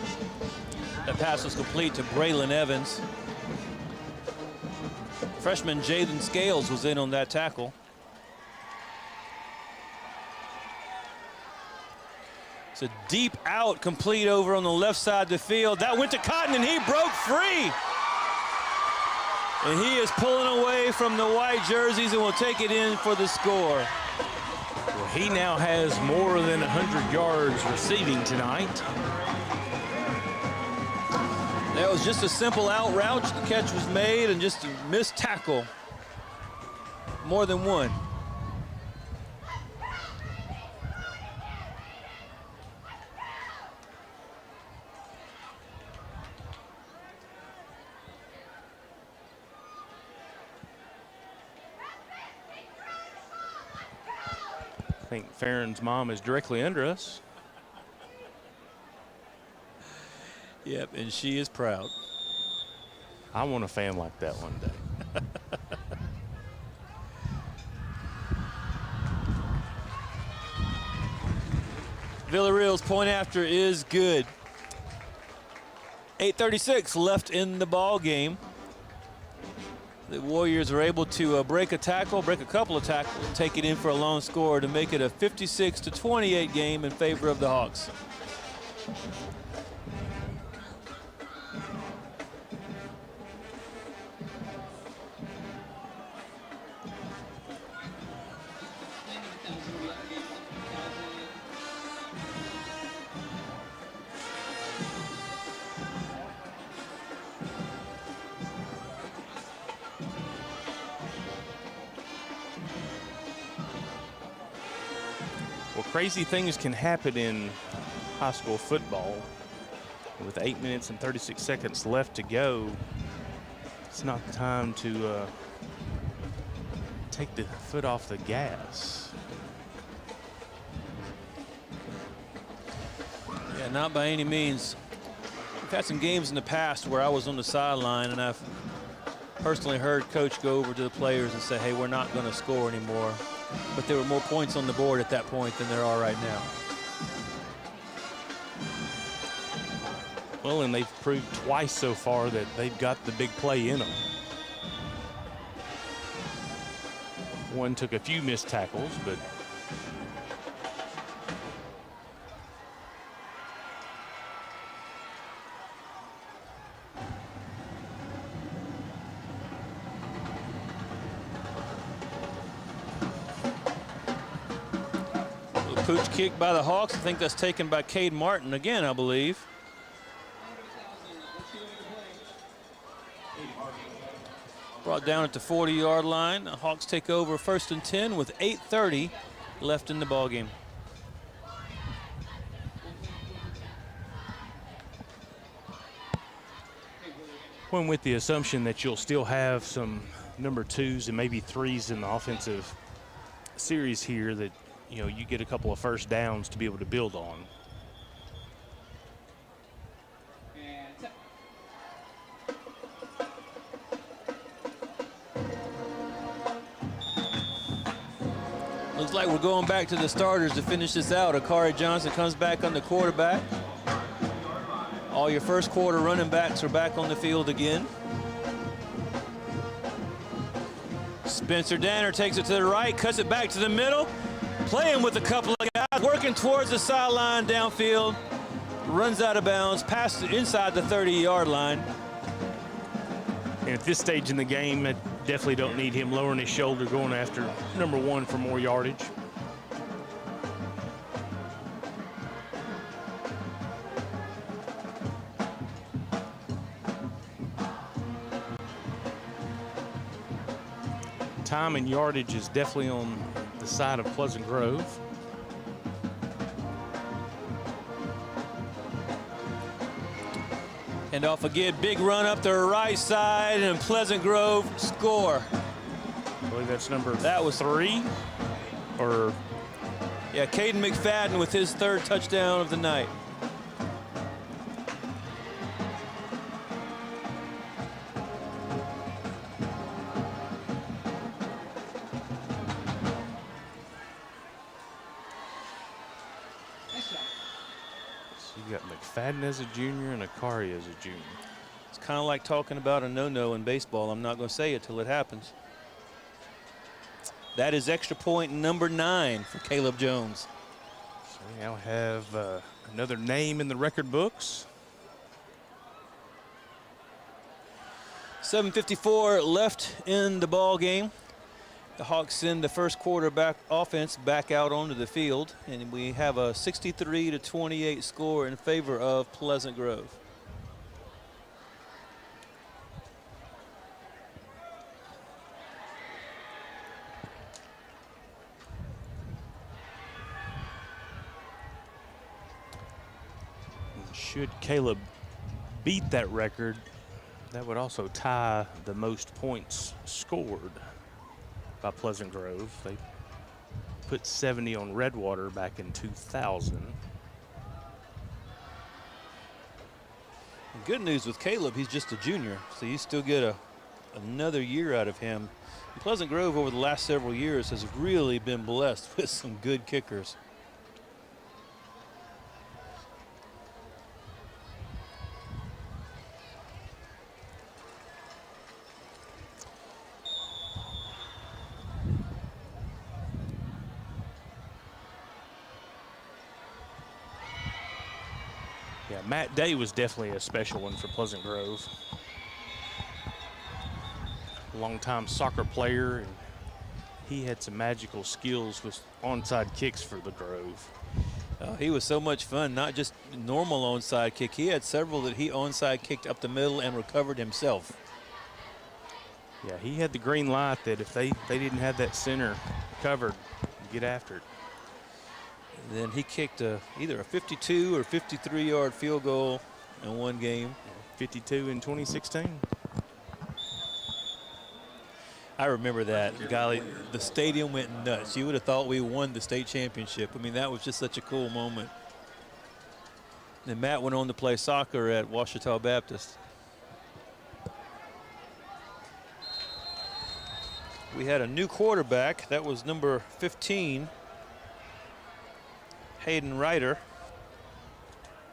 That pass was complete to Braylon Evans. Freshman Jaden Scales was in on that tackle. It's a deep out, complete over on the left side of the field. That went to Cotton, and he broke free. And he is pulling away from the white jerseys and will take it in for the score. Well, he now has more than 100 yards receiving tonight. That was just a simple out route. The catch was made and just a missed tackle. More than one. I think Farron's mom is directly under us. Yep, and she is proud. I want a fan like that one day. Villarreal's point after is good. 8:36 left in the ball game. The Warriors are able to break a couple of tackles, and take it in for a long score to make it a 56-28 game in favor of the Hawks. Crazy things can happen in high school football. With 8 minutes and 36 seconds left to go, it's not the time to take the foot off the gas. Yeah, not by any means. We've had some games in the past where I was on the sideline and I've personally heard coach go over to the players and say, hey, we're not going to score anymore. But there were more points on the board at that point than there are right now. Well, and they've proved twice so far that they've got the big play in them. One took a few missed tackles, but Pooch kick by the Hawks. I think that's taken by Cade Martin again, I believe. Brought down at the 40-yard line. The Hawks take over 1st and 10 with 8:30 left in the ballgame. when with the assumption that you'll still have some number 2s and maybe 3s in the offensive series here, that you get a couple of first downs to be able to build on. Looks like we're going back to the starters to finish this out. Akari Johnson comes back on the quarterback. All your first quarter running backs are back on the field again. Spencer Danner takes it to the right, cuts it back to the middle. Playing with a couple of guys, working towards the sideline downfield. Runs out of bounds, past inside the 30-yard line. And at this stage in the game, I definitely don't need him lowering his shoulder, going after number 1 for more yardage. Time and yardage is definitely on the side of Pleasant Grove. And off again, big run up the right side, and Pleasant Grove score. I believe that's that was 3, or yeah, Caden McFadden with his 3rd touchdown of the night. So you got McFadden as a junior and Akari as a junior. It's kind of like talking about a no-no in baseball. I'm not going to say it till it happens. That is extra point number 9 for Caleb Jones. So we now have another name in the record books. 7:54 left in the ball game. The Hawks send the first quarter offense back out onto the field, and we have a 63-28 score in favor of Pleasant Grove. Should Caleb beat that record, that would also tie the most points scored by Pleasant Grove. They put 70 on Redwater back in 2000. The good news with Caleb, he's just a junior, so you still get another year out of him. And Pleasant Grove over the last several years has really been blessed with some good kickers. Yeah, Matt Day was definitely a special one for Pleasant Grove. Longtime soccer player, and he had some magical skills with onside kicks for the Grove. He was so much fun, not just normal onside kick. He had several that he onside kicked up the middle and recovered himself. Yeah, he had the green light that if they didn't have that center covered, get after it. And then he kicked either a 52 or 53-yard field goal in one game. 52 in 2016. I remember that. Golly, the stadium went nuts. You would have thought we won the state championship. I mean, that was just such a cool moment. And Matt went on to play soccer at Ouachita Baptist. We had a new quarterback. That was number 15, Hayden Ryder.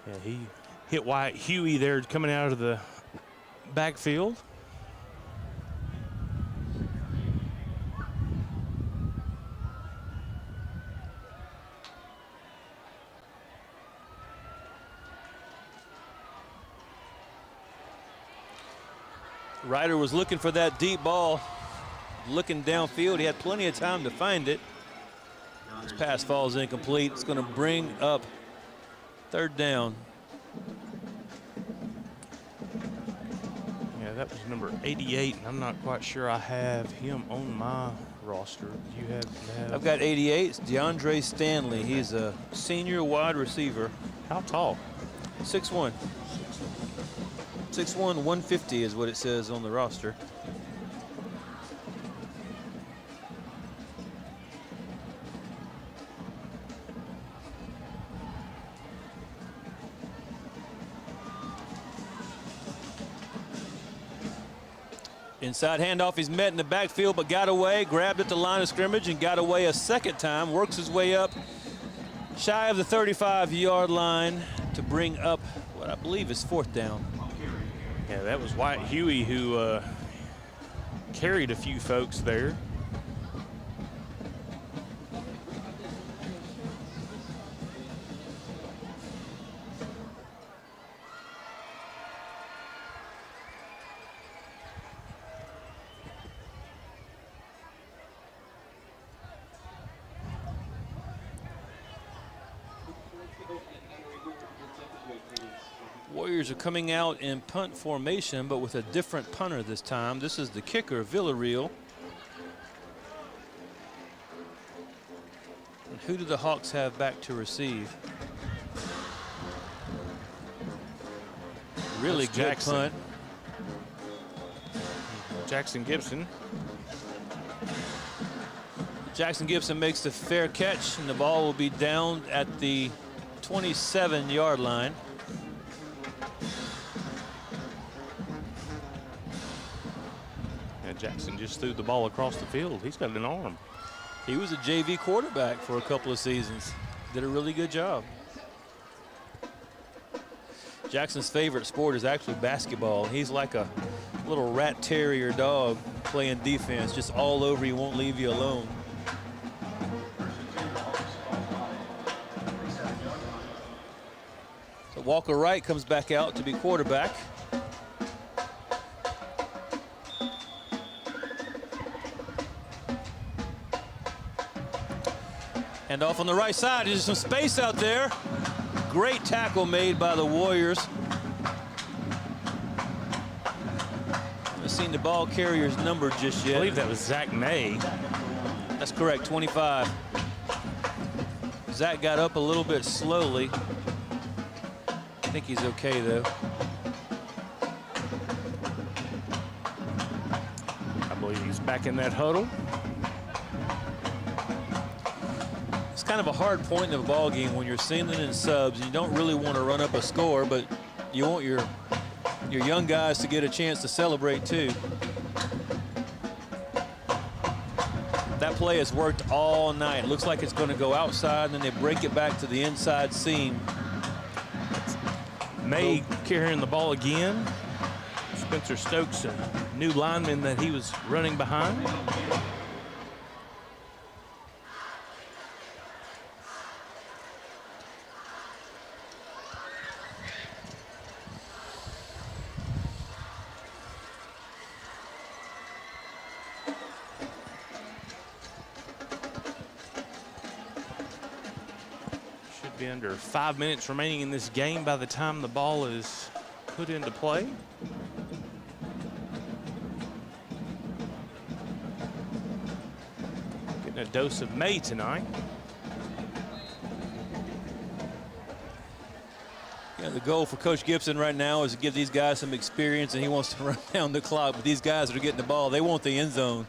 Yeah, he hit Wyatt Huey there coming out of the backfield. Ryder was looking for that deep ball, looking downfield. He had plenty of time to find it. This pass falls incomplete. It's going to bring up 3rd down. Yeah, that was number 88, and I'm not quite sure I have him on my roster. Do you have? I've got 88. It's DeAndre Stanley. He's a senior wide receiver. How tall? 6'1". 6'1", 150 is what it says on the roster. Inside handoff, he's met in the backfield, but got away, grabbed at the line of scrimmage and got away a second time, works his way up shy of the 35-yard line to bring up what I believe is 4th down. Yeah, that was Wyatt Huey who carried a few folks there. Warriors are coming out in punt formation, but with a different punter this time. This is the kicker, Villarreal. And who do the Hawks have back to receive? Really good Jackson. punt. Jackson Gibson. Jackson Gibson makes the fair catch, and the ball will be down at the 27-yard line. And Jackson just threw the ball across the field. He's got an arm. He was a JV quarterback for a couple of seasons. Did a really good job. Jackson's favorite sport is actually basketball. He's like a little rat terrier dog playing defense, just all over you, won't leave you alone. So Walker Wright comes back out to be quarterback. And off on the right side, there's some space out there. Great tackle made by the Warriors. Haven't seen the ball carrier's number just yet. I believe that was Zach May. That's correct, 25. Zach got up a little bit slowly. I think he's okay though. I believe he's back in that huddle. It's kind of a hard point in a ball game when you're sending in subs. You don't really want to run up a score, but you want your young guys to get a chance to celebrate too. That play has worked all night. It looks like it's going to go outside, and then they break it back to the inside seam. May carrying the ball again. Spencer Stokes, a new lineman that he was running behind. Should be under 5 minutes remaining in this game by the time the ball is put into play. Getting a dose of May tonight. Yeah, the goal for Coach Gibson right now is to give these guys some experience, and he wants to run down the clock. But these guys that are getting the ball, they want the end zone.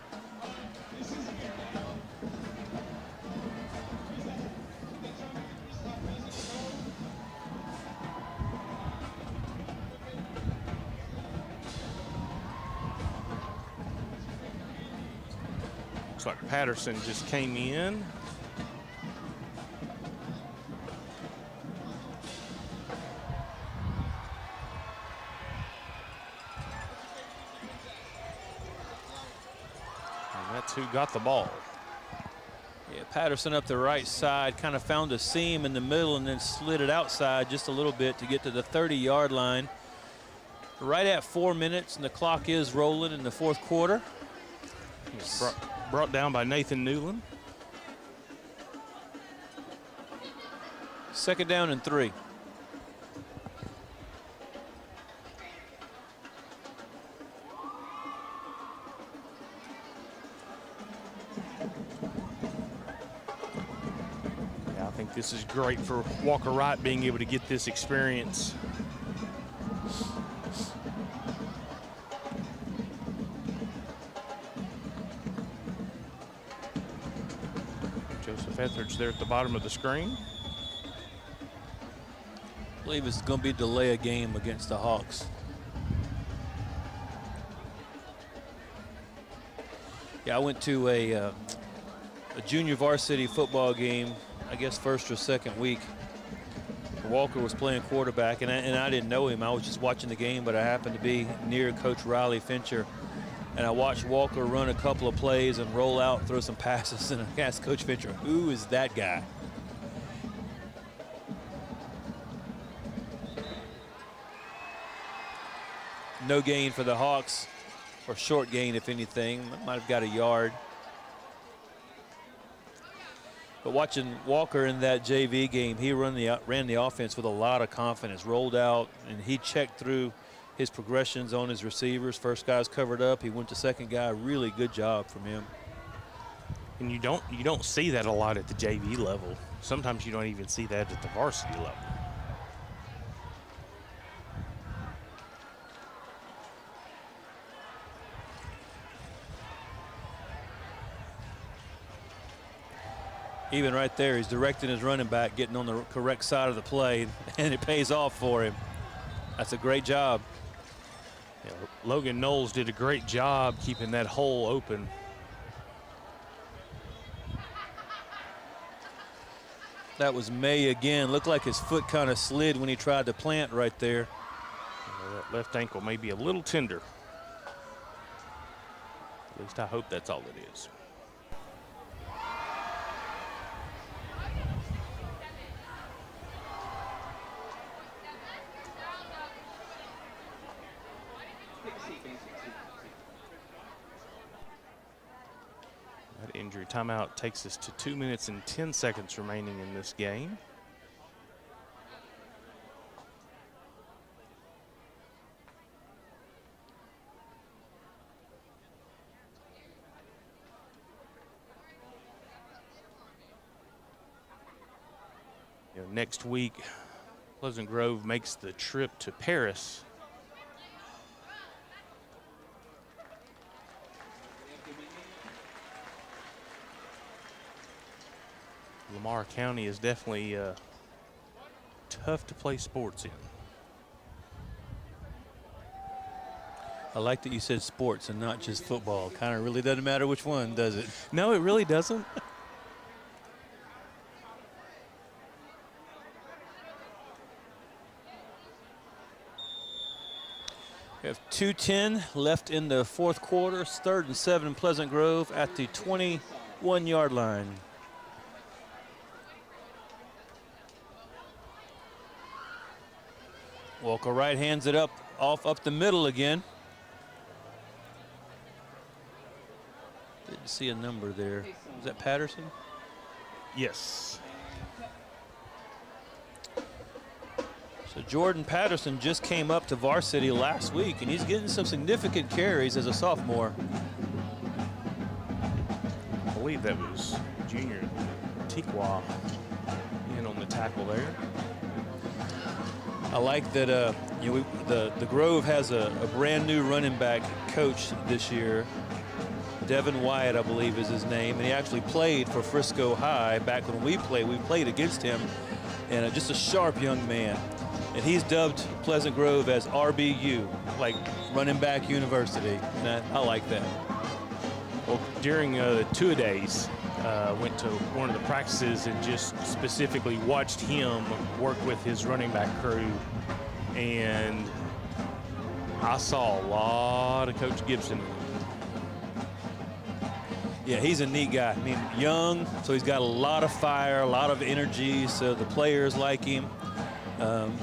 Looks like Patterson just came in. And that's who got the ball. Yeah, Patterson up the right side, kind of found a seam in the middle and then slid it outside just a little bit to get to the 30-yard line. Right at 4 minutes, and the clock is rolling in the fourth quarter. He's brought down by Nathan Newland. Second down and 3. Yeah, I think this is great for Walker Wright being able to get this experience. Joseph Etheridge there at the bottom of the screen. I believe it's going to be delay a game against the Hawks. Yeah, I went to a junior varsity football game, I guess first or second week. Walker was playing quarterback, and I didn't know him. I was just watching the game, but I happened to be near Coach Riley Fincher. And I watched Walker run a couple of plays and roll out and throw some passes. And I asked Coach Fincher, who is that guy? No gain for the Hawks, or short gain, if anything. Might have got a yard. But watching Walker in that JV game, he ran the offense with a lot of confidence, rolled out, and he checked through his progressions on his receivers. First guy's covered up. He went to second guy. Really good job from him. And you don't see that a lot at the JV level. Sometimes you don't even see that at the varsity level. Even right there, he's directing his running back, getting on the correct side of the play, and it pays off for him. That's a great job. Yeah, Logan Knowles did a great job keeping that hole open. That was May again. Looked like his foot kind of slid when he tried to plant right there. That left ankle may be a little tender. At least I hope that's all it is. That injury timeout takes us to 2 minutes and 10 seconds remaining in this game. Next week, Pleasant Grove makes the trip to Paris. Lamar County is definitely tough to play sports in. I like that you said sports and not just football. Kind of really doesn't matter which one, does it? No, it really doesn't. We have 2:10 left in the fourth quarter. It's 3rd and 7 Pleasant Grove at the 21-yard line. Walker Wright hands it up the middle again. Didn't see a number there. Is that Patterson? Yes. So Jordan Patterson just came up to varsity last week, and he's getting some significant carries as a sophomore. I believe that was junior Tikwa in on the tackle there. I like that the Grove has a brand new running back coach this year. Devin Wyatt, I believe, is his name, and he actually played for Frisco High back when we played against him, and just a sharp young man. And he's dubbed Pleasant Grove as RBU, like Running Back University, and I like that. Well, during the two-a-days, went to one of the practices and just specifically watched him work with his running back crew, and I saw a lot of Coach Gibson. Yeah, he's a neat guy. I mean, young, so he's got a lot of fire, a lot of energy, so the players like him.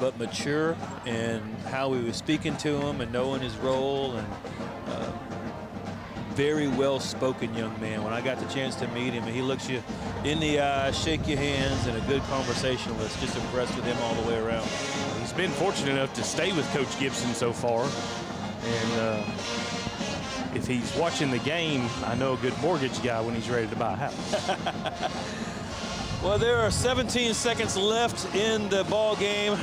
But mature in how he was speaking to him and knowing his role, and very well-spoken young man. When I got the chance to meet him, he looks you in the eye, shake your hands, and a good conversationalist. Just impressed with him all the way around. He's been fortunate enough to stay with Coach Gibson so far, and if he's watching the game, I know a good mortgage guy when he's ready to buy a house. Well, there are 17 seconds left in the ball game.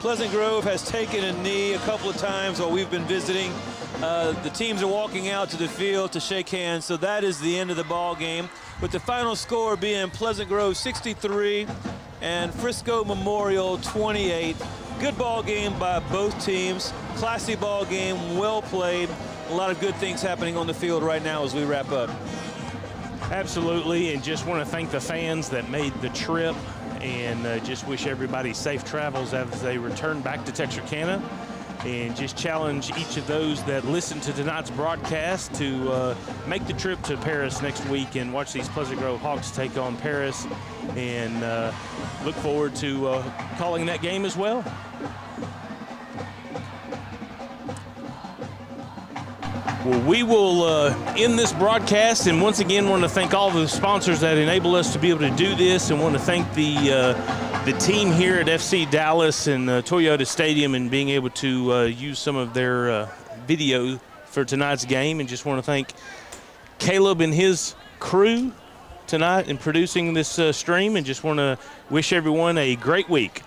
Pleasant Grove has taken a knee a couple of times while we've been visiting. The teams are walking out to the field to shake hands, so that is the end of the ball game, with the final score being Pleasant Grove 63 and Frisco Memorial 28. Good ball game by both teams. Classy ball game, well played. A lot of good things happening on the field right now as we wrap up. Absolutely, and just want to thank the fans that made the trip, and just wish everybody safe travels as they return back to Texarkana, and just challenge each of those that listen to tonight's broadcast to make the trip to Paris next week and watch these Pleasant Grove Hawks take on Paris, and look forward to calling that game as well. Well, we will end this broadcast, and once again want to thank all the sponsors that enable us to be able to do this, and want to thank the team here at FC Dallas and Toyota Stadium and being able to use some of their video for tonight's game, and just want to thank Caleb and his crew tonight in producing this stream, and just want to wish everyone a great week.